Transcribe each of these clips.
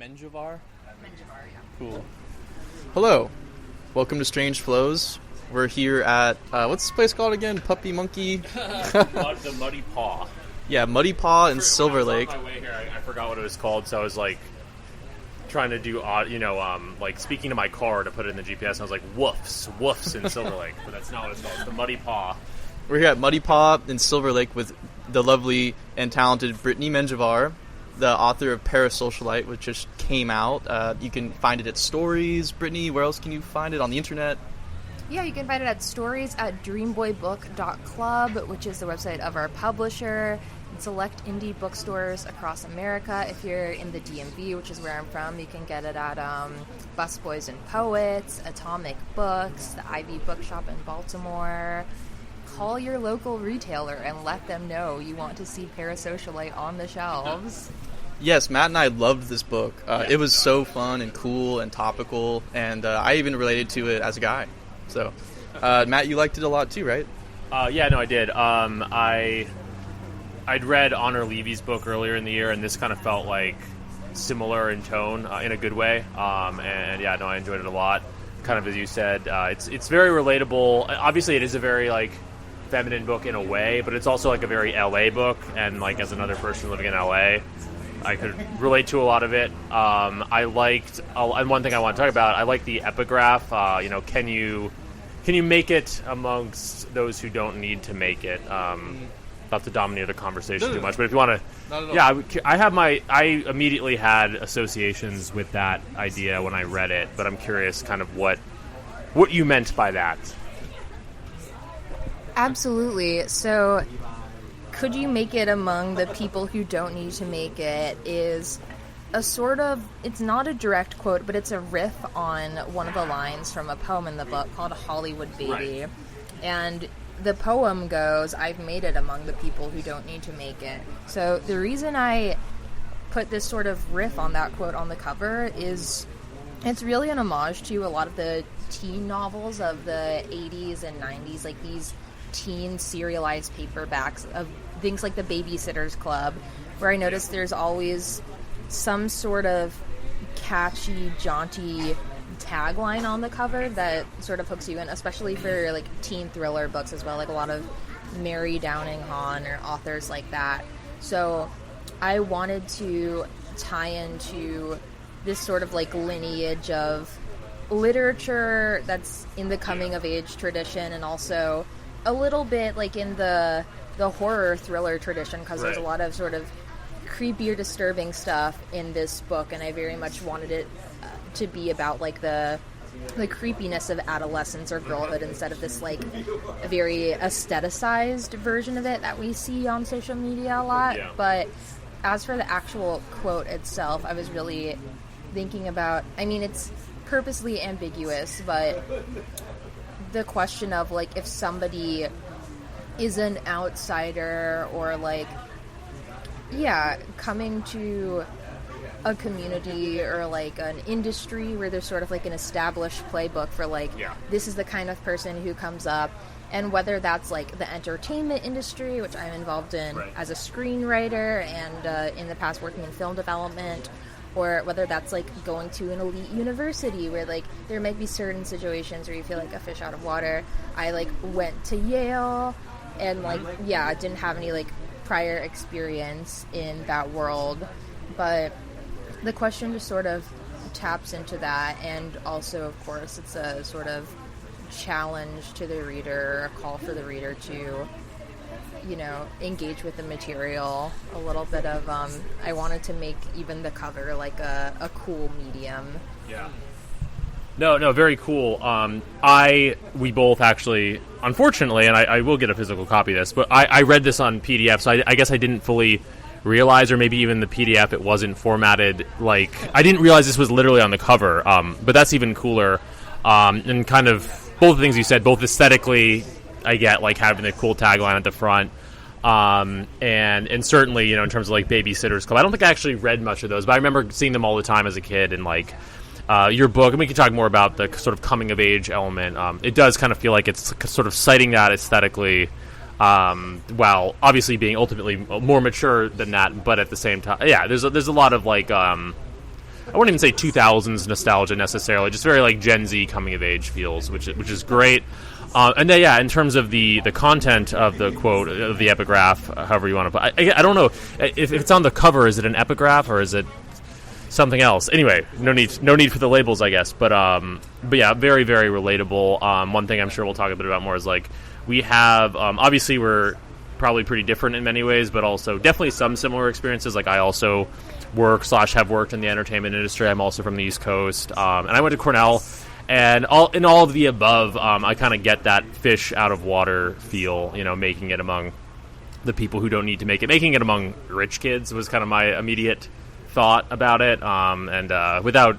Menjivar? Menjivar, yeah. Cool. Hello. Welcome to Strange Flows. We're here at, what's this place called again? Puppy Monkey? The Muddy Paw. Yeah, Muddy Paw in Silver Lake. On my way here, I forgot what it was called, so I was like trying to do, like speaking to my car to put it in the GPS, and I was like, woofs in Silver Lake. But that's not what it's called. It's the Muddy Paw. We're here at Muddy Paw in Silver Lake with the lovely and talented Brittany Menjivar, the author of Parasocialite, which just came out. You can find it at Stories. Brittany, where else can you find it? On the internet? Yeah, you can find it at stories at dreamboybook.club, which is the website of our publisher, and select indie bookstores across America. If you're in the DMV, which is where I'm from, you can get it at Busboys and Poets, Atomic Books, the Ivy Bookshop in Baltimore. Call your local retailer and let them know you want to see Parasocialite on the shelves. Yes, Matt and I loved this book. It was so fun and cool and topical, and I even related to it as a guy. So, Matt, you liked it a lot too, right? Yeah, no, I did. I'd read Honor Levy's book earlier in the year, and this kind of felt like similar in tone, in a good way. And yeah, no, I enjoyed it a lot. Kind of as you said, it's very relatable. Obviously, it is a very like feminine book in a way, but it's also like a very LA book, and like as another person living in LA, I could relate to a lot of it. I liked, and one thing I want to talk about, I like the epigraph. Can you make it amongst those who don't need to make it? Not to dominate the conversation too much, but if you want to, yeah, I immediately had associations with that idea when I read it, but I'm curious kind of what you meant by that. Absolutely. So, could you make it among the people who don't need to make it is a sort of, it's not a direct quote, but it's a riff on one of the lines from a poem in the book called Hollywood Baby. Right. And the poem goes, I've made it among the people who don't need to make it. So the reason I put this sort of riff on that quote on the cover is it's really an homage to a lot of the teen novels of the 80s and 90s, like these teen serialized paperbacks of things like the Babysitter's Club, where I noticed there's always some sort of catchy, jaunty tagline on the cover that sort of hooks you in, especially for like teen thriller books as well, like a lot of Mary Downing Hahn or authors like that. So I wanted to tie into this sort of like lineage of literature that's in the coming of age tradition, and also a little bit like in the horror thriller tradition, because there's a lot of sort of creepy or disturbing stuff in this book, and I very much wanted it to be about like the creepiness of adolescence or girlhood instead of this like a very aestheticized version of it that we see on social media a lot. Yeah. But as for the actual quote itself, I was really thinking about, I mean, it's purposely ambiguous, but the question of like if somebody is an outsider or like, yeah, coming to a community or like an industry where there's sort of like an established playbook for like, this is the kind of person who comes up, and whether that's like the entertainment industry, which I'm involved in as a screenwriter and in the past working in film development, or whether that's like going to an elite university where like there might be certain situations where you feel like a fish out of water. I like went to Yale and like, yeah, didn't have any like prior experience in that world, but the question just sort of taps into that, and also of course it's a sort of challenge to the reader, a call for the reader to, you know, engage with the material. A little bit of I wanted to make even the cover like a cool medium. Yeah. No, very cool. We both actually, unfortunately, and I will get a physical copy of this, but I read this on PDF, so I guess I didn't fully realize, or maybe even the PDF, it wasn't formatted, like, I didn't realize this was literally on the cover, but that's even cooler, and kind of, both the things you said, both aesthetically, I get, like, having the cool tagline at the front, and certainly, you know, in terms of, like, Babysitter's Club, I don't think I actually read much of those, but I remember seeing them all the time as a kid, and, like, your book, and we can talk more about the sort of coming-of-age element. It does kind of feel like it's sort of citing that aesthetically, while obviously being ultimately more mature than that, but at the same time, yeah, there's a lot of, like, I wouldn't even say 2000s nostalgia necessarily, just very like Gen Z coming of age feels, which is great. And then, yeah, in terms of the content of the quote, of the epigraph, however you want to put I don't know. If it's on the cover, is it an epigraph or is it something else? Anyway, no need for the labels, I guess. But yeah, very, very relatable. One thing I'm sure we'll talk a bit about more is, like, we have, obviously we're probably pretty different in many ways, but also definitely some similar experiences. Like, I also have worked in the entertainment industry. I'm also from the East Coast. And I went to Cornell. And all of the above, I kind of get that fish out of water feel, making it among the people who don't need to make it. Making it among rich kids was kind of my immediate thought about it. And without...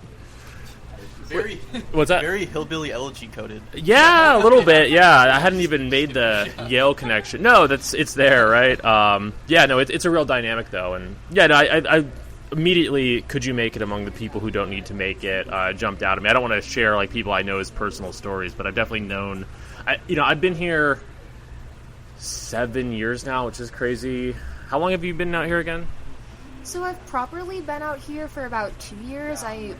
Very, what's that? Very hillbilly elegy coded. Yeah, a little bit, yeah. I hadn't even made the Yale connection. No, it's there, right? Yeah, no, it's a real dynamic, though. And yeah, no, I immediately, could you make it among the people who don't need to make it, jumped out at me. I don't want to share like people I know as personal stories, but I've definitely known, I've been here 7 years now, which is crazy. How long have you been out here again? So I've properly been out here for about 2 years. I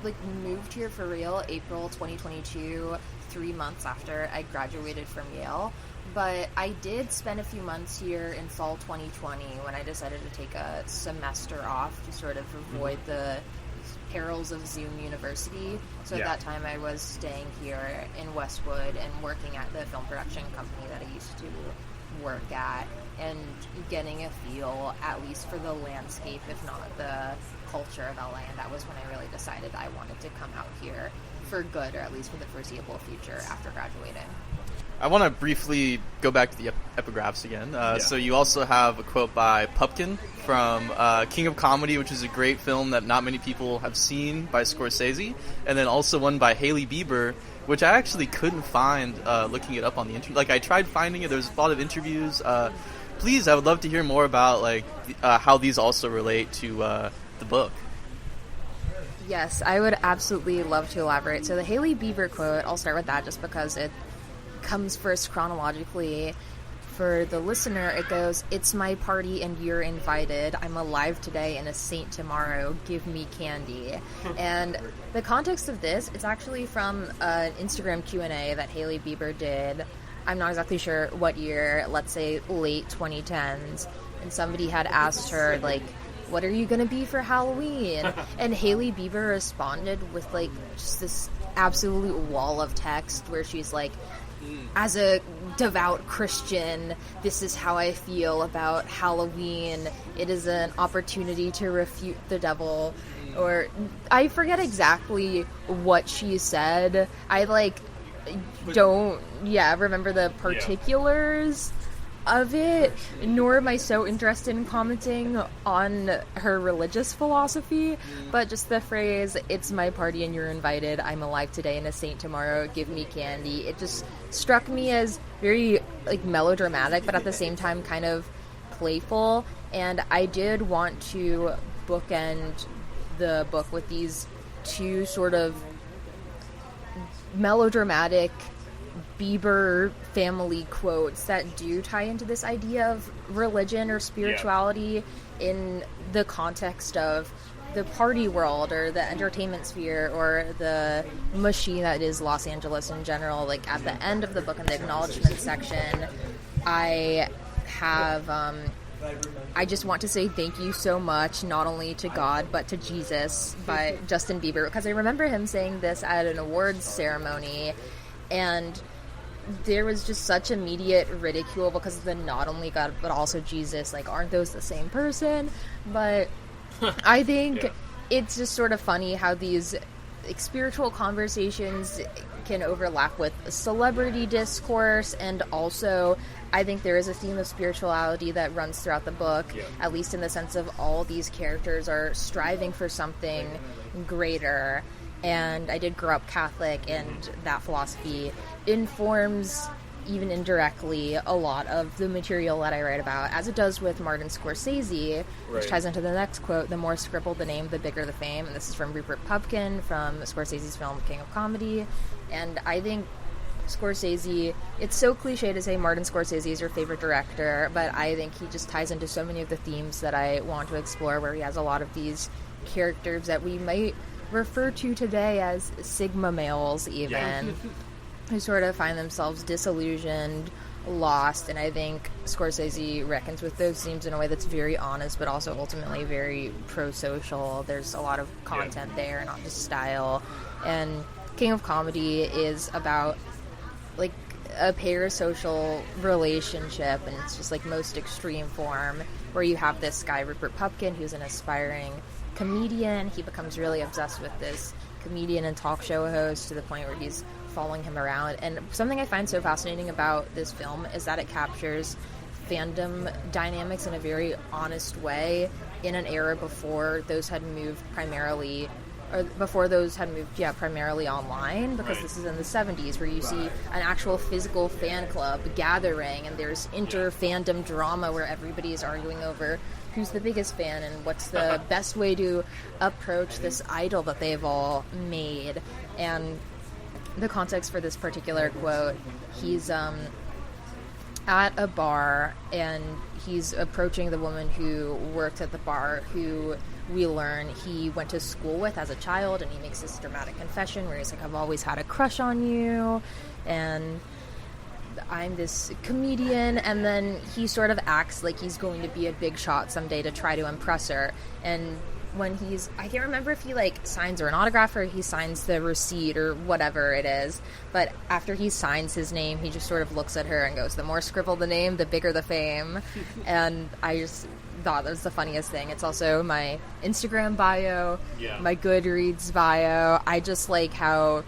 moved here for real April 2022, 3 months after I graduated from Yale. But I did spend a few months here in fall 2020 when I decided to take a semester off to sort of avoid the perils of Zoom University. So at that time I was staying here in Westwood and working at the film production company that I used to work at and getting a feel, at least for the landscape, if not the culture of LA. And that was when I really decided I wanted to come out here for good, or at least for the foreseeable future after graduating. I want to briefly go back to the epigraphs again. So you also have a quote by Pupkin from King of Comedy, which is a great film that not many people have seen, by Scorsese. And then also one by Hailey Bieber, which I actually couldn't find looking it up on the internet. Like, I tried finding it. There's a lot of interviews. Please, I would love to hear more about how these also relate to the book. Yes, I would absolutely love to elaborate. So the Hailey Bieber quote, I'll start with that just because it comes first chronologically. For the listener, it goes, "It's my party and you're invited. I'm alive today and a saint tomorrow. Give me candy." And the context of this, it's actually from an Instagram Q&A that Hailey Bieber did. I'm not exactly sure what year, let's say late 2010s. And somebody had asked her, what are you going to be for Halloween? And Hailey Bieber responded with, just this absolute wall of text where she's like, "As a devout Christian, this is how I feel about Halloween. It is an opportunity to refute the devil." Or, I forget exactly what she said. I, don't, remember the particulars of it, nor am I so interested in commenting on her religious philosophy, but just the phrase, "It's my party and you're invited. I'm alive today and a saint tomorrow. Give me candy." It just struck me as very melodramatic, but at the same time kind of playful. And I did want to bookend the book with these two sort of melodramatic Bieber family quotes that do tie into this idea of religion or spirituality in the context of the party world or the entertainment sphere or the machine that is Los Angeles in general. At the end of the book in the acknowledgement section, I have I just want to say thank you so much, not only to God but to Jesus, by Justin Bieber, because I remember him saying this at an awards ceremony, and there was just such immediate ridicule because of the not only God but also Jesus, aren't those the same person? But I think it's just sort of funny how these spiritual conversations can overlap with celebrity discourse, and also I think there is a theme of spirituality that runs throughout the book, at least in the sense of all these characters are striving for something greater. And I did grow up Catholic, and that philosophy informs, even indirectly, a lot of the material that I write about, as it does with Martin Scorsese, which ties into the next quote, "The more scribbled the name, the bigger the fame." And this is from Rupert Pupkin from Scorsese's film King of Comedy. And I think Scorsese, it's so cliche to say Martin Scorsese is your favorite director, but I think he just ties into so many of the themes that I want to explore, where he has a lot of these characters that we might refer to today as Sigma males, even, who sort of find themselves disillusioned, lost, and I think Scorsese reckons with those themes in a way that's very honest, but also ultimately very pro-social. There's a lot of content there, not just style. And King of Comedy is about, like, a parasocial relationship, and it's just, like, most extreme form, where you have this guy, Rupert Pupkin, who's an aspiring comedian. He becomes really obsessed with this comedian and talk show host to the point where he's following him around. And something I find so fascinating about this film is that it captures fandom dynamics in a very honest way in an era before those had moved primarily online, because this is in the 70s, where you see an actual physical fan club gathering, and there's inter-fandom drama where everybody is arguing over who's the biggest fan and what's the best way to approach this idol that they've all made. And the context for this particular quote, he's at a bar, and he's approaching the woman who worked at the bar, who we learn he went to school with as a child, and he makes this dramatic confession where he's like, I've always had a crush on you, and I'm this comedian. And then he sort of acts like he's going to be a big shot someday to try to impress her. And when I can't remember if he, like, signs her an autograph or he signs the receipt or whatever it is, but after he signs his name, he just sort of looks at her and goes, the more scribble the name, the bigger the fame. And I just thought that was the funniest thing. It's also my Instagram bio, my Goodreads bio. I just like how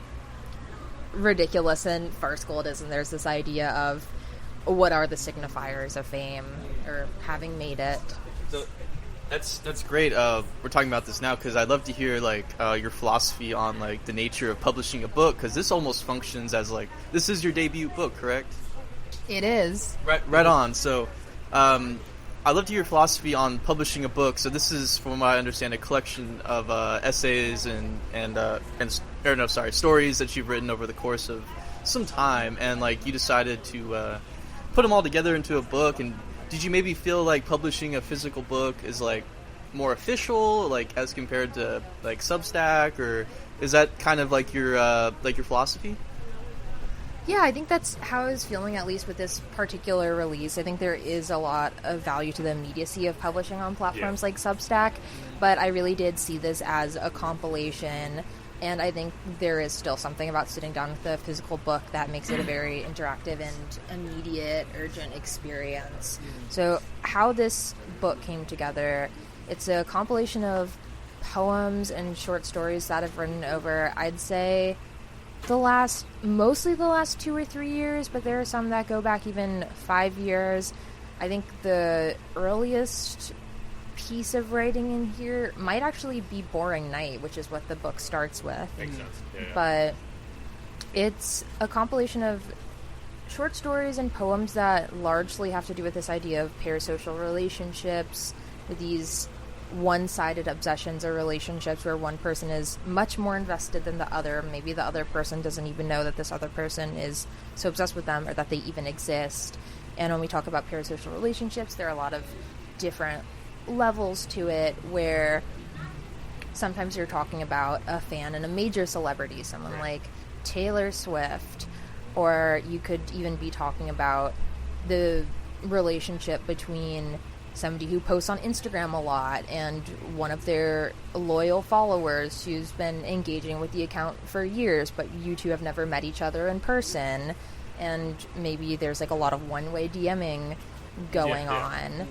ridiculous and farcical it is, and there's this idea of what are the signifiers of fame or having made it. So that's great. We're talking about this now because I'd love to hear, like, your philosophy on, like, the nature of publishing a book, because this almost functions as, like, this is your debut book, correct? It is. Right on. So I'd love to hear your philosophy on publishing a book. So this is, from what I understand, a collection of essays stories that you've written over the course of some time, and, like, you decided to put them all together into a book. And did you maybe feel like publishing a physical book is, like, more official, like, as compared to, like, Substack, or is that kind of like your philosophy? Yeah, I think that's how I was feeling, at least with this particular release. I think there is a lot of value to the immediacy of publishing on platforms like Substack, but I really did see this as a compilation, and I think there is still something about sitting down with a physical book that makes it a very interactive and immediate, urgent experience. So how this book came together, it's a compilation of poems and short stories that I've written over, I'd say, mostly the last 2 or 3 years, but there are some that go back even 5 years. I think the earliest piece of writing in here might actually be Boring Night, which is what the book starts with. Makes sense. Yeah. But it's a compilation of short stories and poems that largely have to do with this idea of parasocial relationships, with these one-sided obsessions or relationships where one person is much more invested than the other. Maybe the other person doesn't even know that this other person is so obsessed with them, or that they even exist. And when we talk about parasocial relationships, there are a lot of different levels to it, where sometimes you're talking about a fan and a major celebrity, someone like Taylor Swift, or you could even be talking about the relationship between somebody who posts on Instagram a lot and one of their loyal followers who's been engaging with the account for years, but you two have never met each other in person, and maybe there's, like, a lot of one-way DMing going on.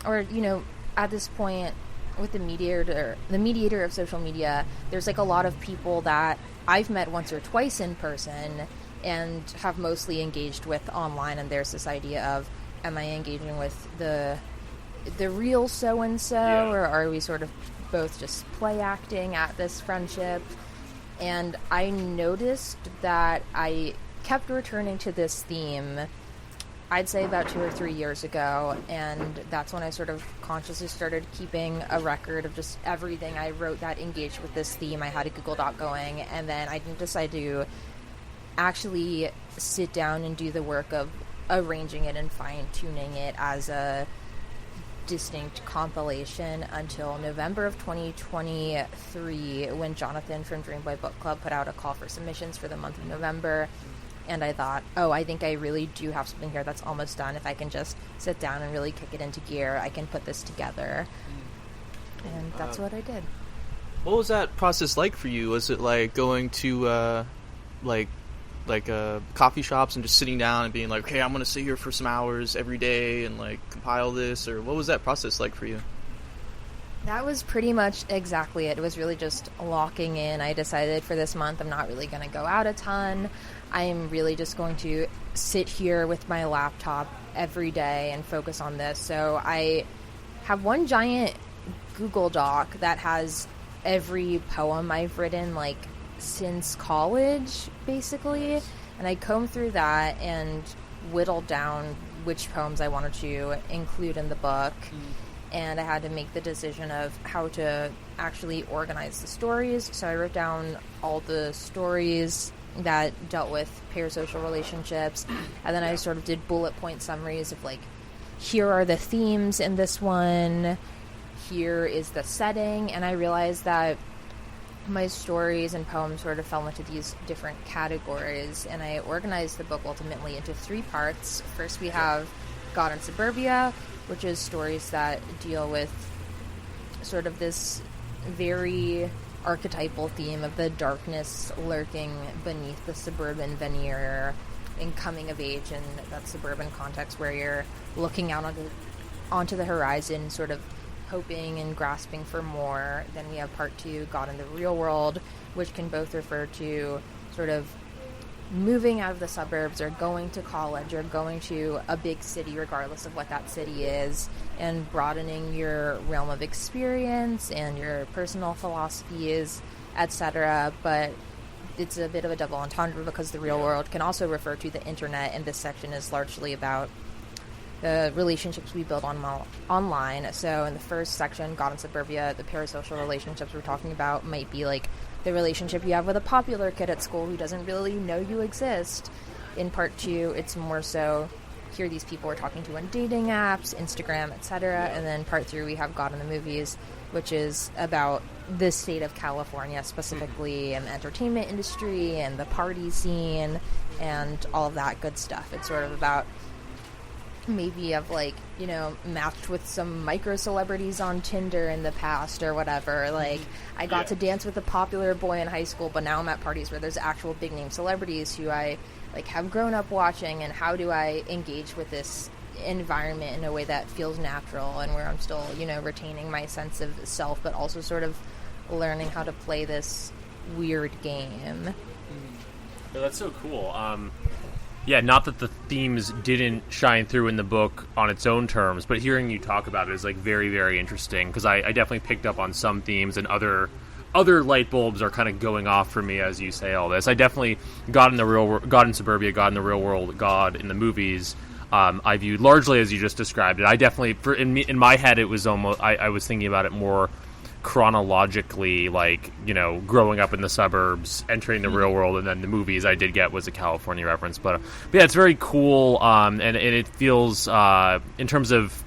Or, you know, at this point with the mediator of social media, there's, like, a lot of people that I've met once or twice in person and have mostly engaged with online, and there's this idea of, am I engaging with the real so-and-so, or are we sort of both just play acting at this friendship? And I noticed that I kept returning to this theme, I'd say about 2 or 3 years ago, and that's when I sort of consciously started keeping a record of just everything I wrote that engaged with this theme. I had a Google Doc going, and then I didn't decide to actually sit down and do the work of arranging it and fine-tuning it as a distinct compilation until November of 2023, when Jonathan from Dreamboy Book Club put out a call for submissions for the month of November. And I thought, I think I really do have something here that's almost done. If I can just sit down and really kick it into gear, I can put this together. And that's what I did. What was that process like for you? Was it like going to coffee shops and just sitting down and being like, okay, I'm going to sit here for some hours every day and like compile this? Or what was that process like for you? That was pretty much exactly it. It was really just locking in. I decided for this month I'm not really going to go out a ton. I'm really just going to sit here with my laptop every day and focus on this. So I have one giant Google Doc that has every poem I've written like since college, basically. And I combed through that and whittled down which poems I wanted to include in the book. And I had to make the decision of how to actually organize the stories. So I wrote down all the stories that dealt with parasocial relationships, and then I sort of did bullet point summaries of like, here are the themes in this one, here is the setting, and I realized that my stories and poems sort of fell into these different categories, and I organized the book ultimately into 3 parts. First we have God in Suburbia, which is stories that deal with sort of this very archetypal theme of the darkness lurking beneath the suburban veneer in coming of age in that suburban context where you're looking out onto the horizon, sort of hoping and grasping for more. Then we have part 2, God in the Real World, which can both refer to sort of moving out of the suburbs or going to college or going to a big city, regardless of what that city is, and broadening your realm of experience and your personal philosophies, etc. But it's a bit of a double entendre because the real world can also refer to the internet, and this section is largely about the relationships we build online. So in the first section, God in Suburbia, the parasocial relationships we're talking about might be like the relationship you have with a popular kid at school who doesn't really know you exist. In part 2, it's more so, here these people we're talking to on dating apps, Instagram, etc. And then part 3, we have God in the Movies, which is about the state of California specifically, and the entertainment industry and the party scene and all of that good stuff. It's sort of about maybe I've like, matched with some micro celebrities on Tinder in the past or whatever. Like, I got to dance with a popular boy in high school, but now I'm at parties where there's actual big name celebrities who I like have grown up watching, and how do I engage with this environment in a way that feels natural and where I'm still, retaining my sense of self, but also sort of learning how to play this weird game. Yeah, that's so cool. Yeah, not that the themes didn't shine through in the book on its own terms, but hearing you talk about it is like very, very interesting, because I definitely picked up on some themes, and other light bulbs are kind of going off for me as you say all this. I definitely God in Suburbia, God in the Real World, God in the Movies. I viewed largely as you just described it. I definitely, in my head, it was almost I was thinking about it more chronologically, like, growing up in the suburbs, entering the real world, and then the movies I did get was a California reference. But yeah, it's very cool, and it feels, in terms of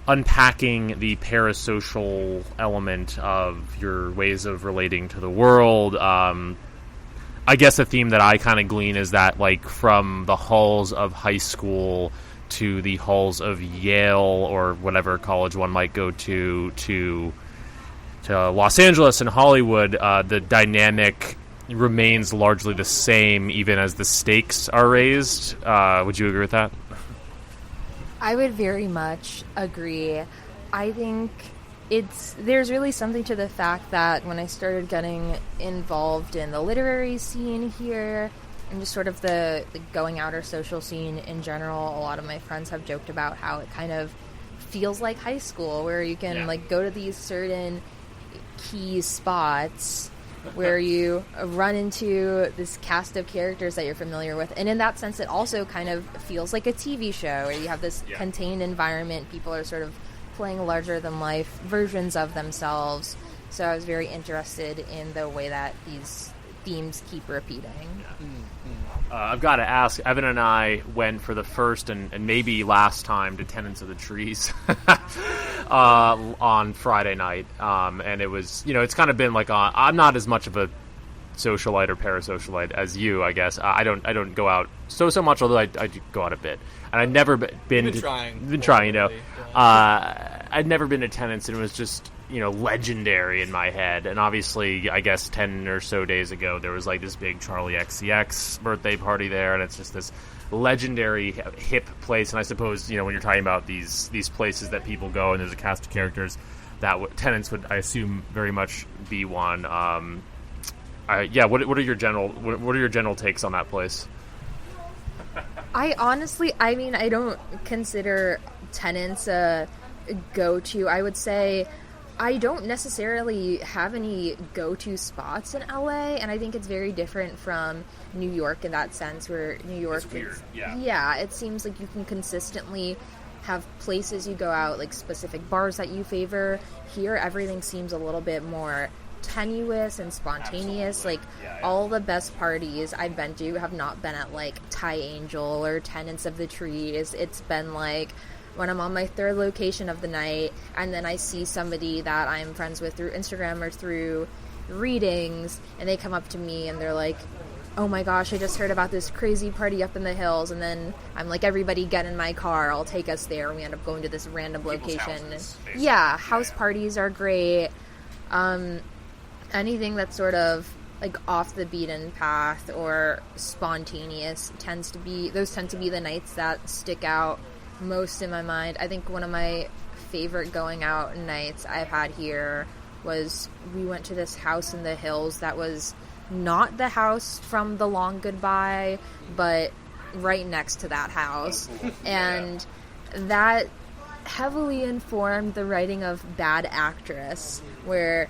unpacking the parasocial element of your ways of relating to the world, I guess the theme that I kind of glean is that, like, from the halls of high school to the halls of Yale or whatever college one might go to Los Angeles and Hollywood, the dynamic remains largely the same, even as the stakes are raised. Would you agree with that? I would very much agree. I think there's really something to the fact that when I started getting involved in the literary scene here, and just sort of the going out or social scene in general, a lot of my friends have joked about how it kind of feels like high school, where you can like go to these certain key spots where you run into this cast of characters that you're familiar with, and in that sense it also kind of feels like a TV show where you have this contained environment. People are sort of playing larger than life versions of themselves. So I was very interested in the way that these themes keep repeating. I've got to ask, Evan and I went for the first and maybe last time to Tenants of the Trees on Friday night. And it was, it's kind of been like, I'm not as much of a socialite or parasocialite as you, I guess. I don't go out so much, although I do go out a bit. And I'd never been trying, I'd never been to Tenants, and it was just, legendary in my head. And obviously, I guess 10 or so days ago, there was like this big Charlie XCX birthday party there, and it's just this legendary hip place. And I suppose, when you're talking about these places that people go and there's a cast of characters, Tenants would, I assume, very much be one. What are your general takes on that place? I don't consider Tenants a go-to. I would say I don't necessarily have any go-to spots in LA, and I think it's very different from New York in that sense, where New York is weird. It seems like you can consistently have places you go out, like specific bars that you favor. Here, everything seems a little bit more tenuous and spontaneous. Absolutely. All the best parties I've been to have not been at like Thai Angel or Tenants of the Trees. It's been like when I'm on my third location of the night, and then I see somebody that I'm friends with through Instagram or through readings, and they come up to me and they're like, oh my gosh, I just heard about this crazy party up in the hills. And then I'm like, everybody get in my car, I'll take us there. And we end up going to this random location. House parties are great. Anything that's sort of like off the beaten path or spontaneous tend to be the nights that stick out most in my mind. I think one of my favorite going out nights I've had here was we went to this house in the hills that was not the house from The Long Goodbye, but right next to that house. And that heavily informed the writing of Bad Actress, where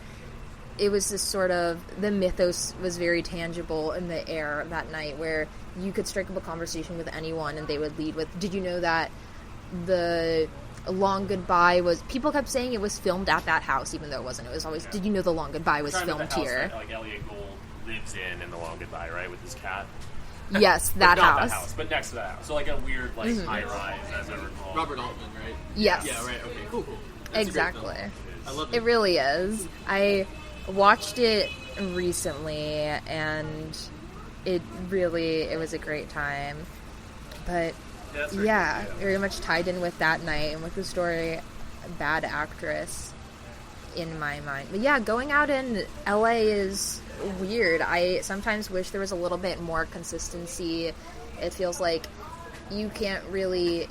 it was this sort of, the mythos was very tangible in the air that night, where you could strike up a conversation with anyone and they would lead with, did you know that The Long Goodbye was, people kept saying it was filmed at that house, even though it wasn't. It was always, did you know The Long Goodbye was filmed here? That, like Elliot Gould lives in The Long Goodbye, right, with his cat? Yes, that not house. That house, but next to that house. So like a weird, high-rise, as I recall. Robert Altman, right? Yes. Yeah, right, okay, cool. That's exactly. I love it. It really is. I watched it recently, and it was a great time. But very much tied in with that night and with the story Bad Actress in my mind. But going out in LA is weird. I sometimes wish there was a little bit more consistency. It feels like you can't really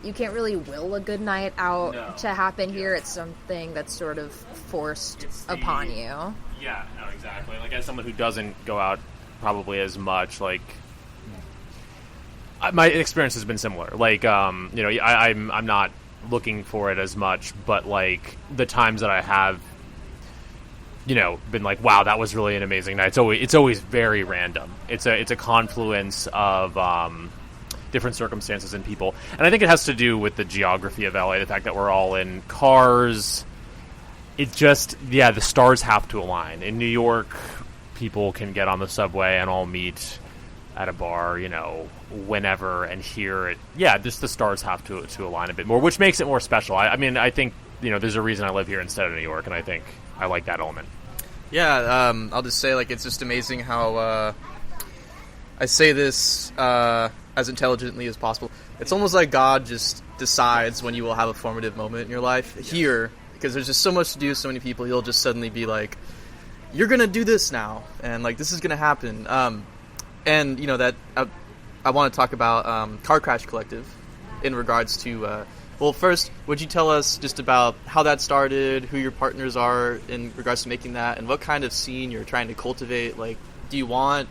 will a good night out to happen here. It's something that's sort of forced upon you. Yeah, no, exactly. Like, as someone who doesn't go out probably as much, like, my experience has been similar. Like, I'm not looking for it as much, but like the times that I have, been like, wow, that was really an amazing night. It's always very random. It's a confluence of different circumstances and people, and I think it has to do with the geography of LA. The fact that we're all in cars. It just, the stars have to align. In New York, people can get on the subway and all meet at a bar, whenever, and here, just the stars have to align a bit more, which makes it more special. I think, there's a reason I live here instead of New York, and I think I like that element. Yeah, I'll just say, like, it's just amazing how, I say this as intelligently as possible. It's almost like God just decides when you will have a formative moment in your life. Yes. Here, because there's just so much to do, so many people, he'll just suddenly be like, you're gonna do this now, and like this is gonna happen. And that I want to talk about Car Crash Collective in regards to well, first, would you tell us just about how that started, who your partners are in regards to making that, and what kind of scene you're trying to cultivate? Like, do you want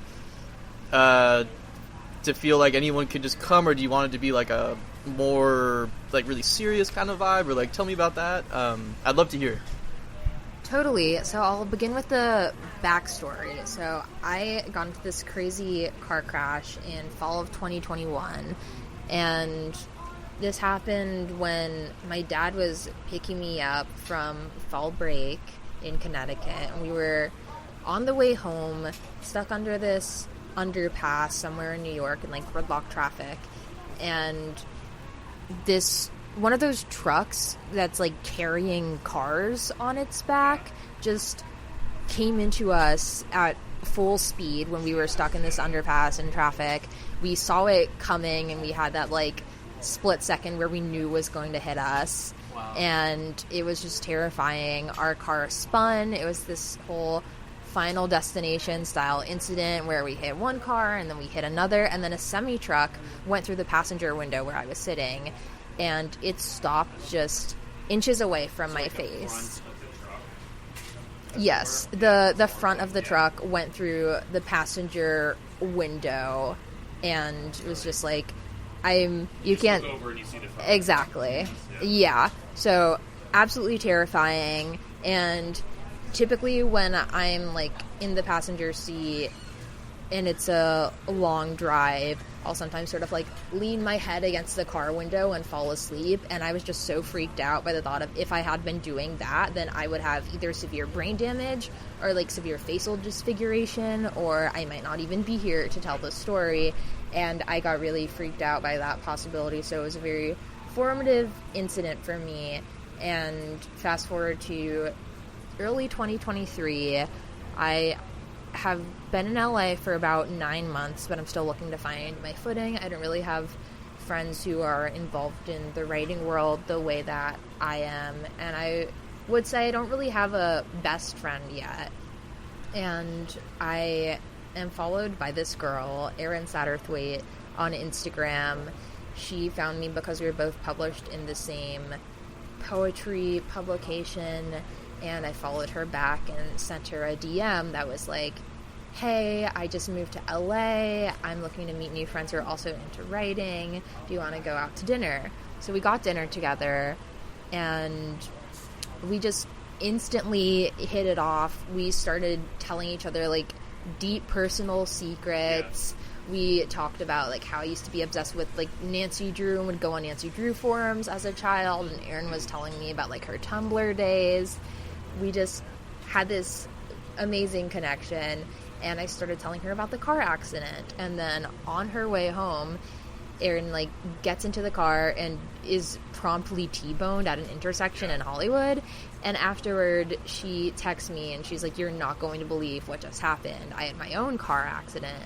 to feel like anyone could just come, or do you want it to be like a more like really serious kind of vibe, or like tell me about that? I'd love to hear. Totally. So I'll begin with the backstory. So I got into this crazy car crash in fall of 2021, and this happened when my dad was picking me up from fall break in Connecticut, and we were on the way home, stuck under this underpass somewhere in New York in like gridlock traffic, and this one of those trucks that's like carrying cars on its back just came into us at full speed when we were stuck in this underpass in traffic. We saw it coming, and we had that like split second where we knew was going to hit us. Wow. And it was just terrifying. Our car spun. It was this whole Final Destination style incident where we hit one car and then we hit another, and then a semi-truck went through the passenger window where I was sitting, and it stopped just inches away from my face. Yes, the front of the truck went through the passenger window, and it was just like, you can't look over and you see the front. Exactly. Yeah. So absolutely terrifying. And typically when I'm like in the passenger seat and it's a long drive, I'll sometimes sort of like lean my head against the car window and fall asleep. And I was just so freaked out by the thought of, if I had been doing that, then I would have either severe brain damage or like severe facial disfiguration, or I might not even be here to tell the story. And I got really freaked out by that possibility. So it was a very formative incident for me. And fast forward to early 2023, I have been in LA for about 9 months, but I'm still looking to find my footing. I don't really have friends who are involved in the writing world the way that I am. And I would say I don't really have a best friend yet. And I am followed by this girl, Erin Satterthwaite, on Instagram. She found me because we were both published in the same poetry publication, and I followed her back and sent her a DM that was like, hey, I just moved to LA. I'm looking to meet new friends who are also into writing. Do you want to go out to dinner? So we got dinner together, and we just instantly hit it off. We started telling each other like deep personal secrets. We talked about like how I used to be obsessed with like Nancy Drew and would go on Nancy Drew forums as a child, and Erin was telling me about like her Tumblr days. We just had this amazing connection, and I started telling her about the car accident. And then on her way home, Erin like gets into the car and is promptly T-boned at an intersection in Hollywood. And afterward, she texts me and she's like, you're not going to believe what just happened. I had my own car accident.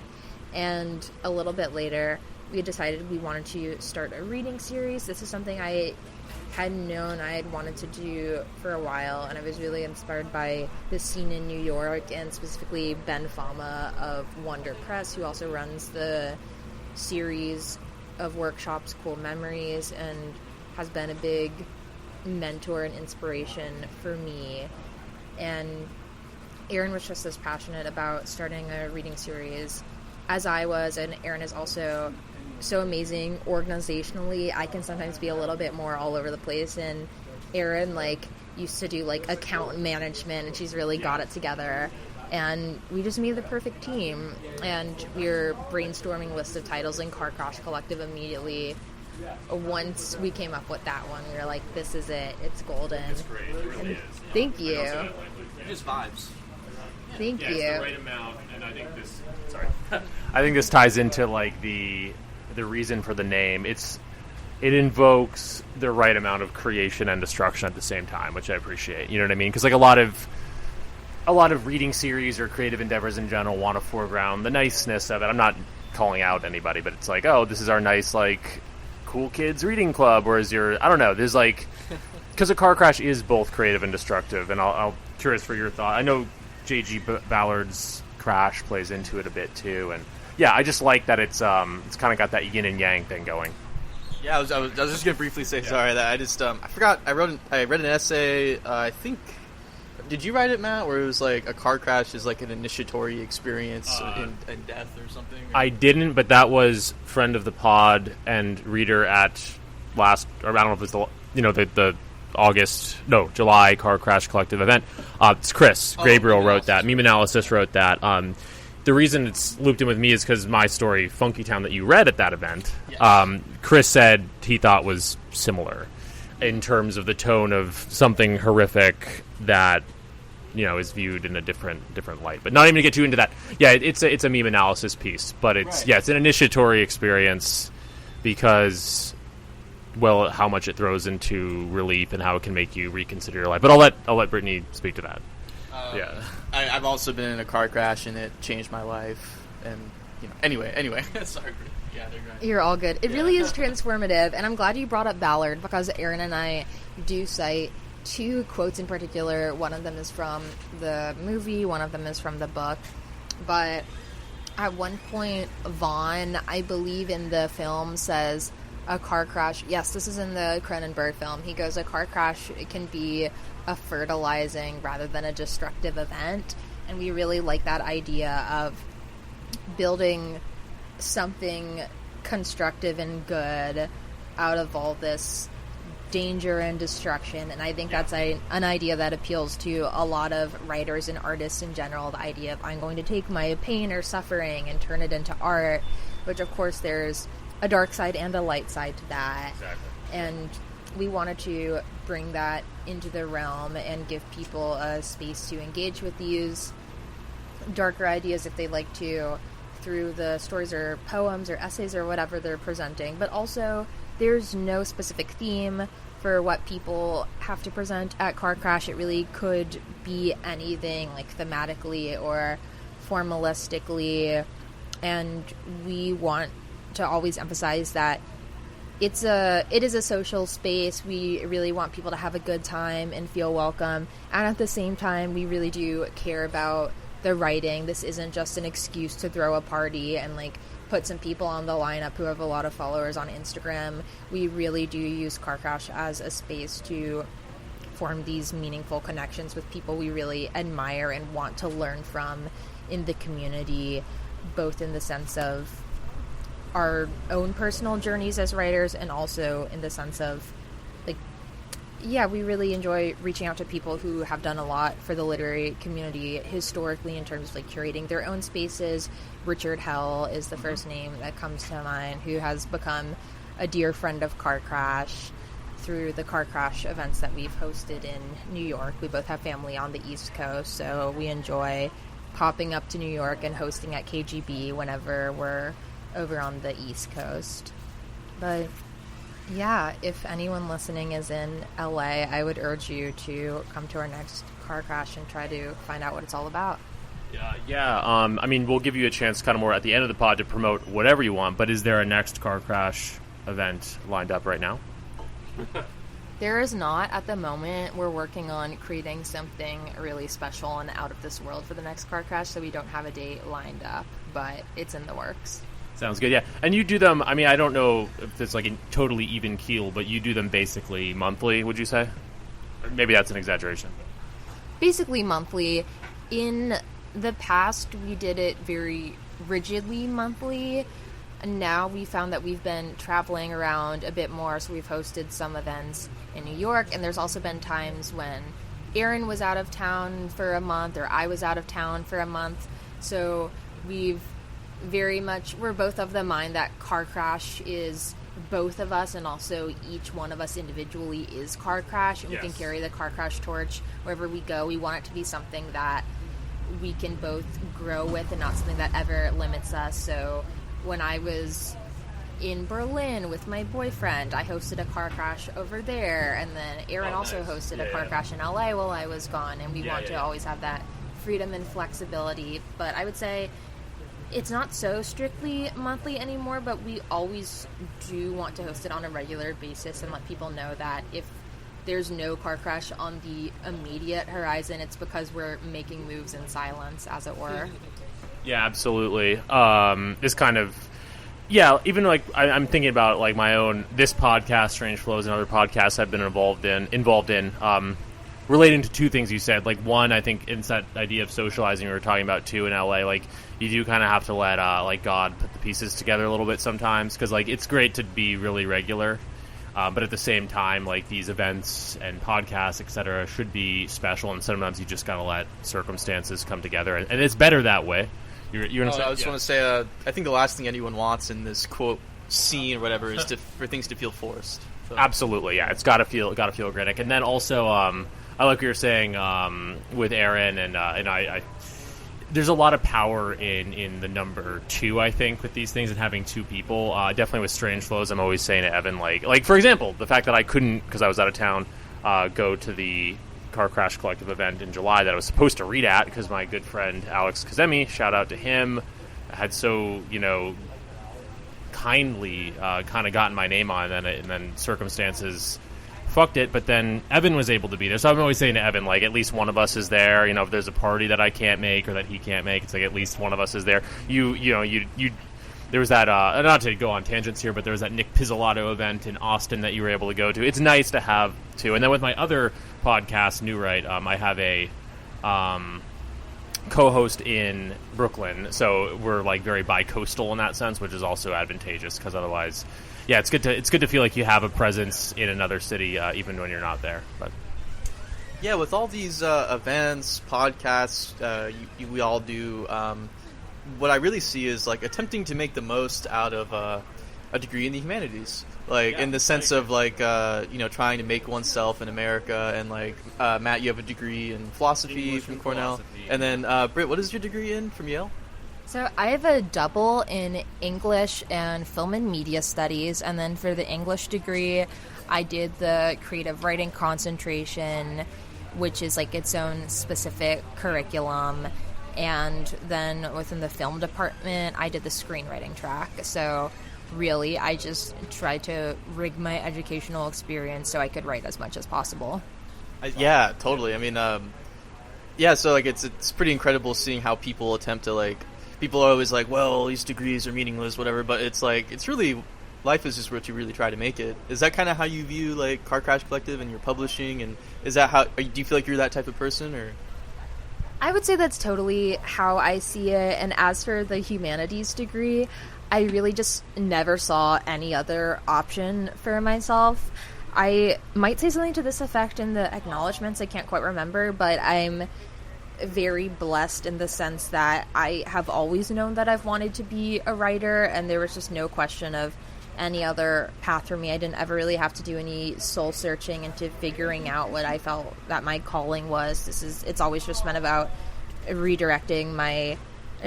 And a little bit later, we decided we wanted to start a reading series. This is something I had known I had wanted to do for a while, and I was really inspired by the scene in New York, and specifically Ben Fama of Wonder Press, who also runs the series of workshops Cool Memories, and has been a big mentor and inspiration for me. And Erin was just as passionate about starting a reading series as I was, and Erin is also so amazing organizationally. I can sometimes be a little bit more all over the place, and Erin like used to do like account management, and she's really got it together. And we just made the perfect team, and we were brainstorming lists of titles in Car Crash Collective immediately. Once we came up with that one, we were like, this is it. It's golden. It's great. It really is. Thank you. Just vibes. Thank you. It's the right amount, and I think this. Sorry. I think this ties into like the reason for the name. It invokes the right amount of creation and destruction at the same time, which I appreciate. You know what I mean? Because like a lot of reading series or creative endeavors in general want to foreground the niceness of it. I'm not calling out anybody, but it's like, oh, this is our nice like cool kids reading club, whereas I don't know. There's like, because a car crash is both creative and destructive, and I'll curious for your thought. I know J.G. Ballard's Crash plays into it a bit too, and yeah, I just like that it's kind of got that yin and yang thing going. Yeah, I was just gonna briefly say sorry that I just I forgot I read an essay. I think, did you write it, Matt? Where it was like a car crash is like an initiatory experience in death or something. I didn't, but that was friend of the pod and reader at last, or I don't know if it was the July Car Crash Collective event. It's Chris Gabriel wrote that. Meme Analysis wrote that. The reason it's looped in with me is because my story, Funky Town, that you read at that event, Chris said he thought was similar in terms of the tone of something horrific that is viewed in a different light. But not even to get too into that. Yeah, it's a meme analysis piece, but it's it's an initiatory experience because, well, how much it throws into relief and how it can make you reconsider your life. But I'll let Brittany speak to that. I've also been in a car crash and it changed my life. And anyway, sorry. Yeah, they're great. You're all good. It really is transformative, and I'm glad you brought up Ballard because Aaron and I do cite 2 quotes in particular. One of them is from the movie, one of them is from the book. But at one point, Vaughn, I believe in the film, says a car crash. Yes, this is in the Cronenberg film. He goes, a car crash can be a fertilizing rather than a destructive event. And we really like that idea of building something constructive and good out of all this danger and destruction. And I think that's an idea that appeals to a lot of writers and artists in general, the idea of I'm going to take my pain or suffering and turn it into art, which of course there's a dark side and a light side to that. Exactly. And we wanted to bring that into the realm and give people a space to engage with these darker ideas if they like to, through the stories or poems or essays or whatever they're presenting. But also, there's no specific theme for what people have to present at Car Crash. It really could be anything, like thematically or formalistically. And we want to always emphasize that it is a social space. We really want people to have a good time and feel welcome. And at the same time, we really do care about the writing. This isn't just an excuse to throw a party and put some people on the lineup who have a lot of followers on Instagram. We really do use Car Crash as a space to form these meaningful connections with people we really admire and want to learn from in the community, both in the sense of our own personal journeys as writers and also in the sense of we really enjoy reaching out to people who have done a lot for the literary community historically in terms of curating their own spaces. Richard Hell is the first name that comes to mind, who has become a dear friend of Car Crash through the Car Crash events that we've hosted in New York. We both have family on the East Coast, so we enjoy popping up to New York and hosting at KGB whenever we're over on the East Coast. But yeah, if anyone listening is in LA, I would urge you to come to our next Car Crash and try to find out what it's all about. I mean, we'll give you a chance kind of more at the end of the pod to promote whatever you want, but is there a next Car Crash event lined up right now? There is not at the moment. We're working on creating something really special and out of this world for the next Car Crash, so we don't have a date lined up, but it's in the works. Sounds good, yeah. And you do them, I mean, I don't know if it's a totally even keel, but you do them basically monthly, would you say? Or maybe that's an exaggeration. Basically monthly. In the past, we did it very rigidly monthly, and now we found that we've been traveling around a bit more, so we've hosted some events in New York, and there's also been times when Aaron was out of town for a month, or I was out of town for a month, so we're both of the mind that Car Crash is both of us, and also each one of us individually is Car Crash, and we can carry the Car Crash torch wherever we go. We want it to be something that we can both grow with and not something that ever limits us. So when I was in Berlin with my boyfriend, I hosted a Car Crash over there, and then Aaron also hosted a Car Crash in LA while I was gone, and we want to always have that freedom and flexibility. But I would say it's not so strictly monthly anymore, but we always do want to host it on a regular basis and let people know that if there's no Car Crash on the immediate horizon, it's because we're making moves in silence, as it were. Yeah, absolutely. This kind of, even I'm thinking about my own, this podcast, Strange Flows, and other podcasts I've been involved in, relating to 2 things you said. One, I think it's that idea of socializing we were talking about too in LA. You do kind of have to let God put the pieces together a little bit sometimes, because it's great to be really regular, but at the same time, these events and podcasts, etc., should be special, and sometimes you just gotta let circumstances come together, and it's better that way. You're gonna say? I just want to say, I think the last thing anyone wants in this quote scene or whatever is for things to feel forced. So. Absolutely, yeah. It's gotta feel organic, and then also, I like what you're saying with Aaron, and I there's a lot of power in the number 2, I think, with these things, and having 2 people. Definitely with Strange Flows, I'm always saying to Evan, like for example, the fact that I couldn't, because I was out of town, go to the Car Crash Collective event in July that I was supposed to read at, because my good friend Alex Kazemi, shout out to him, had so, kindly kind of gotten my name on, and then circumstances fucked it, but then Evan was able to be there. So I'm always saying to Evan, like, at least one of us is there. If there's a party that I can't make or that he can't make, it's like at least one of us is there. You there was that, not to go on tangents here, but there was that Nick Pizzolatto event in Austin that you were able to go to. It's nice to have, too. And then with my other podcast, New Right, I have a co-host in Brooklyn, so we're, like, very bi-coastal in that sense, which is also advantageous, because otherwise, yeah, it's good to feel like you have a presence in another city, even when you're not there. But yeah, with all these events, podcasts, we all do. What I really see is like attempting to make the most out of a degree in the humanities, like in the sense of like trying to make oneself in America. And like Matt, you have a degree in philosophy English from and Cornell, philosophy. and then Britt, what is your degree in from Yale? So I have a double in English and Film and Media Studies, and then for the English degree, I did the creative writing concentration, which is like its own specific curriculum, and then within the film department, I did the screenwriting track. So really, I just tried to rig my educational experience so I could write as much as possible. Yeah, totally. I mean, yeah, so like it's pretty incredible seeing how people attempt to like. People are always like, well, these degrees are meaningless, whatever, but it's like, it's really, life is just what you really try to make it. Is that kind of how you view, like, Car Crash Collective and your publishing, and is that how, do you feel like you're that type of person, or? I would say that's totally how I see it, and as for the humanities degree, I really just never saw any other option for myself. I might say something to this effect in the acknowledgments, I can't quite remember, but I'm very blessed in the sense that I have always known that I've wanted to be a writer, and there was just no question of any other path for me. I didn't ever really have to do any soul searching into figuring out what I felt that my calling was. It's always just been about redirecting my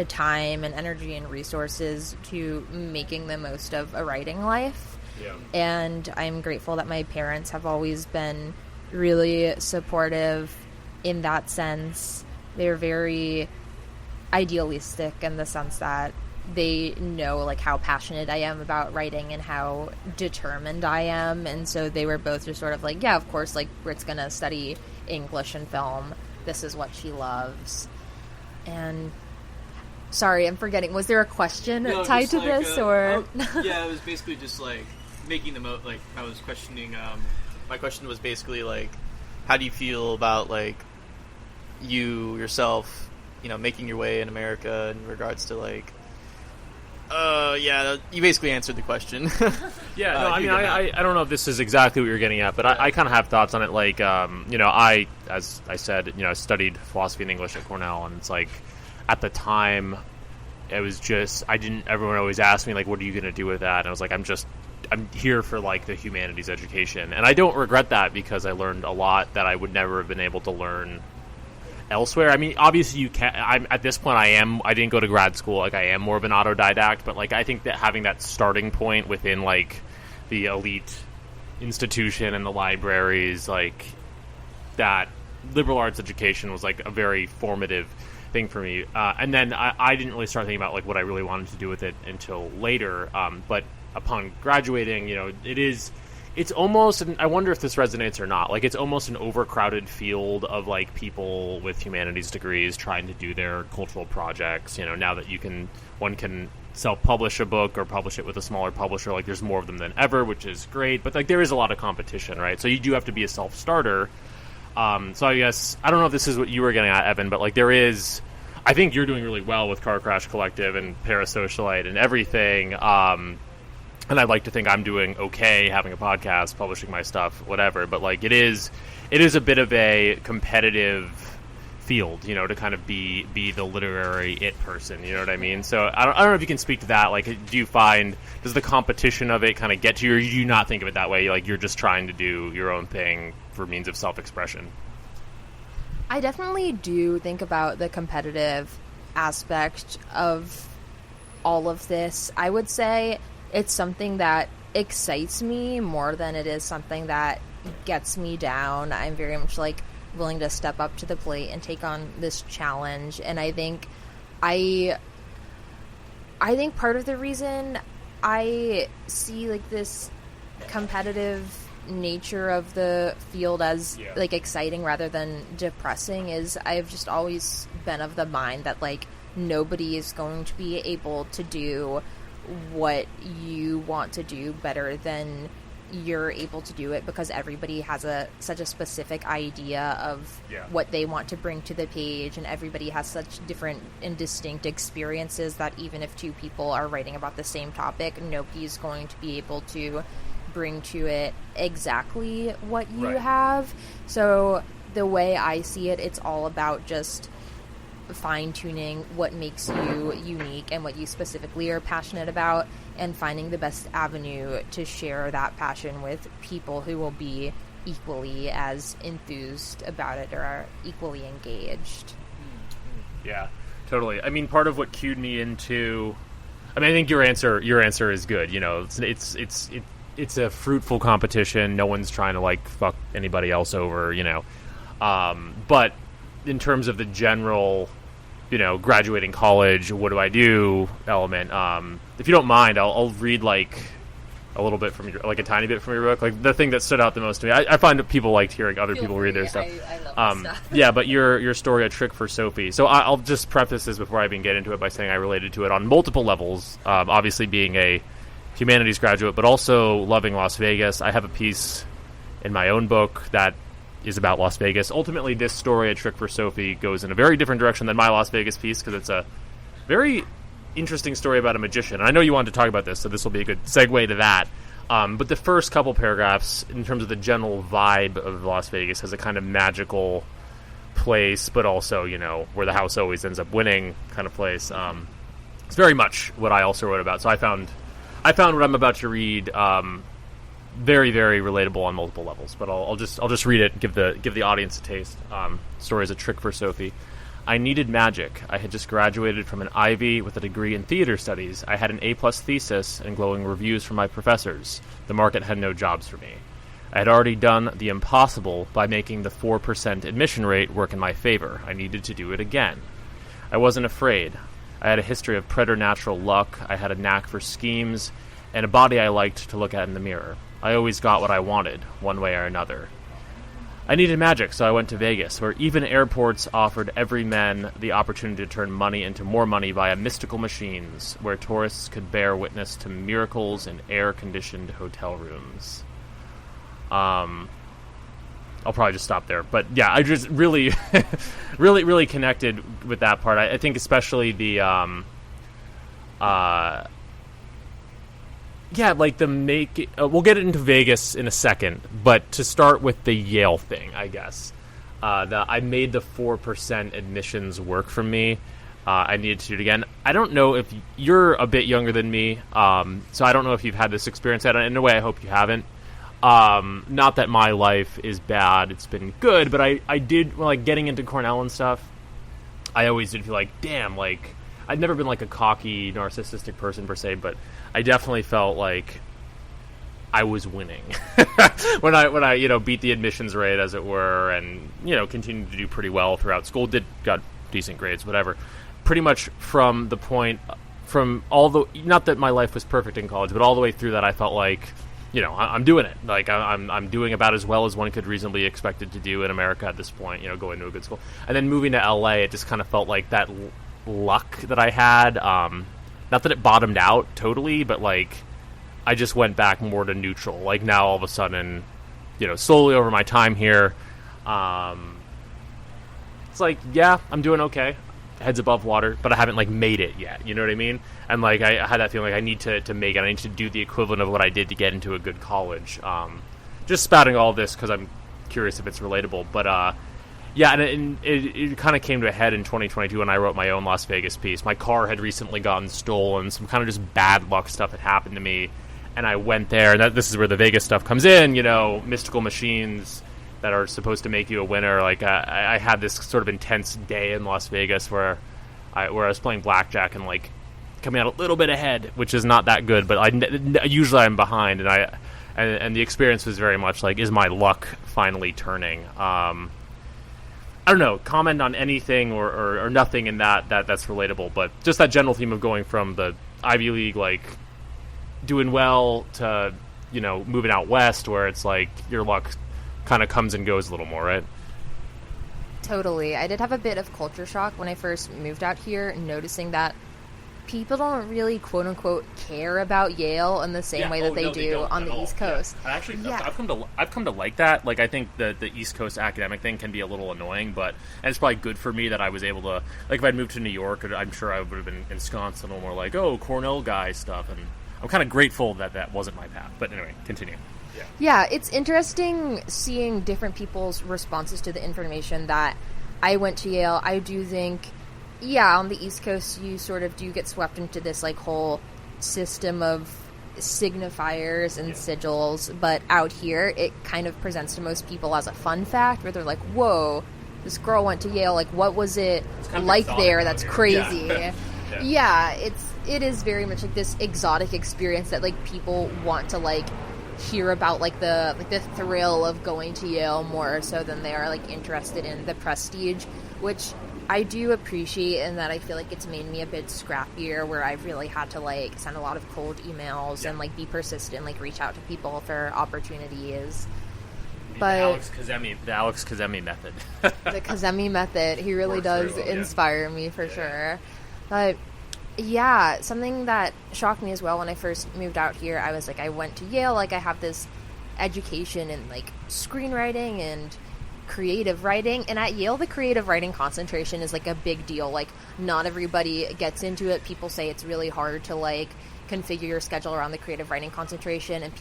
time and energy and resources to making the most of a writing life. yeah, And I'm grateful that my parents have always been really supportive in that sense. They're very idealistic in the sense that they know like how passionate I am about writing and how determined I am, and so they were both just sort of like, yeah, of course, like Britt's gonna study English and film. This is what she loves. And sorry, I'm forgetting. Was there a question tied to this, or? Yeah, it was basically just like making the most. Like I was questioning. My question was basically like, how do you feel about like you yourself, making your way in America in regards to like. Yeah, you basically answered the question. yeah. No, I mean, I don't know if this is exactly what you're getting at, but I kind of have thoughts on it. Like, as I said, I studied philosophy and English at Cornell, and it's like, at the time, it was just everyone always asked me like, what are you going to do with that? And I was like, I'm here for like the humanities education, and I don't regret that because I learned a lot that I would never have been able to learn elsewhere. I mean, obviously you can. I'm at this point. I didn't go to grad school. Like, I am more of an autodidact. But like, I think that having that starting point within like the elite institution and the libraries, like that liberal arts education was like a very formative thing for me. And then I didn't really start thinking about like what I really wanted to do with it until later. But upon graduating, it's almost, and I wonder if this resonates or not, like it's almost an overcrowded field of like people with humanities degrees trying to do their cultural projects. Now that one can self-publish a book or publish it with a smaller publisher, like there's more of them than ever, which is great, but like there is a lot of competition, right? So you do have to be a self-starter. So I guess, I don't know if this is what you were getting at, Evan, but like I think you're doing really well with Car Crash Collective and Parasocialite and everything. And I'd like to think I'm doing okay, having a podcast, publishing my stuff, whatever. But like it is a bit of a competitive field, to kind of be the literary it person. You know what I mean? So I don't know if you can speak to that. Like, does the competition of it kind of get to you, or do you not think of it that way? Like you're just trying to do your own thing for means of self-expression? I definitely do think about the competitive aspect of all of this. I would say it's something that excites me more than it is something that gets me down. I'm very much like willing to step up to the plate and take on this challenge, and I think part of the reason I see like this competitive nature of the field as like exciting rather than depressing is I've just always been of the mind that like nobody is going to be able to do what you want to do better than you're able to do it, because everybody has such a specific idea of what they want to bring to the page, and everybody has such different and distinct experiences that even if two people are writing about the same topic, nobody's going to be able to bring to it exactly what you have. So the way I see it, it's all about just fine-tuning what makes you unique and what you specifically are passionate about, and finding the best avenue to share that passion with people who will be equally as enthused about it or are equally engaged. Yeah, totally. I mean, part of what cued me into, I mean, I think your answer is good. You know, it's a fruitful competition. No one's trying to like fuck anybody else over, you know. But in terms of the general, you know, graduating college, what do I do element, if you don't mind, I'll read like a little bit from your, like a tiny bit from your book, like the thing that stood out the most to me. I find that people liked hearing other people read their stuff. I love stuff. Yeah, but your story, A Trick for Sophie. So I'll just preface this before I even get into it by saying I related to it on multiple levels. Obviously being a humanities graduate, but also loving Las Vegas. I have a piece in my own book that is about Las Vegas. Ultimately, this story, A Trick for Sophie, goes in a very different direction than my Las Vegas piece, because it's a very interesting story about a magician. And I know you wanted to talk about this, so this will be a good segue to that. But the first couple paragraphs, in terms of the general vibe of Las Vegas, has a kind of magical place, but also, you know, where the house always ends up winning kind of place. It's very much what I also wrote about. So I found what I'm about to read very, very relatable on multiple levels. But I'll just read it and give the audience a taste. Story is A Trick for Sophie. I needed magic. I had just graduated from an Ivy with a degree in theater studies. I had an A-plus thesis and glowing reviews from my professors. The market had no jobs for me. I had already done the impossible by making the 4% admission rate work in my favor. I needed to do it again. I wasn't afraid. I had a history of preternatural luck. I had a knack for schemes and a body I liked to look at in the mirror. I always got what I wanted, one way or another. I needed magic, so I went to Vegas, where even airports offered every man the opportunity to turn money into more money via mystical machines, where tourists could bear witness to miracles in air-conditioned hotel rooms. I'll probably just stop there. But yeah, I just really, really connected with that part. I think especially the, like the we'll get into Vegas in a second, but to start with the Yale thing, I guess. I made the 4% admissions work for me. I needed to do it again. I don't know if you're a bit younger than me, so I don't know if you've had this experience. In a way, I hope you haven't. Not that my life is bad. It's been good, but I did, like, getting into Cornell and stuff, I always did feel like, damn, like, I'd never been, like, a cocky, narcissistic person, per se, but I definitely felt like I was winning when I you know, beat the admissions rate, as it were, and, you know, continued to do pretty well throughout school. Got decent grades, whatever. Pretty much from the point, not that my life was perfect in college, but all the way through that, I felt like, you know, I'm doing it. Like, I'm doing about as well as one could reasonably expected to do in America at this point, you know, going to a good school. And then moving to LA, it just kind of felt like that luck that I had, not that it bottomed out totally, but, like, I just went back more to neutral. Like, now all of a sudden, you know, slowly over my time here, it's like, yeah, I'm doing okay, heads above water, but I haven't, like, made it yet, you know what I mean? And, like, I had that feeling like I need to make it. I need to do the equivalent of what I did to get into a good college. Just spouting all this because I'm curious if it's relatable, but, yeah, and it kind of came to a head in 2022 when I wrote my own Las Vegas piece. My car had recently gotten stolen. Some kind of just bad luck stuff had happened to me. And I went there, and this is where the Vegas stuff comes in, you know, mystical machines, that are supposed to make you a winner. Like I had this sort of intense day in Las Vegas where I was playing blackjack and like coming out a little bit ahead, which is not that good, but usually I'm behind, and the experience was very much like, is my luck finally turning? I don't know, comment on anything or nothing in that's relatable, but just that general theme of going from the Ivy League, like, doing well to, moving out west where it's like your luck kind of comes and goes a little more, right? Totally. I did have a bit of culture shock when I first moved out here, noticing that people don't really quote-unquote care about Yale in the same way that they do on the East Coast. Yeah. I've come to like that. Like, I think the East Coast academic thing can be a little annoying, and it's probably good for me that I was able to, like, if I'd moved to New York, I'm sure I would have been ensconced in a little more like, oh, Cornell guy stuff, and I'm kind of grateful that wasn't my path. But anyway, continue. Yeah, it's interesting seeing different people's responses to the information that I went to Yale. I do think, on the East Coast, you sort of do get swept into this, like, whole system of signifiers and sigils, but out here, it kind of presents to most people as a fun fact, where they're like, whoa, this girl went to Yale, like, what was it like there? That's crazy. It is very much like this exotic experience that, like, people want to, like, hear about, like the thrill of going to Yale more so than they are, like, interested in the prestige, which I do appreciate, in that I feel like it's made me a bit scrappier, where I've really had to, like, send a lot of cold emails and, like, be persistent, like, reach out to people for opportunities. But the Alex Kazemi method. The Kazemi method, he really does inspire me for sure. But yeah, something that shocked me as well when I first moved out here, I was like, I went to Yale, like, I have this education in, like, screenwriting and creative writing, and at Yale the creative writing concentration is, like, a big deal. Like, not everybody gets into it. People say it's really hard to, like, configure your schedule around the creative writing concentration, and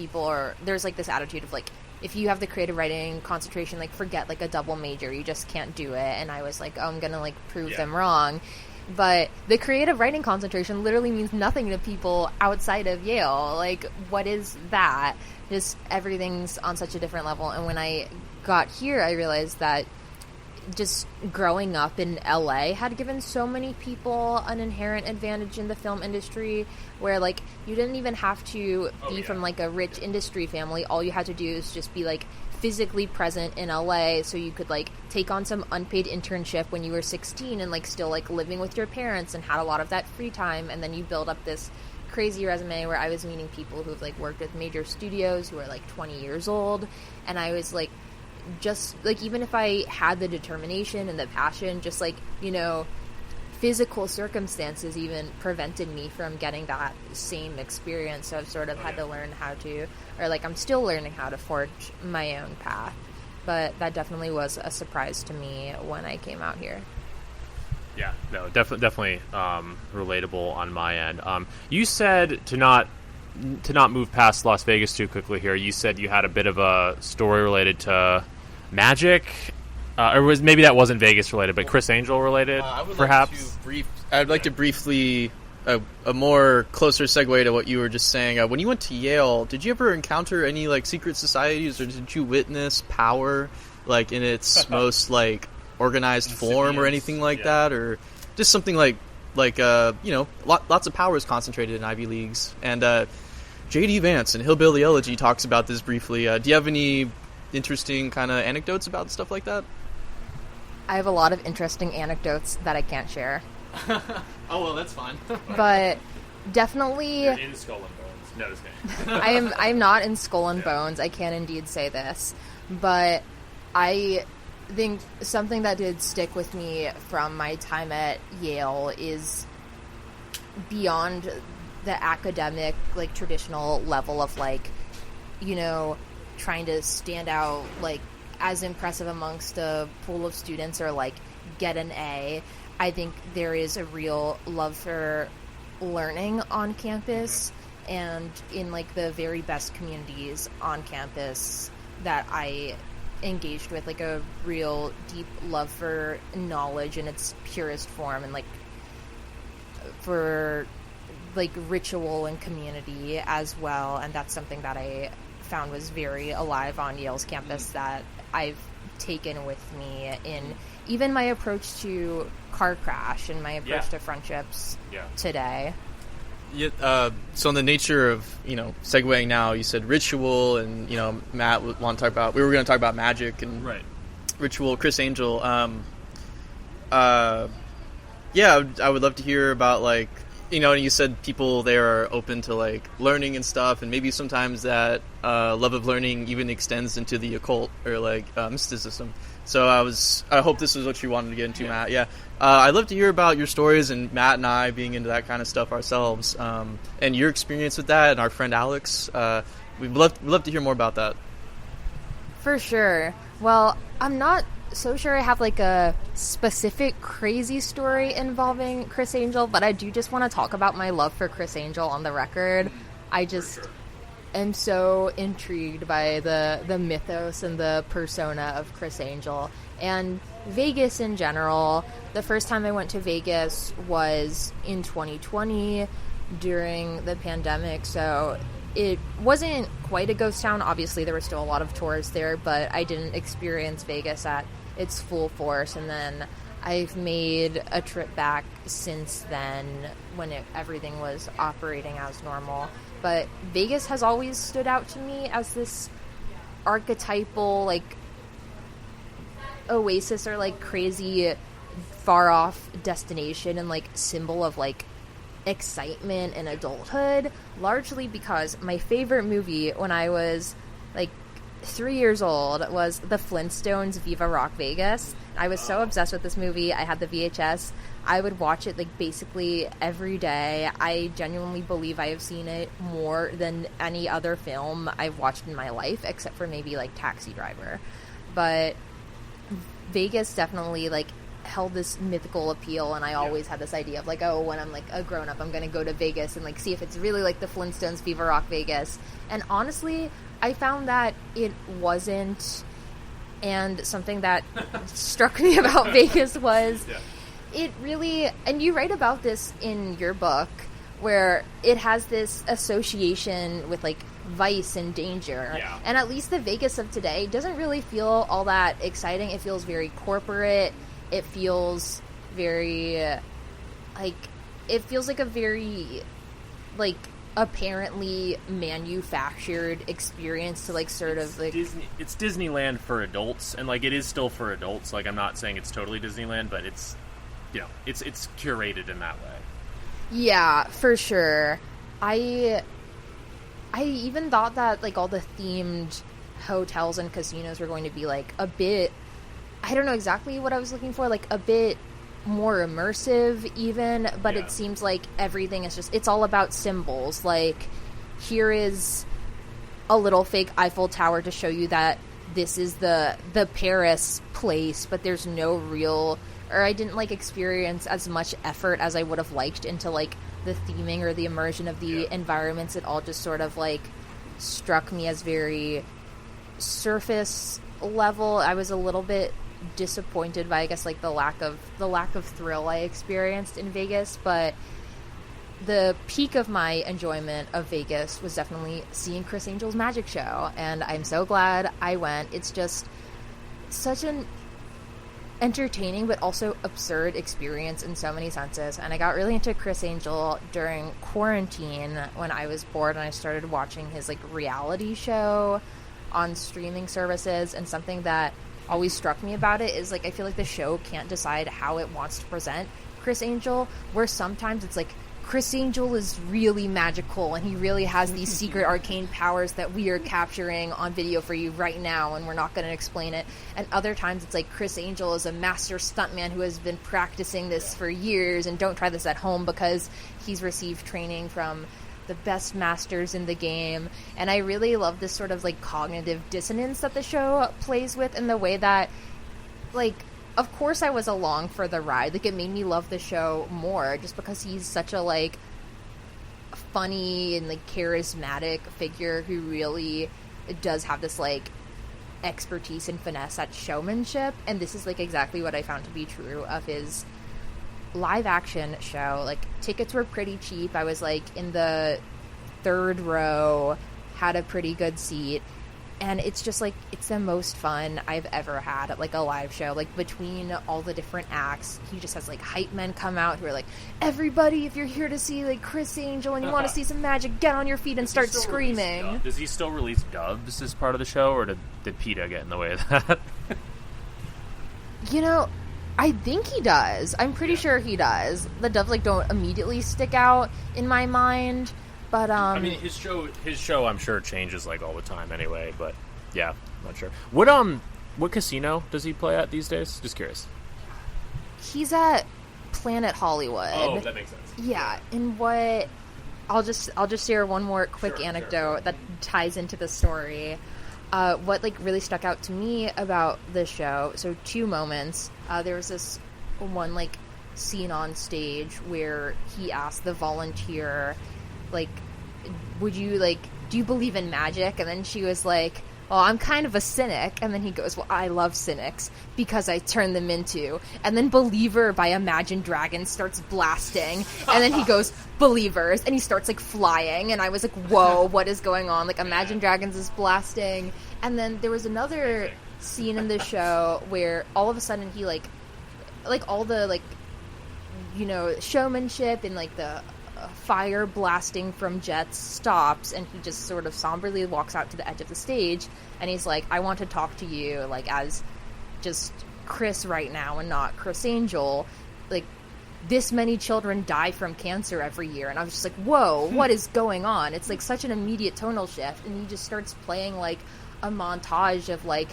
there's, like, this attitude of, like, if you have the creative writing concentration, like, forget, like, a double major, you just can't do it. And I was like, oh, I'm gonna, like, prove them wrong. But the creative writing concentration literally means nothing to people outside of Yale. Like, what is that? Just everything's on such a different level. And when I got here, I realized that just growing up in LA had given so many people an inherent advantage in the film industry, where, like, you didn't even have to be from, like, a rich industry family. All you had to do is just be, like, physically present in LA, so you could, like, take on some unpaid internship when you were 16 and, like, still, like, living with your parents and had a lot of that free time. And then you build up this crazy resume where I was meeting people who've, like, worked with major studios who are, like, 20 years old, and I was like, just, like, even if I had the determination and the passion, just, like, physical circumstances even prevented me from getting that same experience. So I've sort of had to learn how to, or, like, I'm still learning how to forge my own path. But that definitely was a surprise to me when I came out here. Yeah, no, definitely relatable on my end. You said to not move past Las Vegas too quickly here. You said you had a bit of a story related to magic, or maybe that wasn't Vegas related, but Chris Angel related, perhaps. I'd like to briefly a more closer segue to what you were just saying. When you went to Yale, did you ever encounter any, like, secret societies, or did you witness power, like, in its most, like, organized form or anything like that, or just something like lots of power is concentrated in Ivy Leagues? And J.D. Vance in Hillbilly Elegy talks about this briefly. Do you have any interesting kind of anecdotes about stuff like that? I have a lot of interesting anecdotes that I can't share. Oh, well, that's fine. But definitely, You're in Skull and Bones. No, just kidding. I'm not in Skull and Bones. I can indeed say this, but I think something that did stick with me from my time at Yale is beyond the academic, like, traditional level of, like, trying to stand out, like, as impressive amongst a pool of students, or, like, get an A. I think there is a real love for learning on campus, and in, like, the very best communities on campus that I engaged with, like, a real deep love for knowledge in its purest form, and, like, for, like, ritual and community as well. And that's something that I found was very alive on Yale's campus that I've taken with me in even my approach to Car Crash and my approach to friendships today. Yeah, so in the nature of, segueing now, you said ritual, and, Matt would want to talk about, we were going to talk about magic and ritual, Chris Angel. I would love to hear about, like, you said people there are open to, like, learning and stuff, and maybe sometimes that love of learning even extends into the occult or, like, mysticism. So I hope this is what you wanted to get into, Matt. Yeah. I'd love to hear about your stories, and Matt and I being into that kind of stuff ourselves, and your experience with that, and our friend Alex. We'd love to hear more about that. For sure. Well, I'm not so sure I have like a specific crazy story involving Chris Angel, but I do just want to talk about my love for Chris Angel on the record. I just am so intrigued by the mythos and the persona of Chris Angel and Vegas in general. The first time I went to Vegas was in 2020 during the pandemic, so it wasn't quite a ghost town. Obviously, there were still a lot of tourists there, but I didn't experience Vegas at its full force. And then I've made a trip back since then when everything was operating as normal. But Vegas has always stood out to me as this archetypal, like, oasis or, like, crazy far-off destination and, like, symbol of, like, excitement and adulthood, largely because my favorite movie when I was, like, 3 years old was The Flintstones Viva Rock Vegas. I was so obsessed with this movie. I had the VHS. I would watch it, like, basically every day. I genuinely believe I have seen it more than any other film I've watched in my life, except for maybe, like, Taxi Driver. But Vegas definitely, like, held this mythical appeal, and I always had this idea of, like, oh, when I'm, like, a grown-up, I'm gonna go to Vegas and, like, see if it's really like the Flintstones Viva Rock Vegas. And honestly, I found that it wasn't, and something that struck me about Vegas was it really, and you write about this in your book, where it has this association with, like, vice and danger. And at least the Vegas of today doesn't really feel all that exciting. It feels very corporate. It feels very, like, it feels like a very, like, apparently manufactured experience to, like, sort of, like... It's Disneyland for adults, and, like, it is still for adults. Like, I'm not saying it's totally Disneyland, but it's, it's curated in that way. Yeah, for sure. I even thought that, like, all the themed hotels and casinos were going to be, like, a bit... I don't know exactly what I was looking for, like, a bit more immersive even, but it seems like everything is just, it's all about symbols. Like, here is a little fake Eiffel Tower to show you that this is the Paris place, but there's no real, or I didn't, like, experience as much effort as I would have liked into, like, the theming or the immersion of the environments. It all just sort of, like, struck me as very surface level. I was a little bit disappointed by, I guess, like, the lack of thrill I experienced in Vegas, but the peak of my enjoyment of Vegas was definitely seeing Chris Angel's magic show, and I'm so glad I went. It's just such an entertaining but also absurd experience in so many senses, and I got really into Chris Angel during quarantine when I was bored, and I started watching his, like, reality show on streaming services. And something that always struck me about it is, like, I feel like the show can't decide how it wants to present Chris Angel, where sometimes it's like, Chris Angel is really magical and he really has these secret arcane powers that we are capturing on video for you right now and we're not going to explain it. And other times it's like, Chris Angel is a master stuntman who has been practicing this for years, and don't try this at home because he's received training from the best masters in the game. And I really love this sort of, like, cognitive dissonance that the show plays with, in the way that, like, of course I was along for the ride. Like, it made me love the show more just because he's such a, like, funny and, like, charismatic figure who really does have this, like, expertise and finesse at showmanship. And this is, like, exactly what I found to be true of his live action show. Like, tickets were pretty cheap. I was, like, in the third row, had a pretty good seat, And it's just like, it's the most fun I've ever had at like a live show. Like between all the different acts, he just has like hype men come out who are like, everybody, if you're here to see like Chris Angel and you want to see some magic, get on your feet and start screaming. Does he still release doves as part of the show, or did PETA get in the way of that? You know, I think he does. I'm pretty sure he does. The doves like don't immediately stick out in my mind. But I mean, his show, I'm sure changes like all the time anyway. But yeah, I'm not sure. What casino does he play at these days? Just curious. He's at Planet Hollywood. Oh, that makes sense. Yeah, and what I'll just share one more quick anecdote that ties into the story. What like really stuck out to me about the show. So 2 moments. There was this one like scene on stage where he asked the volunteer, like, would you like, do you believe in magic? And then she was like, well, I'm kind of a cynic. And then he goes, well, I love cynics because I turn them into. And then Believer by Imagine Dragons starts blasting. And then he goes, Believers. And he starts like flying. And I was like, whoa, what is going on? Like Imagine Dragons is blasting. And then there was another scene in the show where all of a sudden he like all the like, you know, showmanship and like the fire blasting from jets stops, and he just sort of somberly walks out to the edge of the stage, and he's like, I want to talk to you like as just Chris right now and not Chris Angel. Like, this many children die from cancer every year. And I was just like, whoa, what is going on? It's like such an immediate tonal shift, and he just starts playing like a montage of like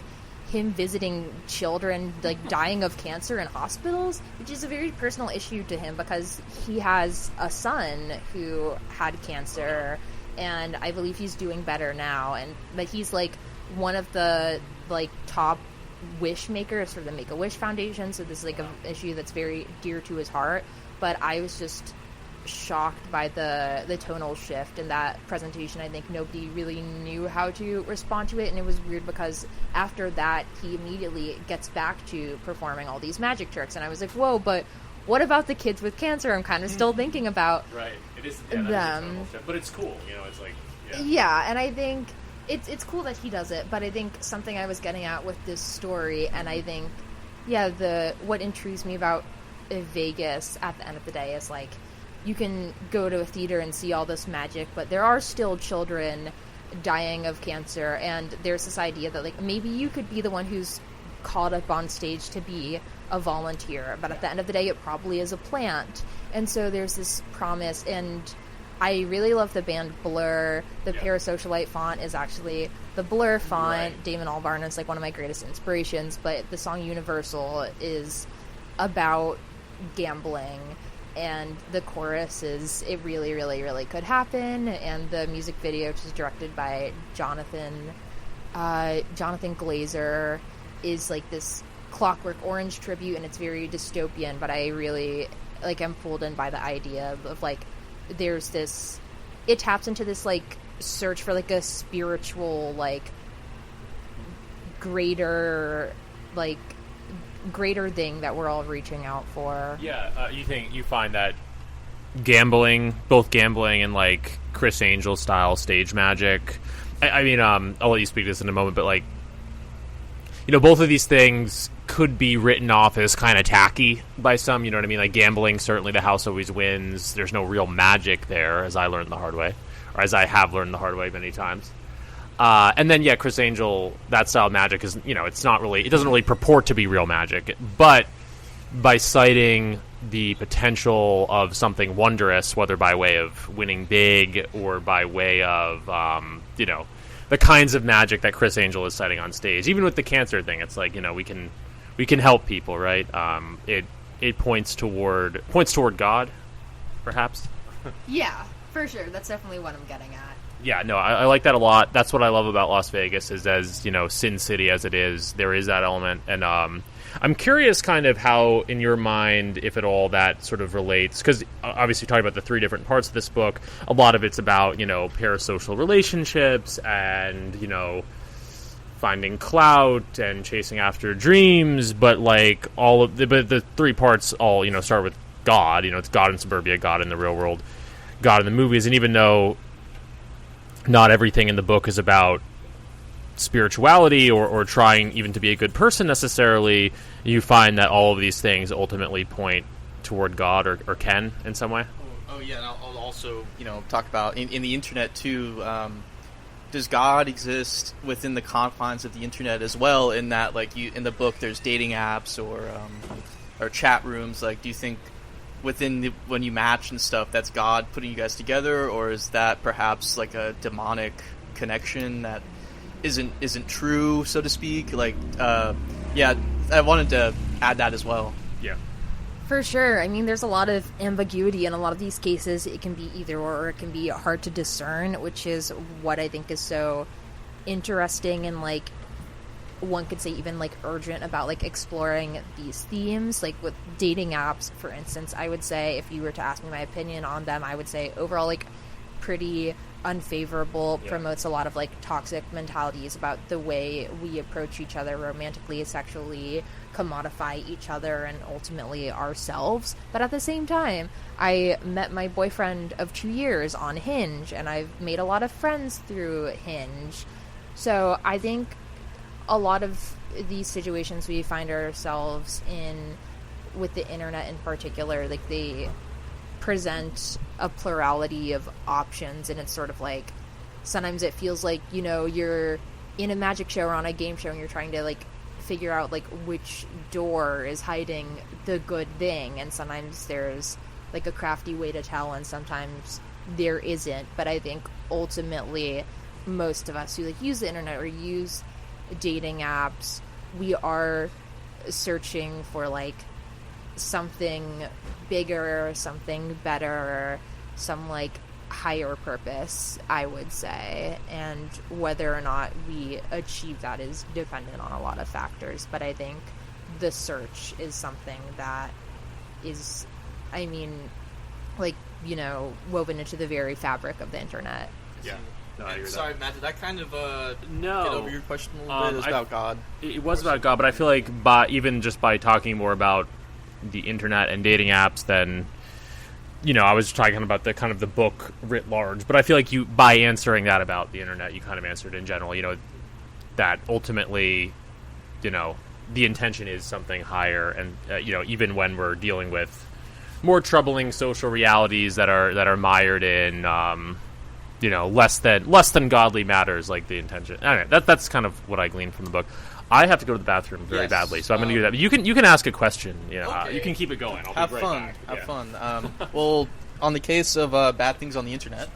him visiting children like dying of cancer in hospitals, which is a very personal issue to him because he has a son who had cancer, and I believe he's doing better now. But he's like one of the like top wish makers for the Make-A-Wish Foundation, so this is like an issue that's very dear to his heart. But I was just shocked by the tonal shift in that presentation. I think nobody really knew how to respond to it, and it was weird because after that he immediately gets back to performing all these magic tricks, and I was like, whoa, but what about the kids with cancer? I'm kind of still thinking about right. It is them, is a tonal shift, but it's cool, you know. It's like and I think it's cool that he does it, but I think something I was getting at with this story, and I think what intrigues me about Vegas at the end of the day is like, you can go to a theater and see all this magic, but there are still children dying of cancer, and there's this idea that like maybe you could be the one who's called up on stage to be a volunteer, but at the end of the day it probably is a plant. And so there's this promise, and I really love the band Blur. The Parasocialite font is actually the Blur font. Right. Damon Albarn is like one of my greatest inspirations, but the song Universal is about gambling. And the chorus is, it really, really, really could happen. And the music video, which is directed by Jonathan Glazer, is like this Clockwork Orange tribute, and it's very dystopian. But I really am pulled in by the idea of like, there's this, it taps into this like search for like a spiritual like greater thing that we're all reaching out for. You find that both gambling and like Chris Angel style stage magic, I mean, I'll let you speak to this in a moment, but like, you know, both of these things could be written off as kind of tacky by some, you know what I mean? Like gambling, certainly the house always wins. There's no real magic there, as I learned the hard way, or as I have learned the hard way many times. And then, Chris Angel, that style of magic is, you know, it doesn't really purport to be real magic, but by citing the potential of something wondrous, whether by way of winning big or by way of, you know, the kinds of magic that Chris Angel is citing on stage, even with the cancer thing, it's like, you know, we can help people, right? It points toward God, perhaps. Yeah, for sure. That's definitely what I'm getting at. Yeah, no, I like that a lot. That's what I love about Las Vegas, is as, you know, Sin City as it is, there is that element. And I'm curious kind of how, in your mind, if at all, that sort of relates. Because obviously you're talking about the 3 different parts of this book. A lot of it's about, you know, parasocial relationships and, you know, finding clout and chasing after dreams. But, like, the 3 parts all, you know, start with God. You know, it's God in suburbia, God in the real world, God in the movies. And even though not everything in the book is about spirituality or trying even to be a good person necessarily, you find that all of these things ultimately point toward God or can in some way. Oh yeah, and I'll also talk about in the internet too. Does God exist within the confines of the internet as well? In that, like in the book, there's dating apps or chat rooms. Like, do you think within when you match and stuff, that's God putting you guys together, or is that perhaps like a demonic connection that isn't true, so to speak? Like, yeah, I wanted to add that as well. Yeah. For sure. I mean, there's a lot of ambiguity in a lot of these cases. It can be either or it can be hard to discern, which is what I think is so interesting and, like, one could say even, like, urgent about, like, exploring these themes. Like, with dating apps, for instance, I would say, if you were to ask me my opinion on them, I would say overall, like, pretty unfavorable, promotes a lot of, like, toxic mentalities about the way we approach each other romantically, sexually, commodify each other and ultimately ourselves. But at the same time, I met my boyfriend of 2 years on Hinge, and I've made a lot of friends through Hinge. So I think a lot of these situations we find ourselves in with the internet in particular, like, they present a plurality of options, and it's sort of like sometimes it feels like you're in a magic show or on a game show and you're trying to, like, figure out, like, which door is hiding the good thing, and sometimes there's, like, a crafty way to tell, and sometimes there isn't. But I think ultimately most of us who, like, use the internet or use dating apps, we are searching for, like, something bigger, something better, some, like, higher purpose, I would say, and whether or not we achieve that is dependent on a lot of factors. But I think the search is something that is, I mean, like, woven into the very fabric of the internet. Yeah. No, I agree with Sorry, that. Matt, did that kind of No. get over your question a little bit? It was about God. It was about God, but I feel like even just by talking more about the internet and dating apps, then I was talking about the book writ large. But I feel like by answering that about the internet, you kind of answered in general. That ultimately, the intention is something higher, and even when we're dealing with more troubling social realities that are mired in less than godly matters, like the intention. Anyway, that's kind of what I gleaned from the book. I have to go to the bathroom very badly, so I'm going to do that. But you can ask a question. Okay. You can keep it going. I'll Have be right fun. back. Have Yeah. fun. Well, on the case of bad things on the internet,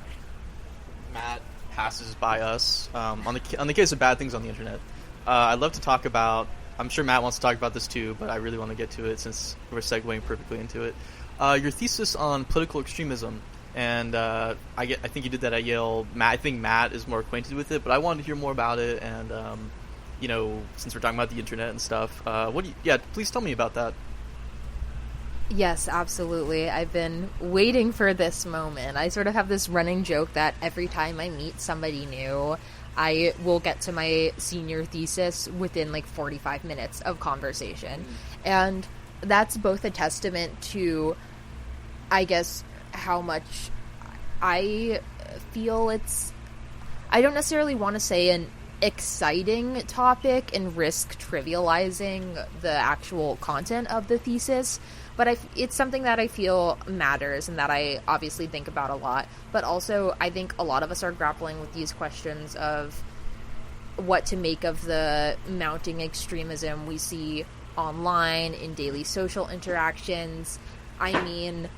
Matt passes by us. On the case of bad things on the internet, I'd love to talk about. I'm sure Matt wants to talk about this too, but I really want to get to it since we're segueing perfectly into it. Your thesis on political extremism, and I think you did that at Yale. I think Matt is more acquainted with it, but I wanted to hear more about it. And since we're talking about the internet and stuff, please tell me about that. Yes, absolutely. I've been waiting for this moment. I sort of have this running joke that every time I meet somebody new, I will get to my senior thesis within, like, 45 minutes of conversation. And that's both a testament to, I guess, how much I feel I don't necessarily want to say an exciting topic and risk trivializing the actual content of the thesis, but it's something that I feel matters and that I obviously think about a lot. But also, I think a lot of us are grappling with these questions of what to make of the mounting extremism we see online in daily social interactions. I mean,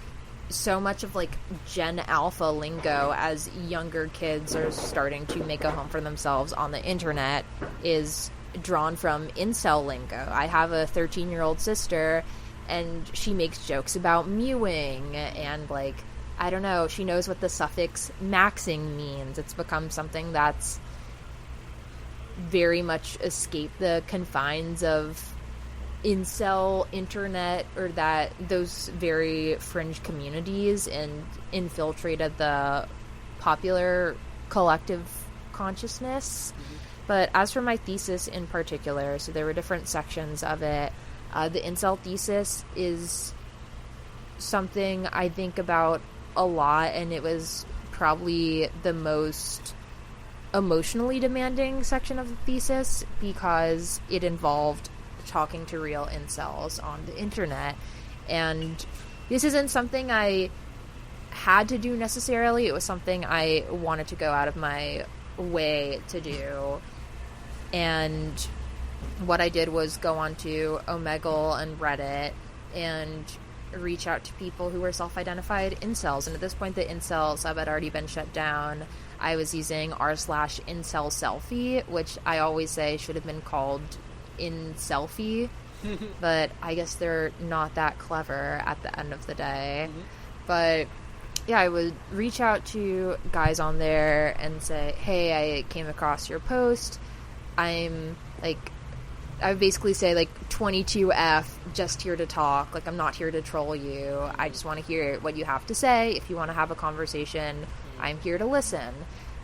so much of, like, Gen Alpha lingo as younger kids are starting to make a home for themselves on the internet is drawn from incel lingo. I have a 13-year-old sister, and she makes jokes about mewing, and, like, I don't know, she knows what the suffix maxing means. It's become something that's very much escaped the confines of incel internet, or that those very fringe communities, and infiltrated the popular collective consciousness. But as for my thesis in particular, so there were different sections of it. The incel thesis is something I think about a lot, and it was probably the most emotionally demanding section of the thesis because it involved talking to real incels on the internet. And this isn't something I had to do necessarily. It was something I wanted to go out of my way to do. And what I did was go onto Omegle and Reddit and reach out to people who were self-identified incels. And at this point, the incel sub had already been shut down. I was using r/incel selfie, which I always say should have been called in selfie, but I guess they're not that clever at the end of the day. But yeah, I would reach out to guys on there and say, hey, I came across your post. I would basically say, like, 22F, just here to talk. Like, I'm not here to troll you. I just want to hear what you have to say. If you want to have a conversation, I'm here to listen.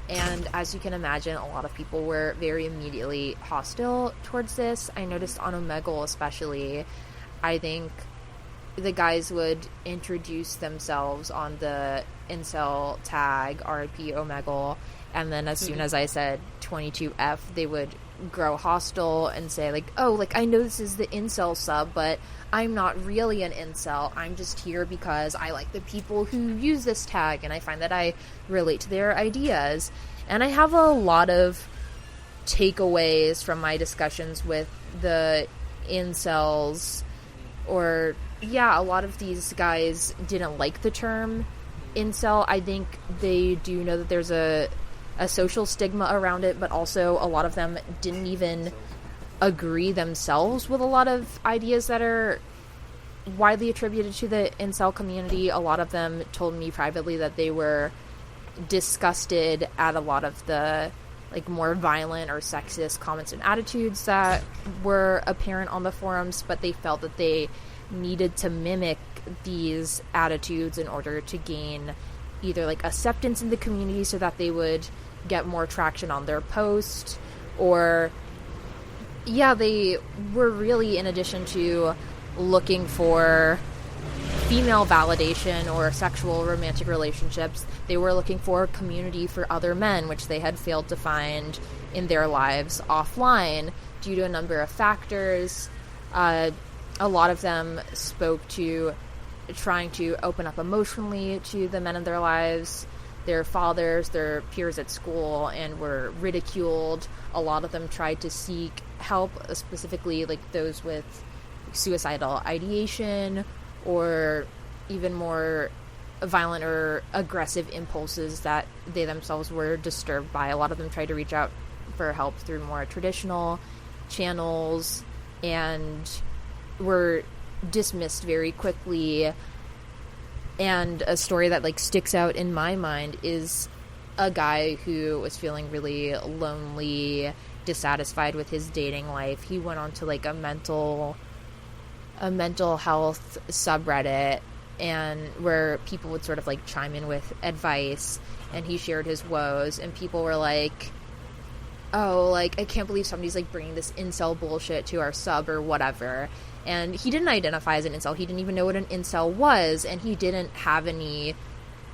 And as you can imagine, a lot of people were very immediately hostile towards this. I noticed on Omegle especially, I think the guys would introduce themselves on the incel tag, RIP Omegle, and then as soon as I said 22F, they would grow hostile and say, like, oh, like, I know this is the incel sub, but I'm not really an incel. I'm just here because I like the people who use this tag, and I find that I relate to their ideas. And I have a lot of takeaways from my discussions with the incels, or, yeah, a lot of these guys didn't like the term incel. I think they do know that there's a social stigma around it, but also a lot of them didn't even agree themselves with a lot of ideas that are widely attributed to the incel community. A lot of them told me privately that they were disgusted at a lot of the, like, more violent or sexist comments and attitudes that were apparent on the forums, but they felt that they needed to mimic these attitudes in order to gain either, like, acceptance in the community so that they would get more traction on their post, or, yeah, they were really, in addition to looking for female validation or sexual romantic relationships, they were looking for community for other men, which they had failed to find in their lives offline due to a number of factors. A lot of them spoke to trying to open up emotionally to the men in their lives, their fathers, their peers at school, and were ridiculed. A lot of them tried to seek help, specifically, like, those with suicidal ideation or even more violent or aggressive impulses that they themselves were disturbed by. A lot of them tried to reach out for help through more traditional channels and were dismissed very quickly. And a story that, like, sticks out in my mind is a guy who was feeling really lonely, dissatisfied with his dating life. He went on to, like, a mental health subreddit, and where people would sort of, like, chime in with advice, and he shared his woes, and people were like, oh, like, I can't believe somebody's, like, bringing this incel bullshit to our sub or whatever. And he didn't identify as an incel. He didn't even know what an incel was, and he didn't have any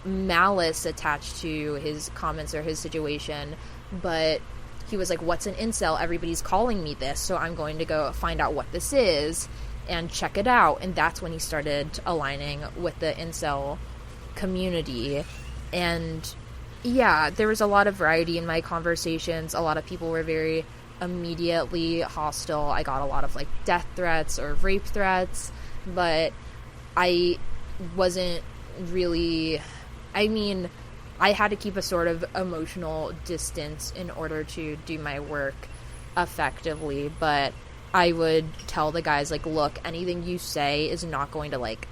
malice attached to his comments or his situation. But he was like, what's an incel? Everybody's calling me this, so I'm going to go find out what this is and check it out. And that's when he started aligning with the incel community. And yeah, there was a lot of variety in my conversations. A lot of people were very immediately hostile. I got a lot of, like, death threats or rape threats, but I wasn't really, I mean, I had to keep a sort of emotional distance in order to do my work effectively, but I would tell the guys, like, look, anything you say is not going to, like,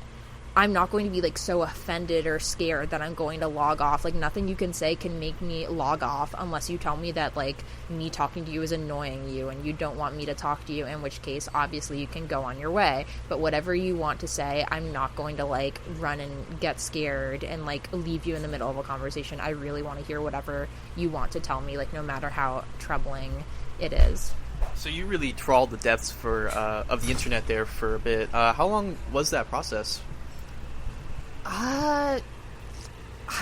I'm not going to be, like, so offended or scared that I'm going to log off. Like, nothing you can say can make me log off unless you tell me that, like, me talking to you is annoying you and you don't want me to talk to you, in which case, obviously, you can go on your way. But whatever you want to say, I'm not going to, like, run and get scared and, like, leave you in the middle of a conversation. I really want to hear whatever you want to tell me, like, no matter how troubling it is. So you really trawled the depths of the internet there for a bit. How long was that process? I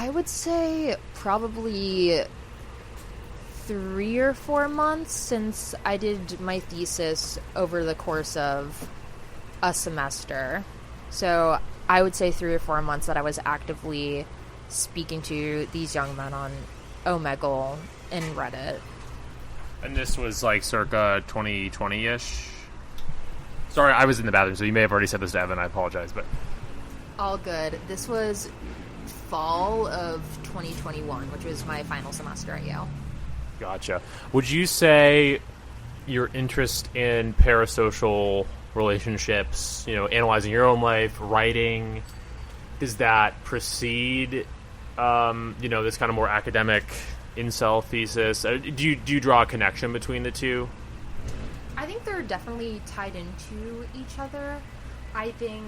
would say probably 3 or 4 months since I did my thesis over the course of a semester. So I would say 3 or 4 months that I was actively speaking to these young men on Omegle and Reddit. And this was like circa 2020-ish? Sorry, I was in the bathroom, so you may have already said this to Evan. I apologize, but... All good. This was fall of 2021, which was my final semester at Yale. Gotcha. Would you say your interest in parasocial relationships, analyzing your own life, writing, does that precede, this kind of more academic incel thesis? Do you draw a connection between the two? I think they're definitely tied into each other. I think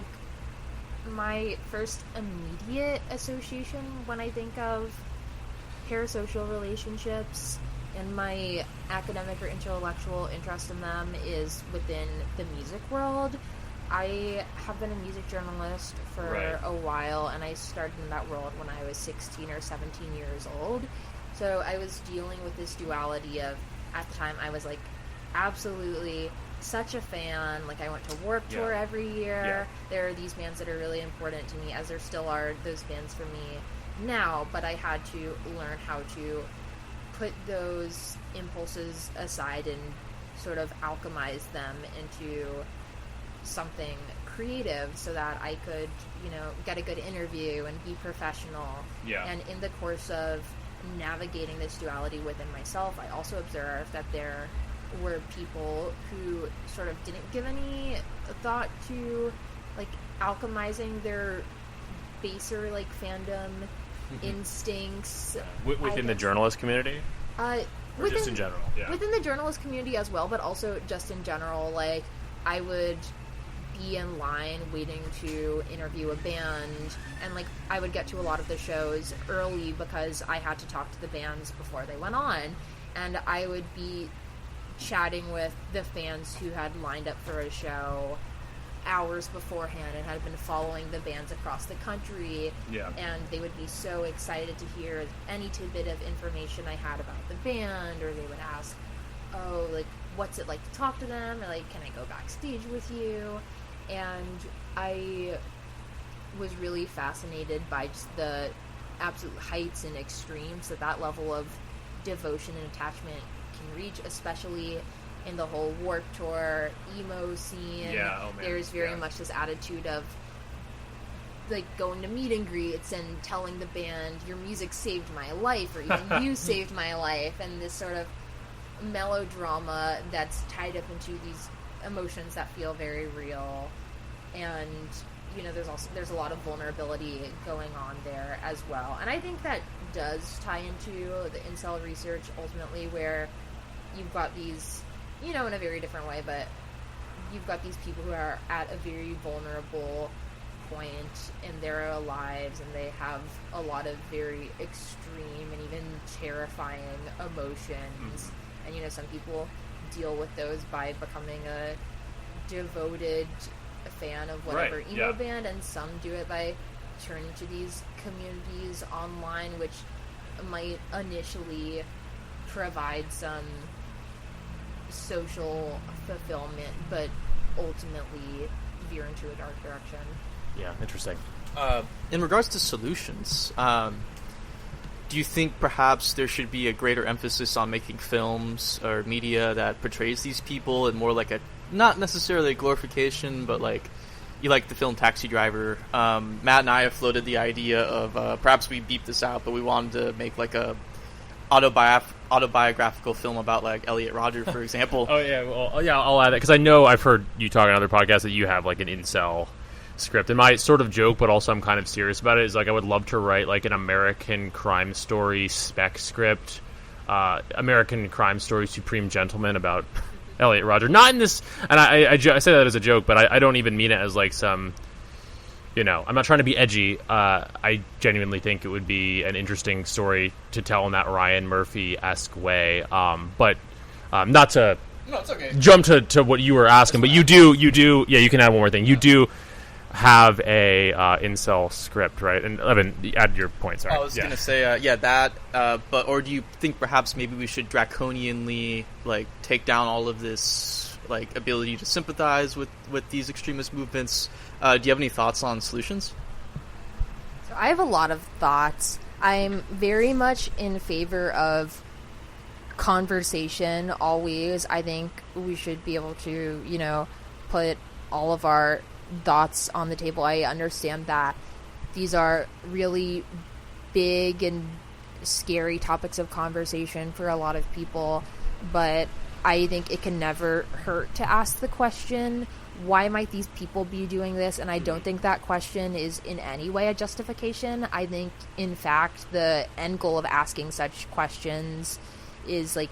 my first immediate association when I think of parasocial relationships and my academic or intellectual interest in them is within the music world. I have been a music journalist for a while, and I started in that world when I was 16 or 17 years old. So I was dealing with this duality of, at the time, I was like absolutely such a fan. Like, I went to Warped Tour every year. Yeah. There are these bands that are really important to me, as there still are those bands for me now, but I had to learn how to put those impulses aside and sort of alchemize them into something creative so that I could, get a good interview and be professional. Yeah. And in the course of navigating this duality within myself, I also observed that there were people who sort of didn't give any thought to, like, alchemizing their baser, like, fandom instincts. Within the journalist community? Or just in general? Yeah. Within the journalist community as well, but also just in general. Like, I would be in line waiting to interview a band, and, like, I would get to a lot of the shows early because I had to talk to the bands before they went on, and I would be chatting with the fans who had lined up for a show hours beforehand and had been following the bands across the country. Yeah. And they would be so excited to hear any tidbit of information I had about the band, or they would ask, oh, like, what's it like to talk to them, or, like, can I go backstage with you? And I was really fascinated by just the absolute heights and extremes that level of devotion and attachment can reach, especially in the whole Warped Tour emo scene. Yeah, oh man. There's very much this attitude of, like, going to meet and greets and telling the band, your music saved my life, or even you saved my life, and this sort of melodrama that's tied up into these emotions that feel very real. And there's a lot of vulnerability going on there as well, and I think that does tie into the incel research ultimately, where you've got these, in a very different way, but you've got these people who are at a very vulnerable point in their lives, and they have a lot of very extreme and even terrifying emotions. And, some people deal with those by becoming a devoted fan of whatever emo band, and some do it by turning to these communities online, which might initially provide some social fulfillment, but ultimately veer into a dark direction. Yeah, interesting. In regards to solutions, do you think perhaps there should be a greater emphasis on making films or media that portrays these people in more like a, not necessarily a glorification, but like, you like the film Taxi Driver. Matt and I have floated the idea of perhaps we beep this out, but we wanted to make like a autobiographical film about, like, Elliot Rodger, for example. I'll add that, because I know I've heard you talk on other podcasts that you have like an incel script, and my sort of joke, but also I'm kind of serious about it, is like I would love to write like an American Crime Story spec script, American Crime Story Supreme Gentleman about Elliot Rodger. Not in this, and I say that as a joke, but I don't even mean it as like some, I'm not trying to be edgy. I genuinely think it would be an interesting story to tell in that Ryan Murphy-esque way. But not to it's okay. Jump to what you were asking, but you do. Yeah, you can add one more thing. You do have a incel script, right? And Evan, add your point. Sorry. I was gonna say, that. But or do you think perhaps maybe we should draconianly like take down all of this like ability to sympathize with these extremist movements? Do you have any thoughts on solutions? So I have a lot of thoughts. I'm very much in favor of conversation always. I think we should be able to, put all of our thoughts on the table. I understand that these are really big and scary topics of conversation for a lot of people, but I think it can never hurt to ask the question, why might these people be doing this? And I don't think that question is in any way a justification. I think, in fact, the end goal of asking such questions is, like,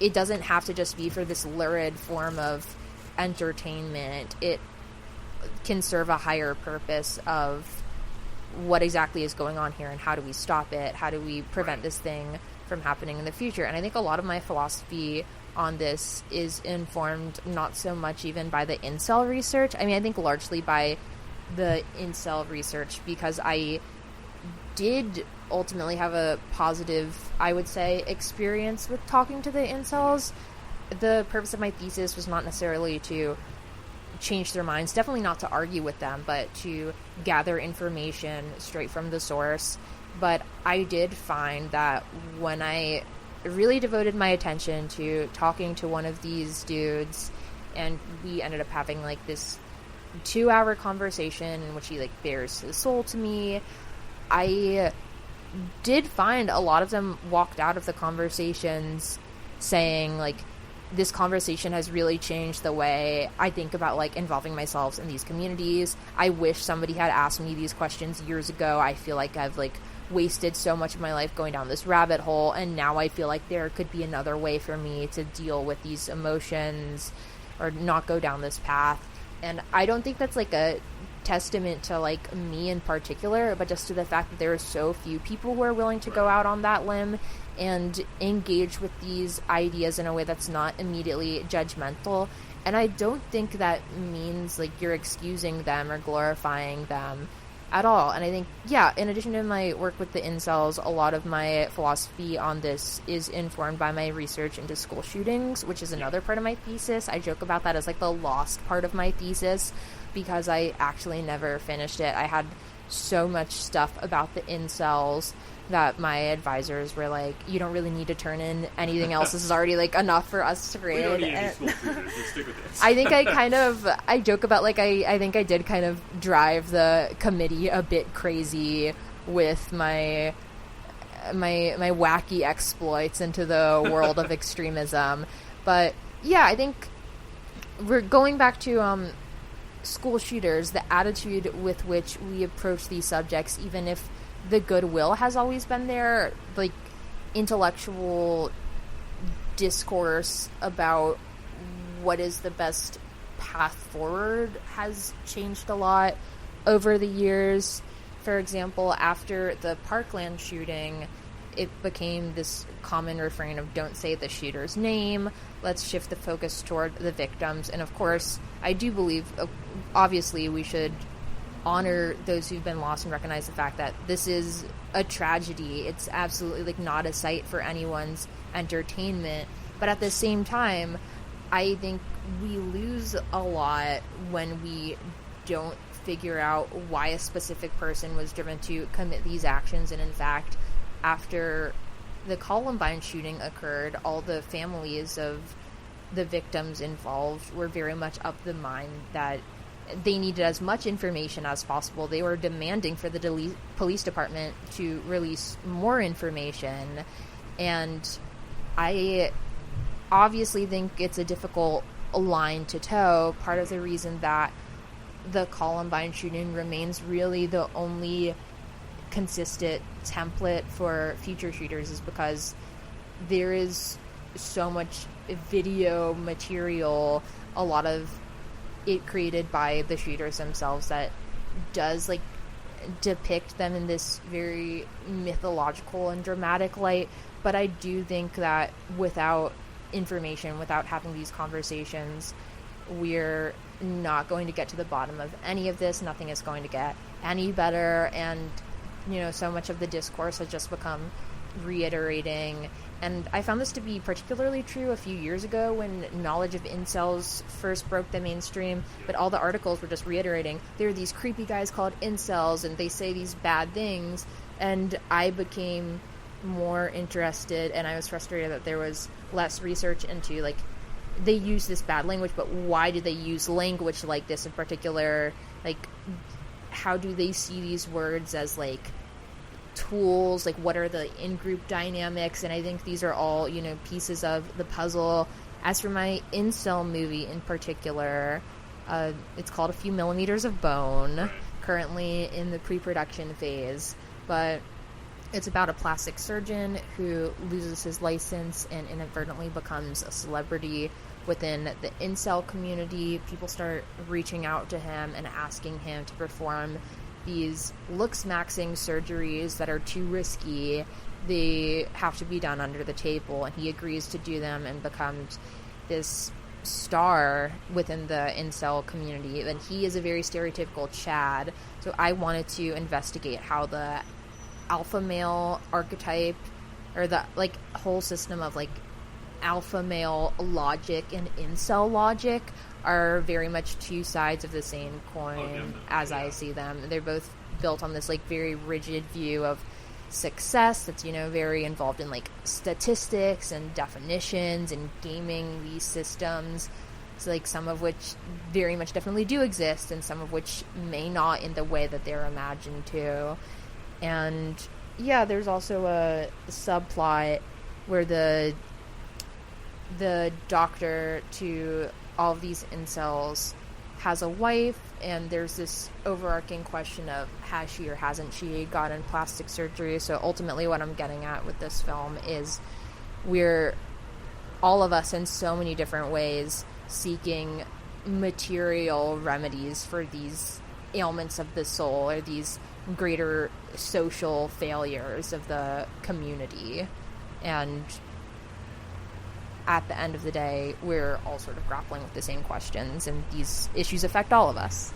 it doesn't have to just be for this lurid form of entertainment. It can serve a higher purpose of what exactly is going on here and how do we stop it? How do we prevent this thing from happening in the future? And I think a lot of my philosophy on this is informed not so much even by the incel research. I mean, I think largely by the incel research, because I did ultimately have a positive, I would say, experience with talking to the incels. The purpose of my thesis was not necessarily to change their minds, definitely not to argue with them, but to gather information straight from the source. But I did find that when I really devoted my attention to talking to one of these dudes, and we ended up having like this 2-hour conversation in which he like bears his soul to me, I did find a lot of them walked out of the conversations saying, like, this conversation has really changed the way I think about, like, involving myself in these communities. I wish somebody had asked me these questions years ago. I feel like I've, like, wasted so much of my life going down this rabbit hole, and now I feel like there could be another way for me to deal with these emotions or not go down this path. And I don't think that's, like, a testament to, like, me in particular, but just to the fact that there are so few people who are willing to go out on that limb and engage with these ideas in a way that's not immediately judgmental. And I don't think that means, like, you're excusing them or glorifying them at all. And I think, yeah, in addition to my work with the incels, a lot of my philosophy on this is informed by my research into school shootings, which is another part of my thesis. I joke about that as, like, the lost part of my thesis, because I actually never finished it. I had so much stuff about the incels that my advisors were like, you don't really need to turn in anything else. This is already, like, enough for us to grade. We don't need any school shooters. Let's stick with this. I think I joke about, like, I think I did kind of drive the committee a bit crazy with my wacky exploits into the world of extremism. But yeah, I think we're going back to school shooters, the attitude with which we approach these subjects, even if the goodwill has always been there, like, intellectual discourse about what is the best path forward has changed a lot over the years. For example, after the Parkland shooting, it became this common refrain of don't say the shooter's name, let's shift the focus toward the victims. And of course, I do believe, obviously, we should honor those who've been lost and recognize the fact that this is a tragedy. It's absolutely, like, not a sight for anyone's entertainment. But at the same time, I think we lose a lot when we don't figure out why a specific person was driven to commit these actions. And in fact, after the Columbine shooting occurred, all the families of the victims involved were very much of the mind that they needed as much information as possible. They were demanding for the police department to release more information. And I obviously think it's a difficult line to toe. Part of the reason that the Columbine shooting remains really the only consistent template for future shooters is because there is so much video material, a lot of it created by the shooters themselves, that does, like, depict them in this very mythological and dramatic light. But I do think that without information, without having these conversations, we're not going to get to the bottom of any of this. Nothing is going to get any better. And, so much of the discourse has just become reiterating. And I found this to be particularly true a few years ago when knowledge of incels first broke the mainstream, but all the articles were just reiterating, there are these creepy guys called incels, and they say these bad things. And I became more interested, and I was frustrated that there was less research into, like, they use this bad language, but why do they use language like this in particular? Like, how do they see these words as, like, tools? Like, what are the in-group dynamics? And I think these are all, pieces of the puzzle. As for my incel movie in particular, it's called A Few Millimeters of Bone, currently in the pre-production phase, but it's about a plastic surgeon who loses his license and inadvertently becomes a celebrity within the incel community. People start reaching out to him and asking him to perform these looks-maxing surgeries that are too risky. They have to be done under the table, and he agrees to do them and becomes this star within the incel community. And he is a very stereotypical Chad, so I wanted to investigate how the alpha male archetype, or the, like, whole system of, like, alpha male logic and incel logic are very much two sides of the same coin as I see them. They're both built on this, like, very rigid view of success that's, very involved in, like, statistics and definitions and gaming these systems. So, like, some of which very much definitely do exist, and some of which may not in the way that they're imagined to. And yeah, there's also a subplot where the doctor to all of these incels has a wife, and there's this overarching question of has she or hasn't she gotten plastic surgery. So ultimately what I'm getting at with this film is we're all of us in so many different ways seeking material remedies for these ailments of the soul, or these greater social failures of the community. And at the end of the day, we're all sort of grappling with the same questions, and these issues affect all of us.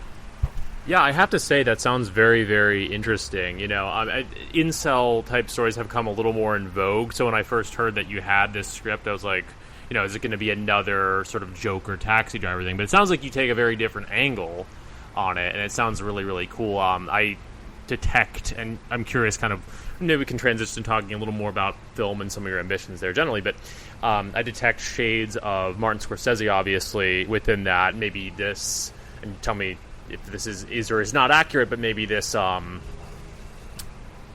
Yeah, I have to say that sounds very, very interesting. Incel-type stories have come a little more in vogue, so when I first heard that you had this script, I was like, is it going to be another sort of Joker taxi driver thing? But it sounds like you take a very different angle on it, and it sounds really, really cool. I detect, and I'm curious, kind of, maybe we can transition to talking a little more about film and some of your ambitions there generally, but I detect shades of Martin Scorsese, obviously, within that. Maybe this, and tell me if this is or is not accurate, but maybe this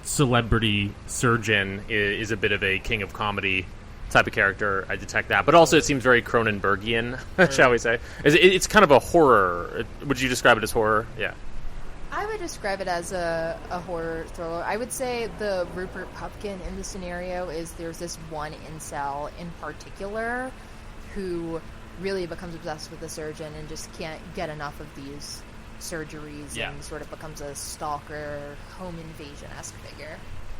celebrity surgeon is a bit of a king of comedy type of character. I detect that, but also it seems very Cronenbergian, shall we say. It's kind of a horror. Would you describe it as horror? Yeah. I would describe it as a horror thriller. I would say the Rupert Pupkin in the scenario is there's this one incel in particular who really becomes obsessed with the surgeon and just can't get enough of these surgeries, and sort of becomes a stalker, home invasion-esque figure.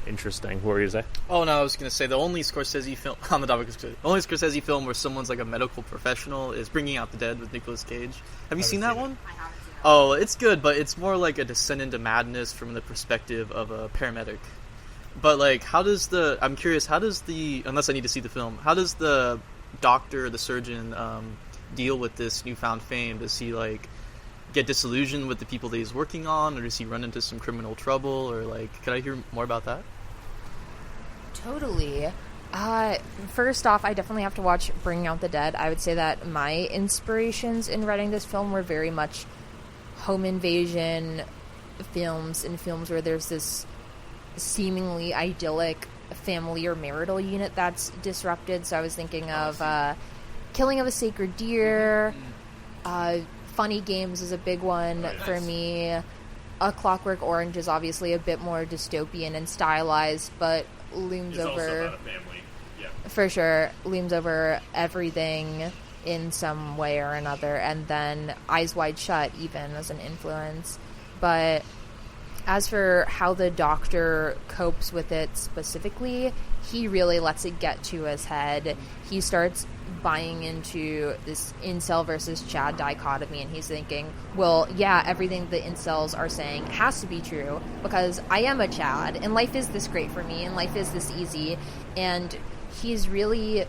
Interesting. What were you going to say? Oh, no, I was going to say the only Scorsese film, on the topic of Scorsese, the only Scorsese film where someone's like a medical professional is Bringing Out the Dead with Nicolas Cage. Have you seen that one? I haven't seen it. Oh, it's good, but it's more like a descent into madness from the perspective of a paramedic. But, like, I'm curious, unless I need to see the film, how does the doctor, the surgeon, deal with this newfound fame? Does he, like, get disillusioned with the people that he's working on, or does he run into some criminal trouble, or, like, could I hear more about that? Totally. First off, I definitely have to watch Bringing Out the Dead. I would say that my inspirations in writing this film were very much home invasion films, and films where there's this seemingly idyllic family or marital unit that's disrupted. So I was thinking of Killing of a Sacred Deer, Funny Games is a big one for me. A Clockwork Orange is obviously a bit more dystopian and stylized, but looms It's over... also about a family. Yeah. For sure, looms over everything in some way or another. And then Eyes Wide Shut even as an influence. But as for how the doctor copes with it specifically, he really lets it get to his head. He starts buying into this incel versus Chad dichotomy, and he's thinking, well, yeah, everything the incels are saying has to be true because I am a Chad, and life is this great for me, and life is this easy, and he's really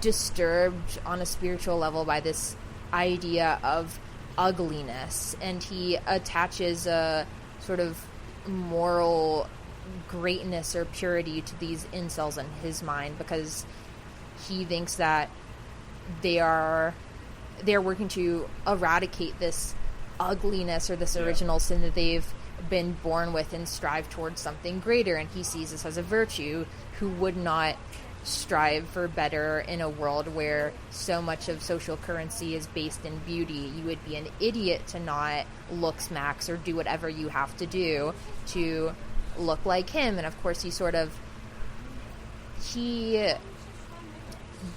disturbed on a spiritual level by this idea of ugliness, and he attaches a sort of moral greatness or purity to these incels in his mind because he thinks that they're working to eradicate this ugliness or this original sin that they've been born with and strive towards something greater, and he sees this as a virtue. Who would not strive for better in a world where so much of social currency is based in beauty? You would be an idiot to not look smacks or do whatever you have to do to look like him. And of course he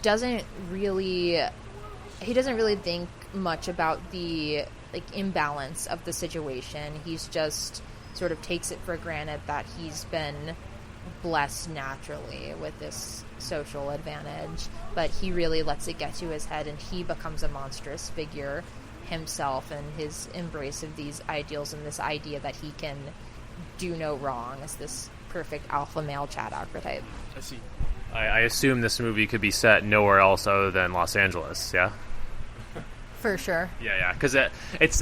doesn't really think much about the imbalance of the situation. He's just sort of takes it for granted that he's been blessed naturally with this social advantage, but he really lets it get to his head, and he becomes a monstrous figure himself, and his embrace of these ideals and this idea that he can do no wrong as this perfect alpha male Chad archetype. I see. I assume this movie could be set nowhere else other than Los Angeles, yeah? For sure. Yeah, because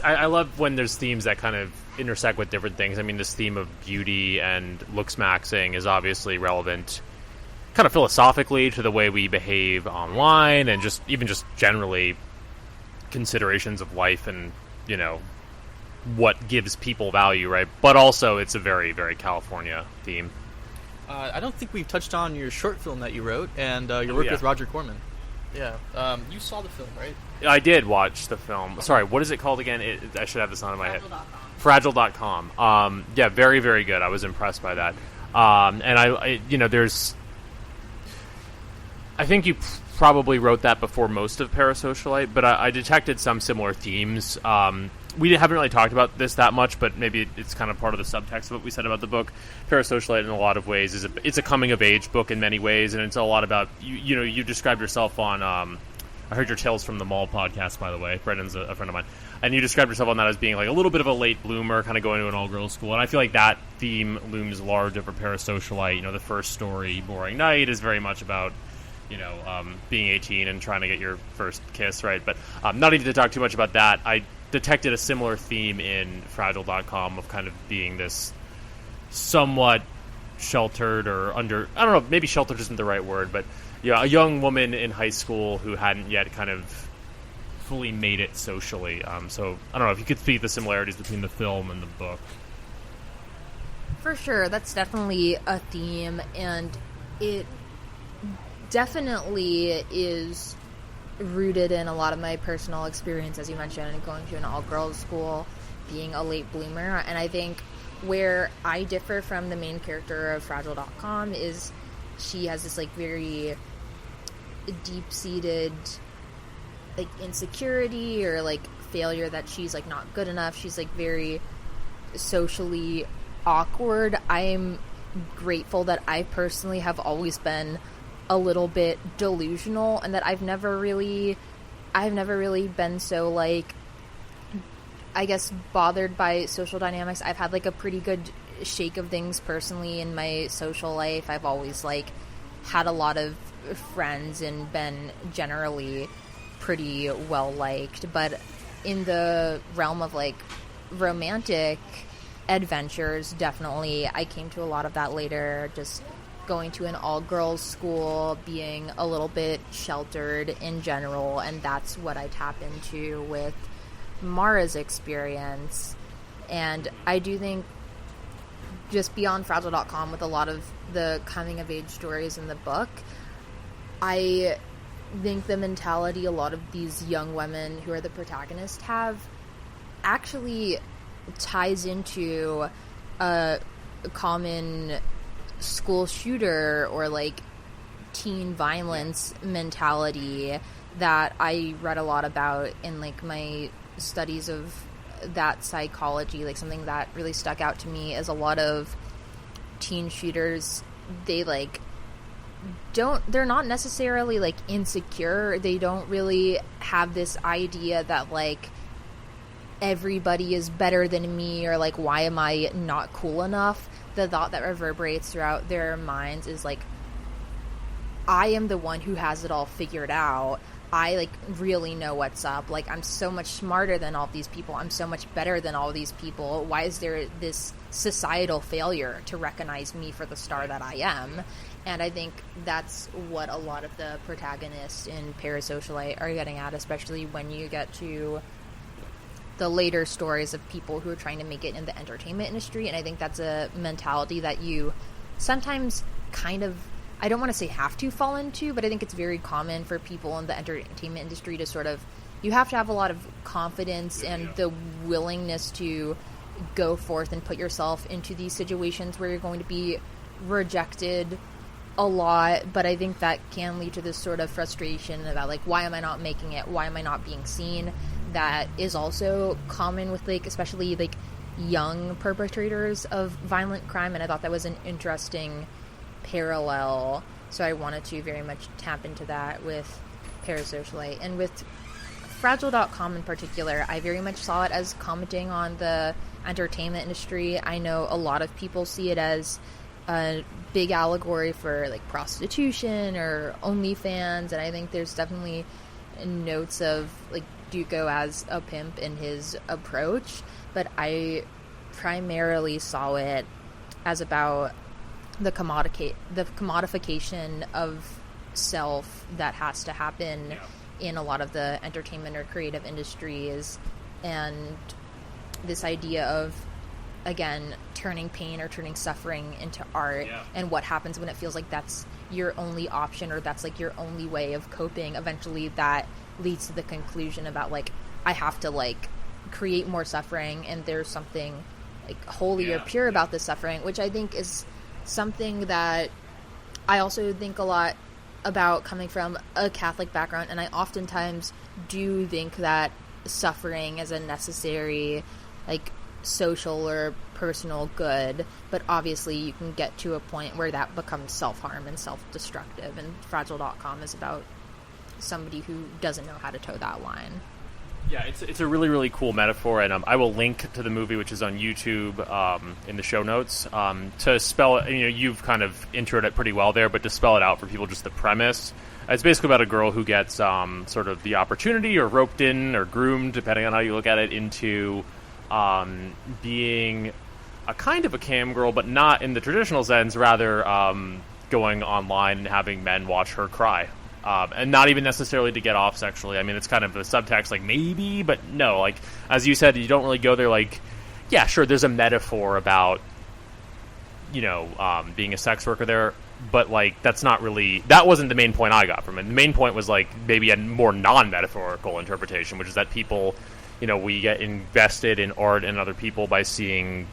I love when there's themes that kind of intersect with different things. I mean, this theme of beauty and looks maxing is obviously relevant kind of philosophically to the way we behave online and just generally considerations of life and, what gives people value, right? But also it's a very, very California theme. I don't think we've touched on your short film that you wrote and your work with Roger Corman. Yeah. You saw the film, right? I did watch the film. Sorry, what is it called again? I should have this on in my head. Fragile.com. Yeah, very, very good. I was impressed by that. And there's... I think you probably wrote that before most of Parasocialite, but I detected some similar themes. We haven't really talked about this that much, but maybe it's kind of part of the subtext of what we said about the book. Parasocialite, in a lot of ways, it's a coming-of-age book in many ways, and it's a lot about... You described yourself on... I heard your Tales from the Mall podcast, by the way. Brendan's a friend of mine. And you described yourself on that as being like a little bit of a late bloomer, kind of going to an all-girls school. And I feel like that theme looms large over Parasocialite. The first story, Boring Night, is very much about... being 18 and trying to get your first kiss, right? But not even to talk too much about that, I detected a similar theme in Fragile.com of kind of being this somewhat sheltered or under... I don't know, maybe sheltered isn't the right word, but a young woman in high school who hadn't yet kind of fully made it socially. So, I don't know if you could see the similarities between the film and the book. For sure, that's definitely a theme, and it definitely is rooted in a lot of my personal experience, as you mentioned, going to an all-girls school, being a late bloomer. And I think where I differ from the main character of Fragile.com is she has this very deep-seated insecurity or failure that she's not good enough. She's very socially awkward. I'm grateful that I personally have always been a little bit delusional, and that I've never really been so I guess bothered by social dynamics. I've had a pretty good shake of things personally in my social life. I've always had a lot of friends and been generally pretty well liked, but in the realm of romantic adventures, definitely I came to a lot of that later, just going to an all-girls school, being a little bit sheltered in general, and that's what I tap into with Mara's experience. And I do think just beyond Fragile.com, with a lot of the coming-of-age stories in the book, I think the mentality a lot of these young women who are the protagonists have actually ties into a common school shooter or teen violence mentality that I read a lot about in my studies of that psychology. Something that really stuck out to me is a lot of teen shooters, they they're not necessarily like insecure. They don't really have this idea that like everybody is better than me, or like, why am I not cool enough? The thought that reverberates throughout their minds is like, I am the one who has it all figured out. I like really know what's up. Like, I'm so much smarter than all these people. I'm so much better than all these people. Why is there this societal failure to recognize me for the star that I am? And I think that's what a lot of the protagonists in Parasocialite are getting at, especially when you get to the later stories of people who are trying to make it in the entertainment industry. And I think that's a mentality that you sometimes kind of, I don't want to say have to fall into, but I think it's very common for people in the entertainment industry to sort of, you have to have a lot of confidence and the willingness to go forth and put yourself into these situations where you're going to be rejected a lot. But I think that can lead to this sort of frustration about like, why am I not making it? Why am I not being seen? That is also common with like, especially like young perpetrators of violent crime. And I thought that was an interesting parallel. So I wanted to very much tap into that with Parasocialite. And with Fragile.com in particular, I very much saw it as commenting on the entertainment industry. I know a lot of people see it as a big allegory for like prostitution or OnlyFans, and I think there's definitely notes of like Duco as a pimp in his approach, but I primarily saw it as about the commodification of self that has to happen in a lot of the entertainment or creative industries, and this idea of, again, turning pain or turning suffering into art, and what happens when it feels like that's your only option or that's like your only way of coping. Eventually that leads to the conclusion about like, I have to like create more suffering, and there's something like holy or pure about this suffering, which I think is something that I also think a lot about coming from a Catholic background. And I oftentimes do think that suffering is a necessary like social or personal good, but obviously you can get to a point where that becomes self-harm and self-destructive, and Fragile.com is about somebody who doesn't know how to toe that line. Yeah, it's a really, really cool metaphor, and I will link to the movie, which is on YouTube, in the show notes. To spell it, you've kind of introed it pretty well there, but to spell it out for people, just the premise. It's basically about a girl who gets sort of the opportunity, or roped in, or groomed, depending on how you look at it, into being a kind of a cam girl, but not in the traditional sense, rather going online and having men watch her cry. And not even necessarily to get off sexually. I mean, it's kind of a subtext, like, maybe, but no. Like, as you said, you don't really go there like, yeah, sure, there's a metaphor about, being a sex worker there, but, like, that wasn't the main point I got from it. The main point was, like, maybe a more non-metaphorical interpretation, which is that people, we get invested in art and other people by seeing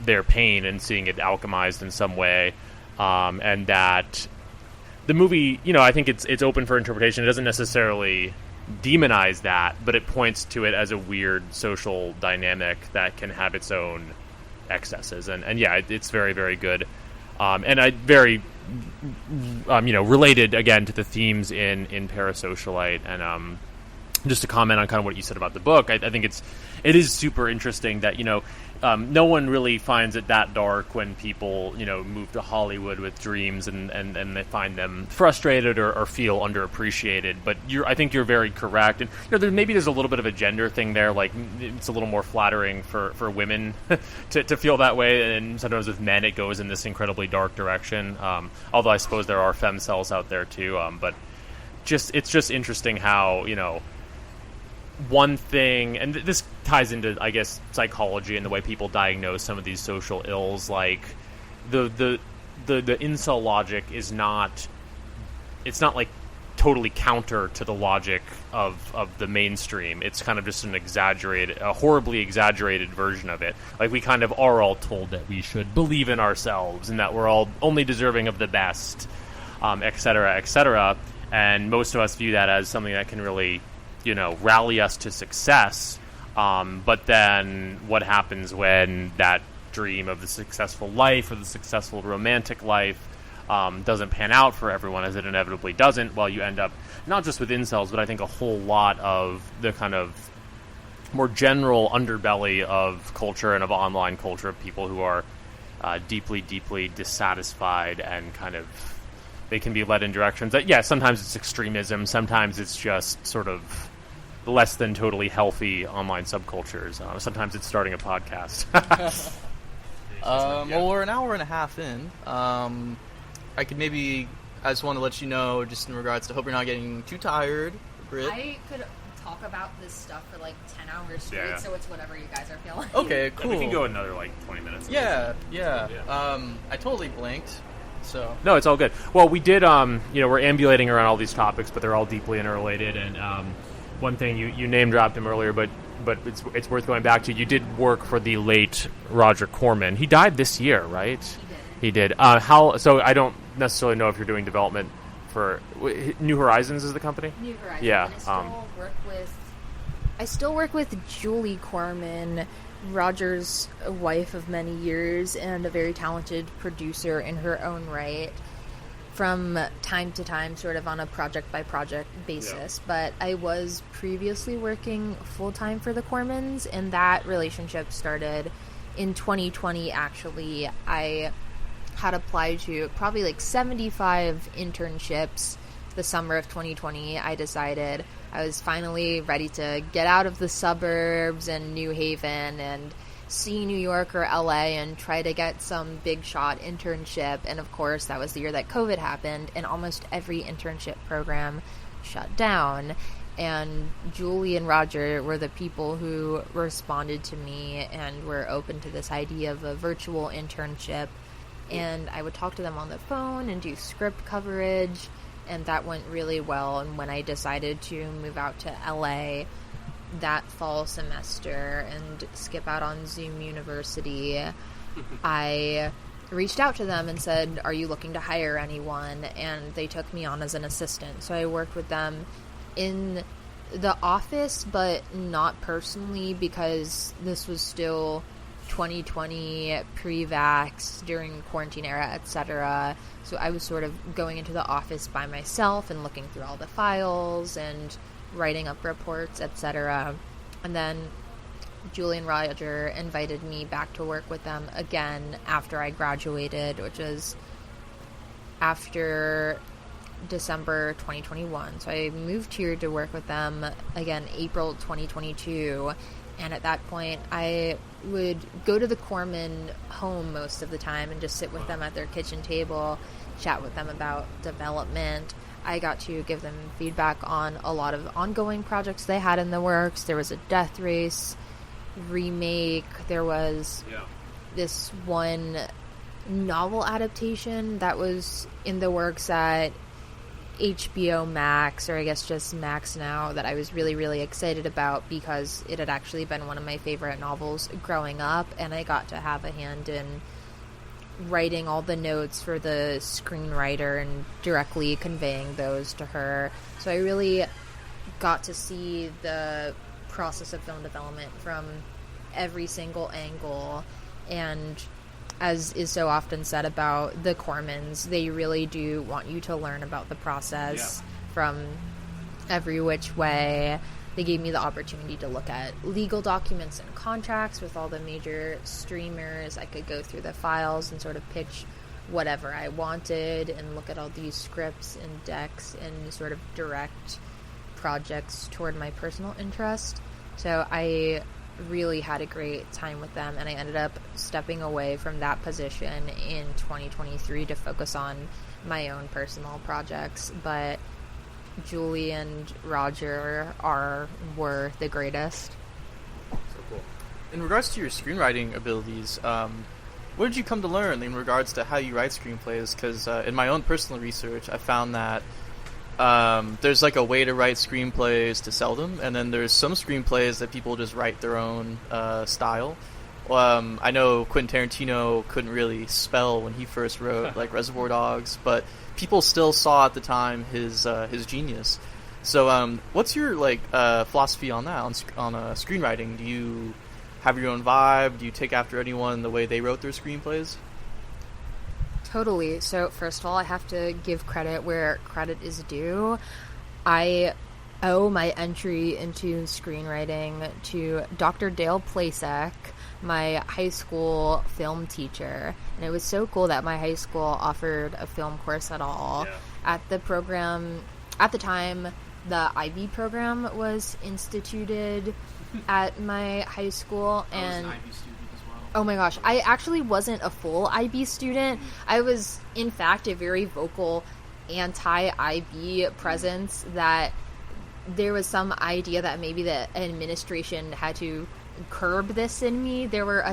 their pain and seeing it alchemized in some way, and that the movie, I think it's open for interpretation. It doesn't necessarily demonize that, but it points to it as a weird social dynamic that can have its own excesses. And yeah, it's very, very good. And I very, related, again, to the themes in Parasocialite. And just to comment on kind of what you said about the book, I think it is super interesting that, no one really finds it that dark when people, move to Hollywood with dreams and they find them frustrated or feel underappreciated. But I think you're very correct. And there's a little bit of a gender thing there. Like, it's a little more flattering for women to feel that way. And sometimes with men, it goes in this incredibly dark direction. Although I suppose there are femcells out there too. But it's just interesting how, one thing, and this ties into, I guess, psychology and the way people diagnose some of these social ills. Like the incel logic is not, it's not like totally counter to the logic of the mainstream. It's kind of just a horribly exaggerated version of it. Like, we kind of are all told that we should believe in ourselves and that we're all only deserving of the best, et cetera, et cetera. And most of us view that as something that can really, rally us to success. But then what happens when that dream of the successful life or the successful romantic life doesn't pan out for everyone, as it inevitably doesn't, well, you end up not just with incels, but I think a whole lot of the kind of more general underbelly of culture and of online culture of people who are deeply, deeply dissatisfied, and kind of they can be led in directions that, sometimes it's extremism, sometimes it's just sort of less than totally healthy online subcultures. Sometimes it's starting a podcast. Well, we're an hour and a half in. I just want to let you know, just in regards to, hope you're not getting too tired, Britt. I could talk about this stuff for like 10 hours straight, so it's whatever you guys are feeling. Okay, cool. We can go another 20 minutes. Yeah. I totally blinked, so. No, it's all good. Well, we did, we're ambulating around all these topics, but they're all deeply interrelated, and one thing, you name-dropped him earlier, but it's worth going back to. You did work for the late Roger Corman. He died this year, right? He did. So I don't necessarily know if you're doing development for New Horizons is the company? New Horizons. Yeah. I still work with Julie Corman, Roger's wife of many years, and a very talented producer in her own right, from time to time, sort of on a project-by-project basis. Yeah. But I was previously working full-time for the Cormans, and that relationship started in 2020, actually. I had applied to probably like 75 internships the summer of 2020. I decided I was finally ready to get out of the suburbs and New Haven and see New York or LA and try to get some big shot internship. And of course, that was the year that COVID happened, and almost every internship program shut down. And Julie and Roger were the people who responded to me and were open to this idea of a virtual internship. And I would talk to them on the phone and do script coverage, and that went really well. And when I decided to move out to LA that fall semester and skip out on Zoom University, I reached out to them and said, are you looking to hire anyone? And they took me on as an assistant. So I worked with them in the office, but not personally, because this was still 2020, pre-vax, during quarantine era, etc. So I was sort of going into the office by myself and looking through all the files and writing up reports, etc. And then Julie and Roger invited me back to work with them again after I graduated, which was after December 2021. So I moved here to work with them again April 2022. And at that point, I would go to the Corman home most of the time and just sit with them at their kitchen table, chat with them about development. I got to give them feedback on a lot of ongoing projects they had in the works. There was a Death Race remake. There was this one novel adaptation that was in the works at HBO Max, or I guess just Max now, that I was really, really excited about because it had actually been one of my favorite novels growing up, and I got to have a hand in writing all the notes for the screenwriter and directly conveying those to her. So I really got to see the process of film development from every single angle, and as is so often said about the Cormans, they really do want you to learn about the process from every which way. They gave me the opportunity to look at legal documents and contracts with all the major streamers. I could go through the files and sort of pitch whatever I wanted and look at all these scripts and decks and sort of direct projects toward my personal interest. So I really had a great time with them, and I ended up stepping away from that position in 2023 to focus on my own personal projects. But Julie and Roger were the greatest. So cool. In regards to your screenwriting abilities, what did you come to learn in regards to how you write screenplays? Because in my own personal research, I found that there's like a way to write screenplays to sell them, and then there's some screenplays that people just write their own style. I know Quentin Tarantino couldn't really spell when he first wrote like Reservoir Dogs, but people still saw at the time his genius. So what's your philosophy on that, on screenwriting? Do you have your own vibe? Do you take after anyone the way they wrote their screenplays? Totally. So first of all, I have to give credit where credit is due. I owe my entry into screenwriting to Dr. Dale Plasek, my high school film teacher. And it was so cool that my high school offered a film course at all. Yeah. At the program, at the time, the IB program was instituted at my high school. And I was an IB student as well. oh my gosh, I actually wasn't a full IB student. I was, in fact, a very vocal anti-IB presence, that there was some idea that maybe the administration had to curb this in me. There were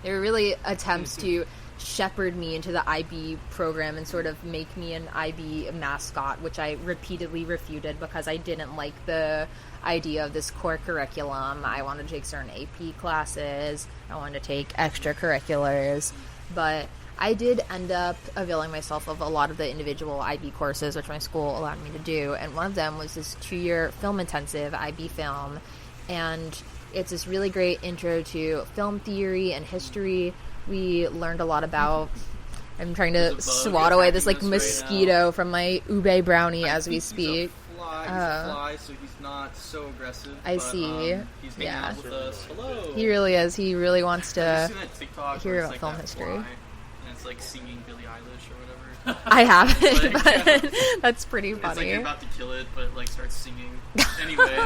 really attempts to shepherd me into the IB program and sort of make me an IB mascot, which I repeatedly refuted because I didn't like the idea of this core curriculum. I wanted to take certain AP classes. I wanted to take extracurriculars. But I did end up availing myself of a lot of the individual IB courses, which my school allowed me to do. And one of them was this 2-year film intensive, IB film. And it's this really great intro to film theory and history. We learned a lot about... I'm trying to swat away this like mosquito from my ube brownie as we speak. He's a fly, so he's not so aggressive. I see. He's hanging out with us. Hello. He really is. He really wants Have to you seen that TikTok hear where about it's film that history. fly, and it's like singing Billie Eilish or whatever. I haven't, Like, but that's pretty It's like funny. you're about to kill it, but it like starts singing. Anyway,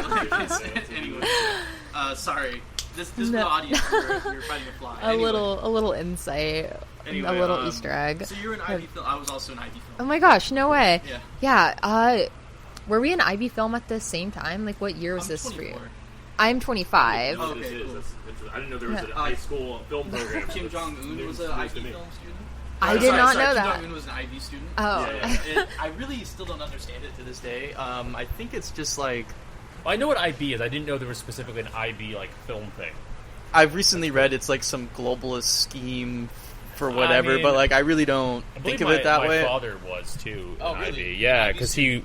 anyway. Sorry. This is the audience. You're fighting a fly. A little insight, Anyway, a little Easter egg. So you're an IB film. I was also an IB film. Oh my gosh, no way. Yeah. Yeah, were we in IB film at the same time? Like, what year was I'm this 24. for you? I'm 25. Oh, This okay, is- cool. I didn't know there was a high school film program. Kim Jong-un was an IB film student. I did not know Kim that. Jong-un was an IB student. Oh. Yeah. I really still don't understand it to this day. I think it's just like... Well, I know what IB is. I didn't know there was specifically an IB like film thing. I've recently read it's like some globalist scheme for whatever, mean, but like I really don't I think believe of it that way. My father was too. Oh, in really? IB. Yeah, IB because he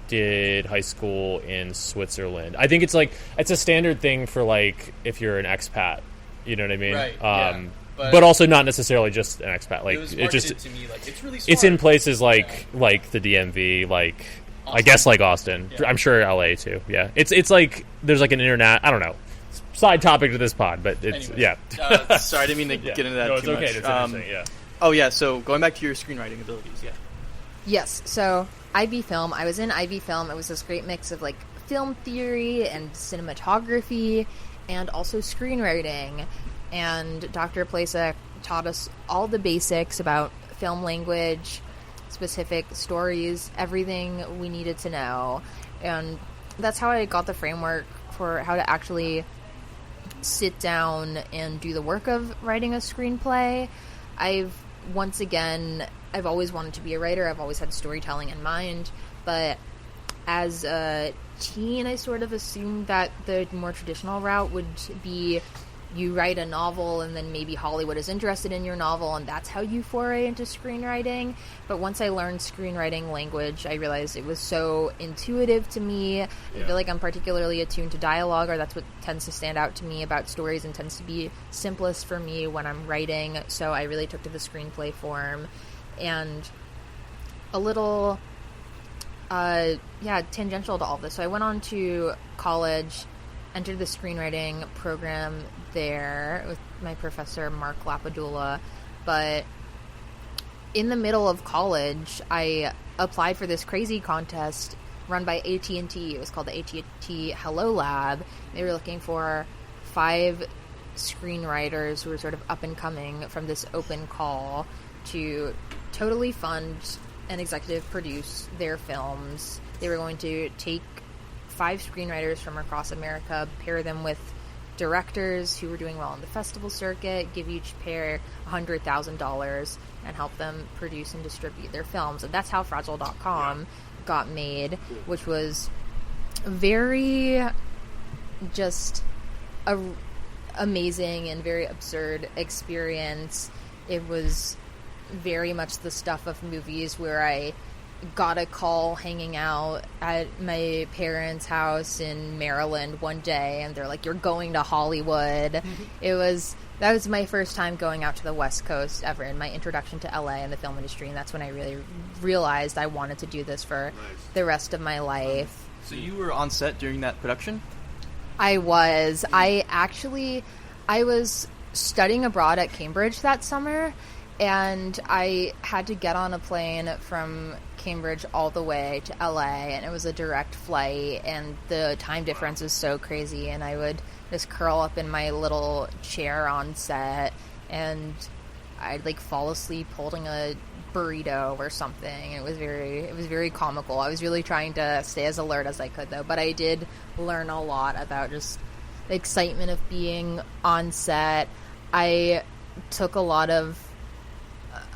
did high school in Switzerland. I think it's a standard thing for like if you're an expat. You know what I mean? Right, yeah. But also not necessarily just an expat. Like it was it marketed just to me like it's really smart. it's in places like the DMV, like I guess like Austin. Yeah. I'm sure LA too. Yeah, it's like there's like an internet. I don't know. Side topic to this pod, but it's Anyway, sorry, I didn't mean to yeah. get into that No, it's too okay. much. It's interesting. Yeah. Oh yeah, so going back to your screenwriting abilities, yeah. Yes, so IB film. I was in IB film. It was this great mix of like film theory and cinematography and also screenwriting. And Dr. Plasek taught us all the basics about film language, specific stories, everything we needed to know. And that's how I got the framework for how to actually sit down and do the work of writing a screenplay. I've always wanted to be a writer. I've always had storytelling in mind, but as a teen, I sort of assumed that the more traditional route would be you write a novel and then maybe Hollywood is interested in your novel and that's how you foray into screenwriting. But once I learned screenwriting language, I realized it was so intuitive to me. I feel like I'm particularly attuned to dialogue, or that's what tends to stand out to me about stories and tends to be simplest for me when I'm writing. So I really took to the screenplay form. And a little tangential to all of this. So I went on to college, entered the screenwriting program there with my professor Mark Lapadula, but in the middle of college I applied for this crazy contest run by AT&T. It was called the AT&T Hello Lab. They were looking for 5 screenwriters who were sort of up and coming from this open call to totally fund and executive produce their films. They were going to take 5 screenwriters from across America, pair them with directors who were doing well on the festival circuit, give each pair $100,000 and help them produce and distribute their films. And that's how Fragile.com got made, which was very just a amazing and very absurd experience. It was very much the stuff of movies where I got a call hanging out at my parents' house in Maryland one day and they're like, "You're going to Hollywood." It was that was my first time going out to the West Coast ever, in my introduction to LA and the film industry, and that's when I really realized I wanted to do this for the rest of my life. So you were on set during that production? I was. I was studying abroad at Cambridge that summer, and I had to get on a plane from Cambridge all the way to LA, and it was a direct flight, and the time difference was so crazy, and I would just curl up in my little chair on set, and I'd like fall asleep holding a burrito or something. It was very comical. I was really trying to stay as alert as I could, though, but I did learn a lot about just the excitement of being on set. I took a lot of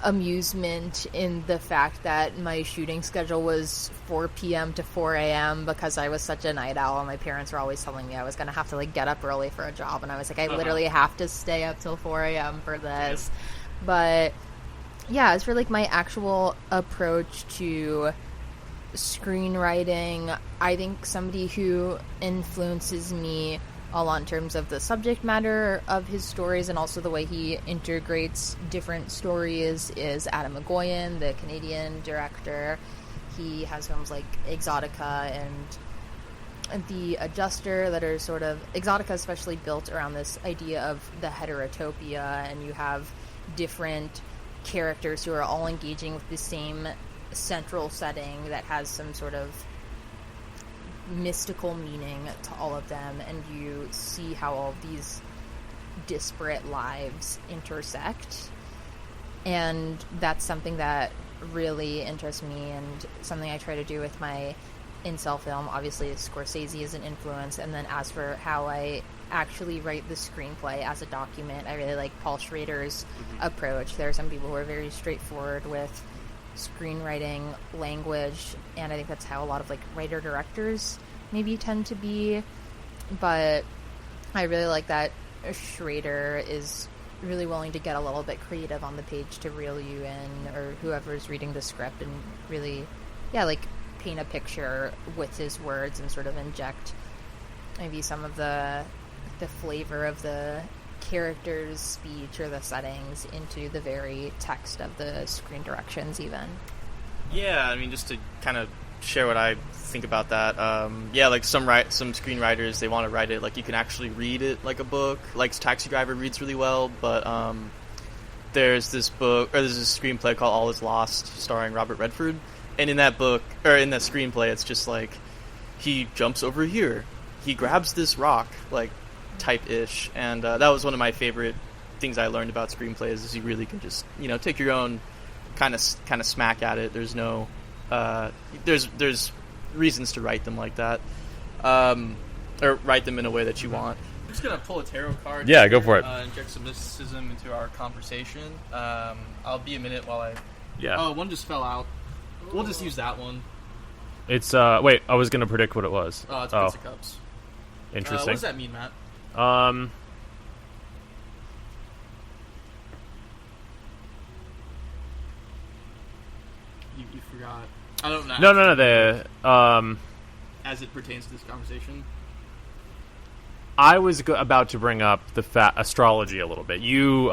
amusement in the fact that my shooting schedule was 4 p.m. to 4 a.m. because I was such a night owl, and my parents were always telling me I was going to have to like get up early for a job, and I was like, I literally have to stay up till 4 a.m. for this. But yeah, it's for like my actual approach to screenwriting. I think somebody who influences me a lot in terms of the subject matter of his stories and also the way he integrates different stories is Adam McGoyan, the Canadian director. He has films like Exotica and The Adjuster that are sort of... Exotica especially built around this idea of the heterotopia, and you have different characters who are all engaging with the same central setting that has some sort of mystical meaning to all of them, and you see how all of these disparate lives intersect, and that's something that really interests me and something I try to do with my incel film. Obviously Scorsese is an influence, and then as for how I actually write the screenplay as a document, I really like Paul Schrader's approach. There are some people who are very straightforward with screenwriting language, and I think that's how a lot of like writer-directors maybe tend to be, but I really like that Schrader is really willing to get a little bit creative on the page to reel you in, or whoever's reading the script, and really like paint a picture with his words and sort of inject maybe some of the flavor of the character's speech or the settings into the very text of the screen directions even. Yeah, I mean, just to kind of share what I think about that, like some screenwriters, they want to write it like you can actually read it like a book. Like Taxi Driver reads really well, but there's this screenplay called All Is Lost starring Robert Redford, and in that book, or in that screenplay, it's just like he jumps over here, he grabs this rock, like type-ish, and that was one of my favorite things I learned about screenplays, is you really can just, take your own kind of smack at it. There's no there's reasons to write them like that, or write them in a way that you want. I'm just gonna pull a tarot card. Yeah, go for it. Inject some mysticism into our conversation. I'll be a minute while I... Yeah. Oh, one just fell out. We'll just use that one. It's wait, I was gonna predict what it was. It's Prince of Cups. Interesting. What does that mean, Matt? You forgot. I don't know. No. As it pertains to this conversation, I was about to bring up the astrology a little bit. You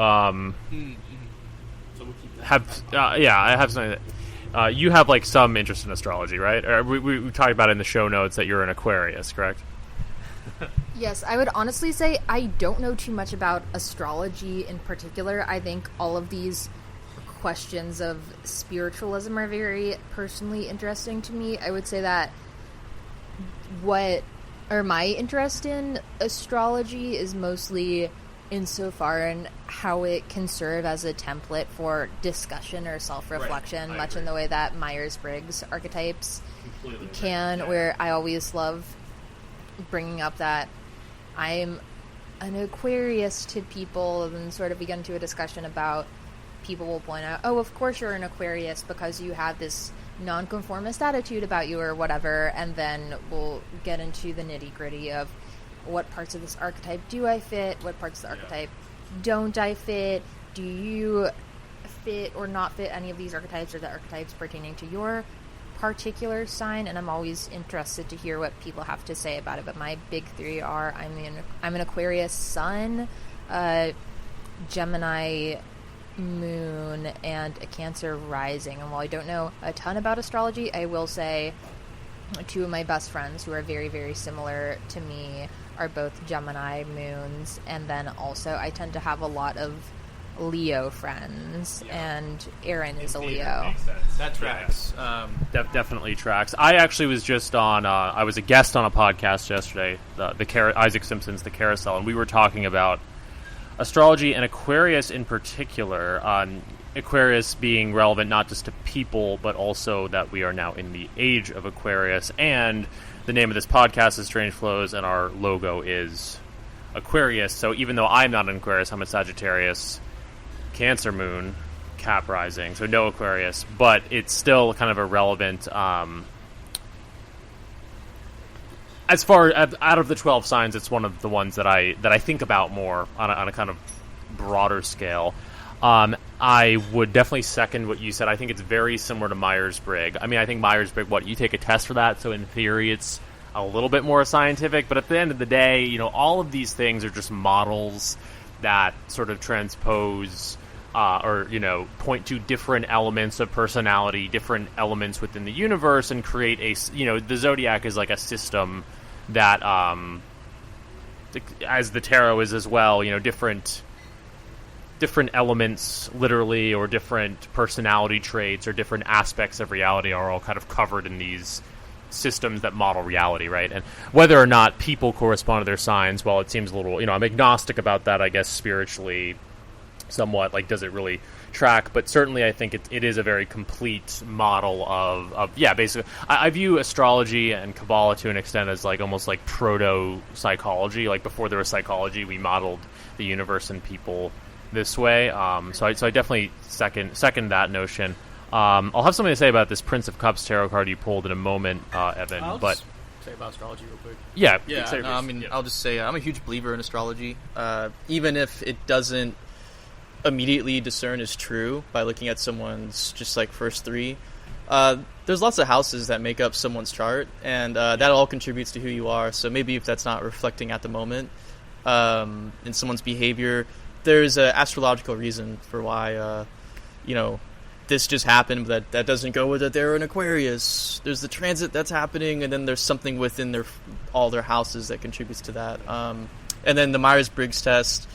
So we'll keep that. I have something that you have like some interest in astrology, right? Or we talked about in the show notes that you're an Aquarius, correct? Yes, I would honestly say I don't know too much about astrology in particular. I think all of these questions of spiritualism are very personally interesting to me. I would say that my interest in astrology is mostly insofar in how it can serve as a template for discussion or self-reflection, much in the way that Myers-Briggs archetypes can, where I always love bringing up that I'm an Aquarius to people, and then sort of we get into a discussion about, people will point out, oh, of course you're an Aquarius because you have this nonconformist attitude about you or whatever, and then we'll get into the nitty-gritty of what parts of this archetype do I fit, what parts of the archetype don't I fit, do you fit or not fit any of these archetypes, or the archetypes pertaining to your particular sign. And I'm always interested to hear what people have to say about it, but my big three are I'm an Aquarius sun, Gemini moon and a Cancer rising. And while I don't know a ton about astrology, I will say two of my best friends who are very, very similar to me are both Gemini moons. And then also I tend to have a lot of Leo friends, and Aaron is a Leo. That tracks. Definitely tracks. I actually was just on. I was a guest on a podcast yesterday, Isaac Simpson's The Carousel, and we were talking about astrology and Aquarius in particular. Aquarius being relevant not just to people, but also that we are now in the age of Aquarius. And the name of this podcast is Strange Flows, and our logo is Aquarius. So even though I'm not an Aquarius, I'm a Sagittarius, Cancer moon, Cap rising, so no Aquarius, but it's still kind of a relevant. As far out of the 12 signs, it's one of the ones that I think about more on a kind of broader scale. I would definitely second what you said. I think it's very similar to Myers-Briggs. I mean, I think Myers-Briggs, you take a test for that, so in theory it's a little bit more scientific, but at the end of the day, all of these things are just models that sort of transpose or point to different elements of personality, different elements within the universe, and create the zodiac is like a system that, as the tarot is as well, different elements, literally, or different personality traits or different aspects of reality are all kind of covered in these systems that model reality, right? And whether or not people correspond to their signs, well, it seems a little, I'm agnostic about that, I guess, spiritually, somewhat, like, does it really track? But certainly I think it is a very complete model of basically, I view astrology and Kabbalah to an extent as like almost like proto-psychology. Like, before there was psychology, we modeled the universe and people this way. So I definitely second that notion. I'll have something to say about this Prince of Cups tarot card you pulled in a moment, Evan. But say about astrology real quick. Yeah. I'll just say I'm a huge believer in astrology, even if it doesn't immediately discern as true by looking at someone's just like first three. There's lots of houses that make up someone's chart, and that all contributes to who you are. So maybe if that's not reflecting at the moment in someone's behavior, there's an astrological reason for why this just happened, but that doesn't go with it. They're in Aquarius. There's the transit that's happening, and then there's something within all their houses that contributes to that. And then the Myers-Briggs test,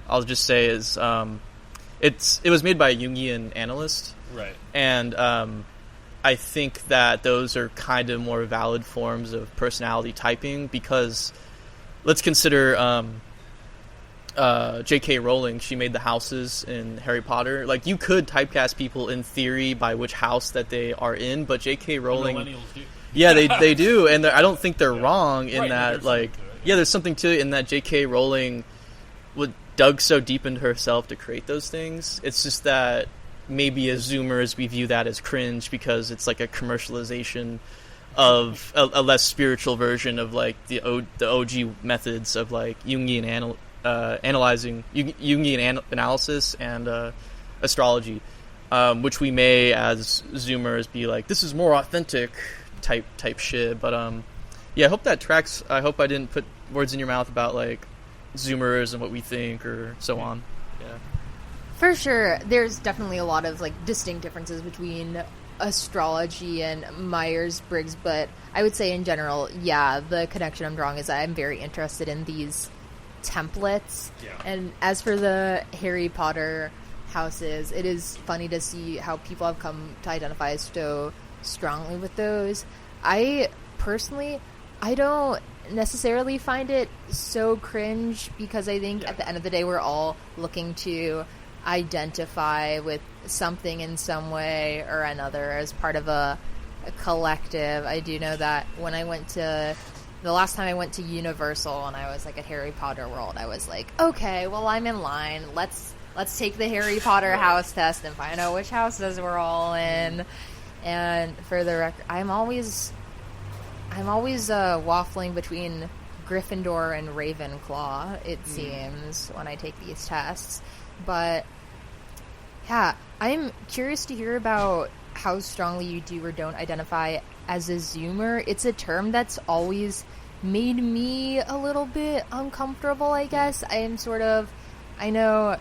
I'll just say, is it was made by a Jungian analyst, right? And I think that those are kind of more valid forms of personality typing, because let's consider J.K. Rowling. She made the houses in Harry Potter. Like, you could typecast people in theory by which house that they are in, but J.K. Rowling, millennials do. Yeah, they do, and I don't think they're wrong in that. Like, there's something to it in that J.K. Rowling dug so deep into herself to create those things. It's just that maybe as Zoomers we view that as cringe because it's like a commercialization of a less spiritual version of like the OG methods of like Jungian analysis and astrology, which we may as Zoomers be like, this is more authentic type shit. But I hope that tracks. I hope I didn't put words in your mouth about like Zoomers and what we think or so on. Yeah, for sure. There's definitely a lot of like distinct differences between astrology and Myers-Briggs, but I would say in general, the connection I'm drawing is that I'm very interested in these templates. And as for the Harry Potter houses, it is funny to see how people have come to identify so strongly with those. I personally, I don't necessarily find it so cringe, because I think at the end of the day we're all looking to identify with something in some way or another as part of a collective. I do know that when the last time I went to Universal and I was like at Harry Potter World, I was like, okay, well, I'm in line. Let's take the Harry Potter house test and find out which houses we're all in. And for the record, I'm always waffling between Gryffindor and Ravenclaw, it seems, when I take these tests. But yeah, I'm curious to hear about how strongly you do or don't identify as a Zoomer. It's a term that's always made me a little bit uncomfortable, I guess. I know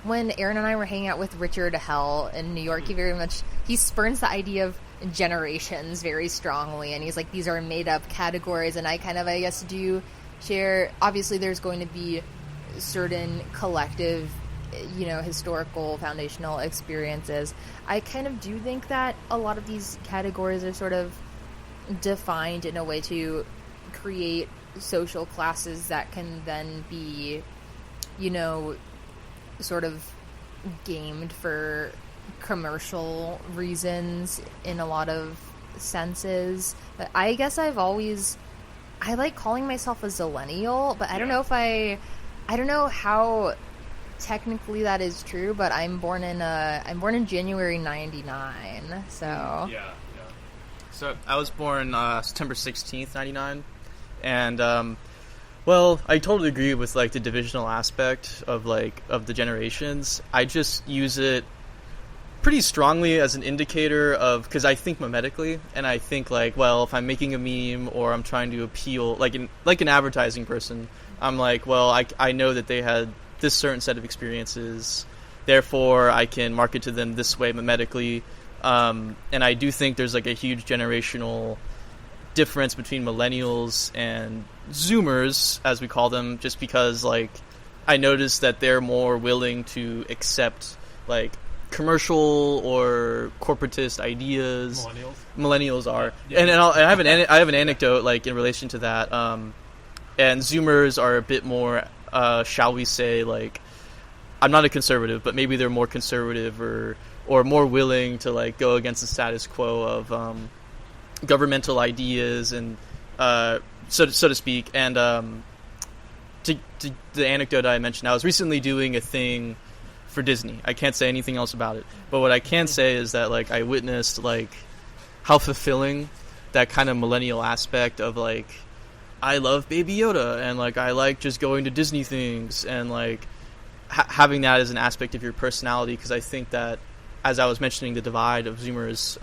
when Aaron and I were hanging out with Richard Hell in New York, he spurns the idea of generations very strongly, and he's like, these are made up categories, and I guess do share. Obviously there's going to be certain collective, historical foundational experiences. I kind of do think that a lot of these categories are sort of defined in a way to create social classes that can then be, sort of gamed for commercial reasons in a lot of senses. But I guess I like calling myself a zillennial, but I don't know I don't know how technically that is true, but I'm born in January 99, so Yeah. So I was born September 16th, 99, and well, I totally agree with like the divisional aspect of the generations. I just use it pretty strongly as an indicator of, because I think mimetically, and I think if I'm making a meme or I'm trying to appeal like an advertising person, I'm like, well, I know that they had this certain set of experiences, therefore I can market to them this way mimetically. And I do think there's like a huge generational difference between millennials and Zoomers, as we call them, just because I noticed that they're more willing to accept commercial or corporatist ideas. Millennials are, Yeah. and I have an anecdote in relation to that. And Zoomers are a bit more, shall we say, I'm not a conservative, but maybe they're more conservative or more willing to go against the status quo of governmental ideas and so to speak. And to the anecdote I mentioned, I was recently doing a thing for Disney. I can't say anything else about it, but what I can say is that I witnessed how fulfilling that kind of millennial aspect of I love Baby Yoda and I like just going to Disney things and having that as an aspect of your personality, because I think that, as I was mentioning, the divide of Zoomers,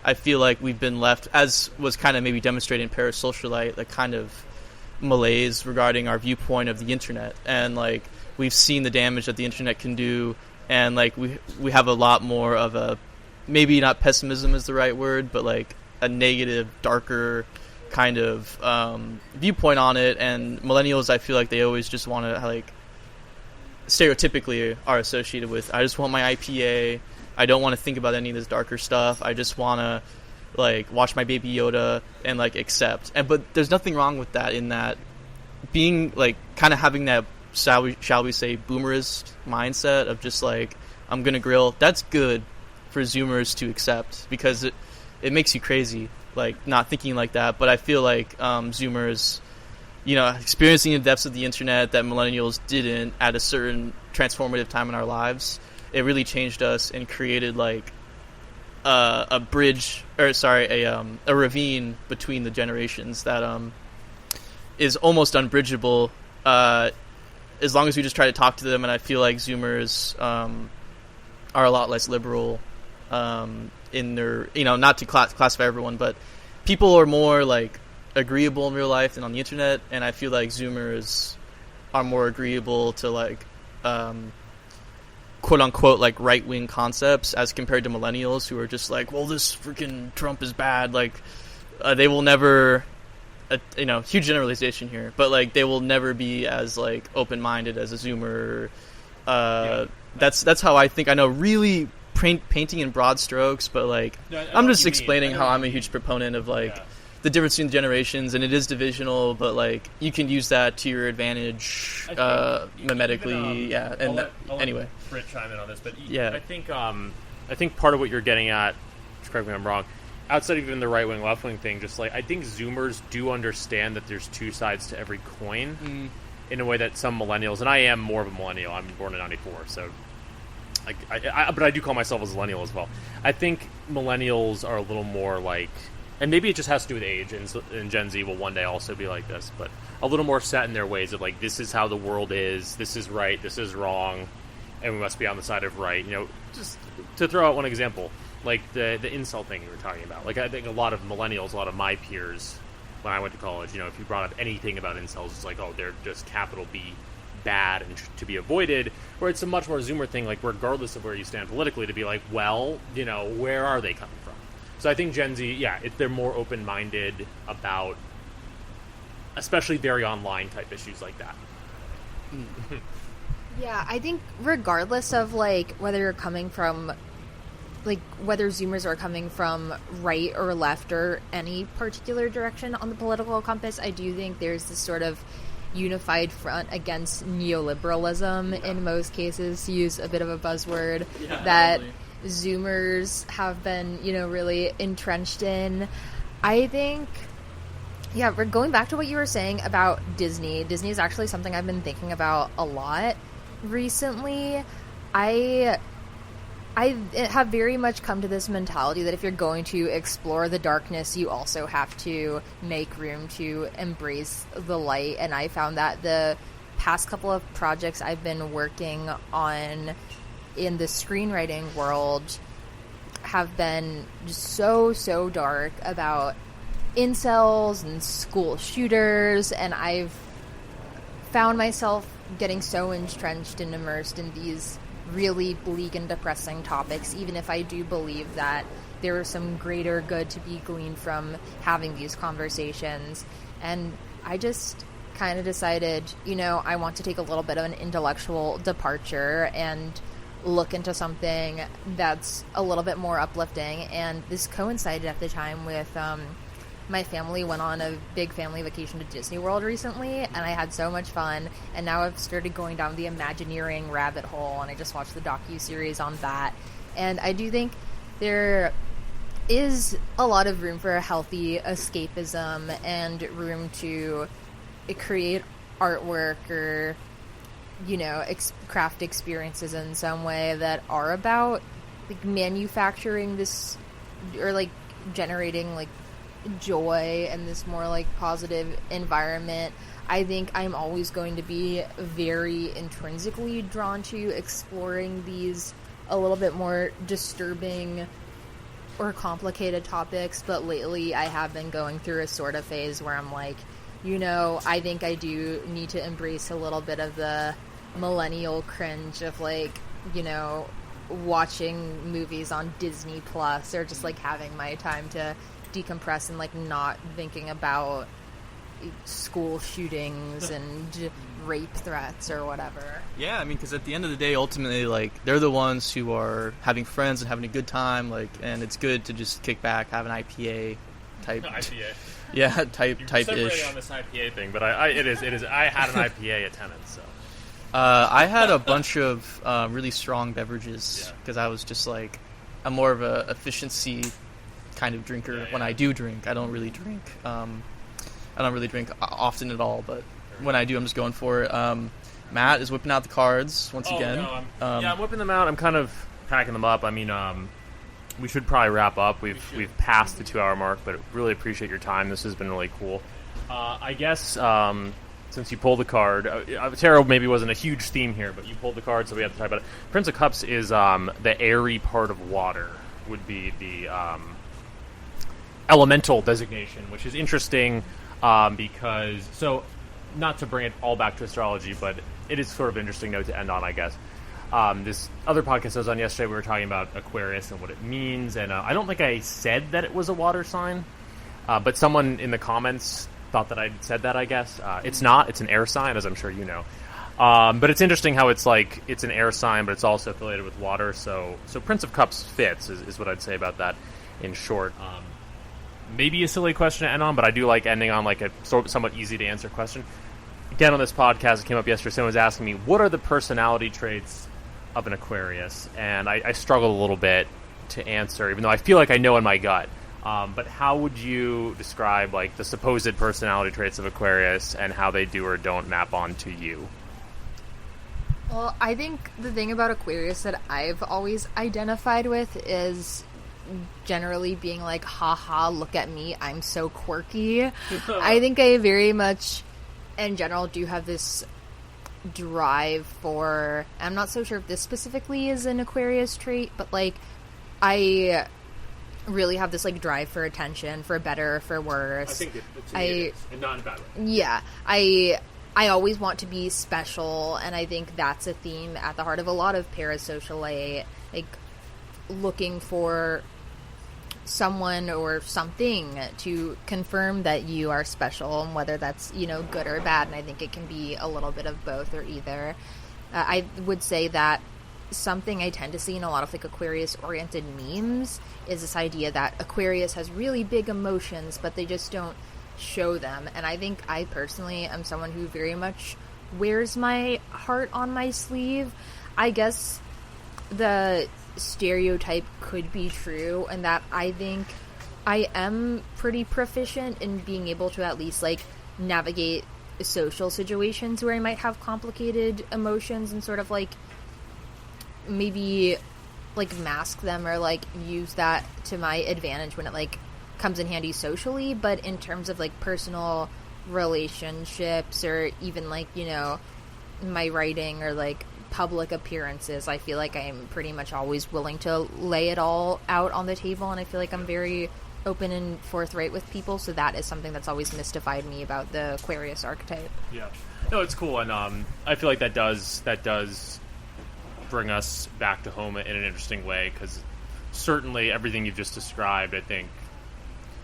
I feel like we've been left, as was kind of maybe demonstrated in Parasocialite, the kind of malaise regarding our viewpoint of the internet, and we've seen the damage that the internet can do, and we have a lot more of a, maybe not pessimism is the right word, but a negative, darker kind of viewpoint on it. And millennials, I feel like they always just want to stereotypically are associated with, I just want my IPA, I don't want to think about any of this darker stuff, I just want to watch my Baby Yoda and accept. But there's nothing wrong with that, in that being kind of having that, shall we say, boomerist mindset of just I'm gonna grill. That's good for Zoomers to accept, because it makes you crazy not thinking like that. But I feel Zoomers, experiencing the depths of the internet that millennials didn't at a certain transformative time in our lives, it really changed us and created a bridge, or a ravine between the generations that is almost unbridgeable as long as we just try to talk to them. And I feel Zoomers are a lot less liberal in their, not to classify everyone, but people are more agreeable in real life than on the internet, and I feel Zoomers are more agreeable to quote unquote right-wing concepts, as compared to millennials, who are just well, this freaking Trump is bad, they will never, huge generalization here, but they will never be as open-minded as a Zoomer. That's how I think. I know, really painting in broad strokes, but I'm just explaining how I'm a huge proponent of the difference between generations, and it is divisional, but you can use that to your advantage mimetically. Yeah, and anyway, Britt chime in on this, but yeah, I think part of what you're getting at, correct me if I'm wrong, outside of even the right wing, left wing thing, just I think Zoomers do understand that there's two sides to every coin, in a way that some millennials, and I am more of a millennial. I'm born in '94, so. But I do call myself a millennial as well. I think millennials are a little more and maybe it just has to do with age, and Gen Z will one day also be like this, but a little more set in their ways of this is how the world is, this is right, this is wrong, and we must be on the side of right. Just to throw out one example, the incel thing you were talking about. I think a lot of millennials, a lot of my peers when I went to college, if you brought up anything about incels, it's oh, they're just capital B bad and to be avoided, where it's a much more Zoomer thing, like regardless of where you stand politically, to be like, well, where are they coming from? So I think Gen Z, they're more open-minded about especially very online type issues like that. Yeah, I think regardless of whether you're coming from whether Zoomers are coming from right or left or any particular direction on the political compass, I do think there's this sort of unified front against neoliberalism in most cases, to use a bit of a buzzword, that totally. Zoomers have been, really entrenched in. I think, we're going back to what you were saying about Disney. Disney is actually something I've been thinking about a lot recently. I have very much come to this mentality that if you're going to explore the darkness, you also have to make room to embrace the light. And I found that the past couple of projects I've been working on in the screenwriting world have been just so dark, about incels and school shooters, and I've found myself getting so entrenched and immersed in these really bleak and depressing topics, even if I do believe that there is some greater good to be gleaned from having these conversations. And I just kind of decided, I want to take a little bit of an intellectual departure and look into something that's a little bit more uplifting. And this coincided at the time with my family went on a big family vacation to Disney World recently, and I had so much fun, and now I've started going down the Imagineering rabbit hole, and I just watched the docu-series on that. And I do think there is a lot of room for a healthy escapism and room to create artwork or, craft experiences in some way that are about manufacturing this, or generating joy and this more positive environment. I think I'm always going to be very intrinsically drawn to exploring these a little bit more disturbing or complicated topics, but lately I have been going through a sort of phase where I'm I think I do need to embrace a little bit of the millennial cringe of watching movies on Disney Plus, or just having my time to decompress and not thinking about school shootings and rape threats or whatever. Yeah, I mean, because at the end of the day, ultimately, they're the ones who are having friends and having a good time, and it's good to just kick back, have an IPA type. IPA. Yeah, type ish. On this IPA thing, but it is. I had an IPA attendance, so. I had a bunch of really strong beverages because I was just I'm more of a efficiency kind of drinker. When I do drink, I don't really drink. I don't really drink often at all, but when I do, I'm just going for it. Matt is whipping out the cards once again. No, I'm whipping them out. I'm kind of packing them up. I mean, we should probably wrap up. We've passed the 2-hour mark, but really appreciate your time. This has been really cool. I guess since you pulled the card, tarot maybe wasn't a huge theme here, but you pulled the card, so we have to talk about it. Prince of Cups is the airy part of water, would be the elemental designation, which is interesting because, so not to bring it all back to astrology, but it is sort of an interesting note to end on, I guess. This other podcast I was on yesterday, we were talking about Aquarius and what it means, and I don't think I said that it was a water sign, but someone in the comments thought that I said that, I guess. It's not. It's an air sign, as I'm sure you know. But it's interesting how it's it's an air sign, but it's also affiliated with water, so Prince of Cups fits, is what I'd say about that in short. Maybe a silly question to end on, but I do like ending on a somewhat easy to answer question. Again, on this podcast, it came up yesterday, someone was asking me, what are the personality traits of an Aquarius? And I struggled a little bit to answer, even though I feel like I know in my gut. But how would you describe the supposed personality traits of Aquarius and how they do or don't map onto you? Well, I think the thing about Aquarius that I've always identified with is generally being haha, look at me, I'm so quirky. I think I very much, in general, do have this drive for, I'm not so sure if this specifically is an Aquarius trait, but I really have this drive for attention, for better or for worse. I think it is, and not in a bad way. Yeah, I I always want to be special, and I think that's a theme at the heart of a lot of Parasocialite, like looking for someone or something to confirm that you are special, and whether that's, good or bad. And I think it can be a little bit of both or either. I would say that something I tend to see in a lot of like Aquarius-oriented memes is this idea that Aquarius has really big emotions, but they just don't show them. And I think I personally am someone who very much wears my heart on my sleeve. I guess the stereotype could be true, and that I think I am pretty proficient in being able to at least like navigate social situations where I might have complicated emotions and sort of like maybe like mask them or like use that to my advantage when it like comes in handy socially. But in terms of like personal relationships or even like my writing or like public appearances, I feel like I'm pretty much always willing to lay it all out on the table, and I feel like I'm very open and forthright with people, so that is something that's always mystified me about the Aquarius archetype. Yeah, no, it's cool, and I feel like that does bring us back to home in an interesting way, because certainly everything you've just described, I think,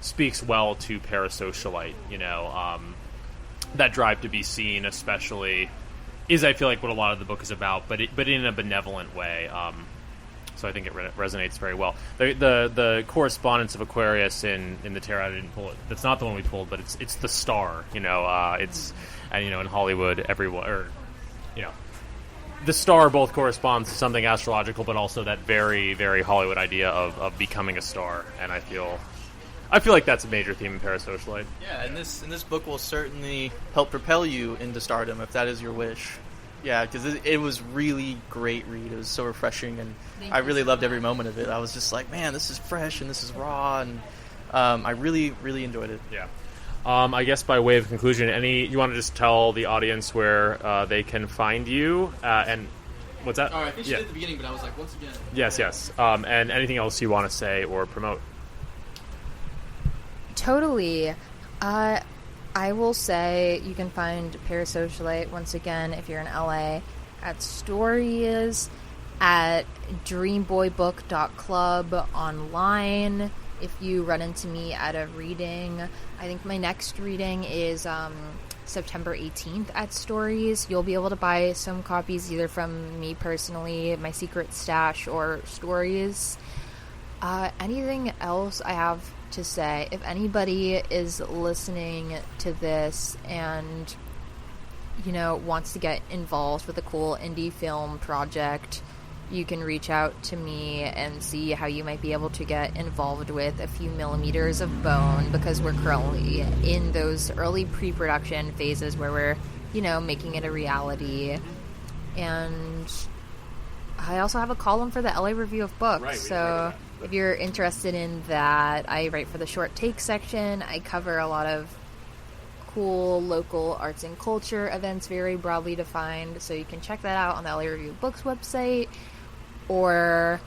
speaks well to Parasocialite. That drive to be seen, especially, is, I feel like, what a lot of the book is about, but in a benevolent way. So I think it resonates very well. The correspondence of Aquarius in the tarot, I didn't pull it. That's not the one we pulled, but it's the star. It's, and in Hollywood, everyone, or the star both corresponds to something astrological, but also that very, very Hollywood idea of becoming a star. And I feel like that's a major theme in Parasocialite. Yeah, and this book will certainly help propel you into stardom if that is your wish. Yeah, because it was really great read. It was so refreshing, and I really loved every moment of it. I was just like, man, this is fresh and this is raw, and I really, really enjoyed it. Yeah. I guess by way of conclusion, you want to just tell the audience where they can find you, and what's that? Oh, I think she did at the beginning, but I was like, once again. Yes. And anything else you want to say or promote? Totally. I will say you can find Parasocialite, once again, if you're in LA, at Stories, at dreamboybook.club, online. If you run into me at a reading, I think my next reading is September 18th at Stories. You'll be able to buy some copies either from me personally, my secret stash, or Stories. Anything else I have to say, if anybody is listening to this and wants to get involved with a cool indie film project, you can reach out to me and see how you might be able to get involved with a few millimeters of bone, because we're currently in those early pre-production phases where we're making it a reality. And I also have a column for the LA Review of Books, right, so if you're interested in that, I write for the short take section. I cover a lot of cool local arts and culture events, very broadly defined, so you can check that out on the LA Review of Books website. Or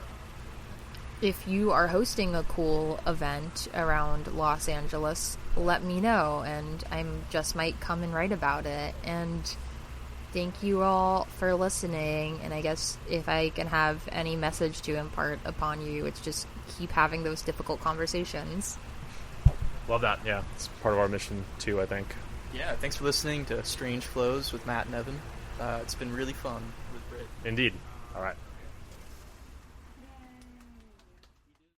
if you are hosting a cool event around Los Angeles, let me know, and I just might come and write about it. And thank you all for listening, and I guess if I can have any message to impart upon you, it's just keep having those difficult conversations. Love that. Yeah, it's part of our mission too, I think. Yeah, thanks for listening to Strange Flows with Matt and Evan. It's been really fun with Britt. Indeed. All right.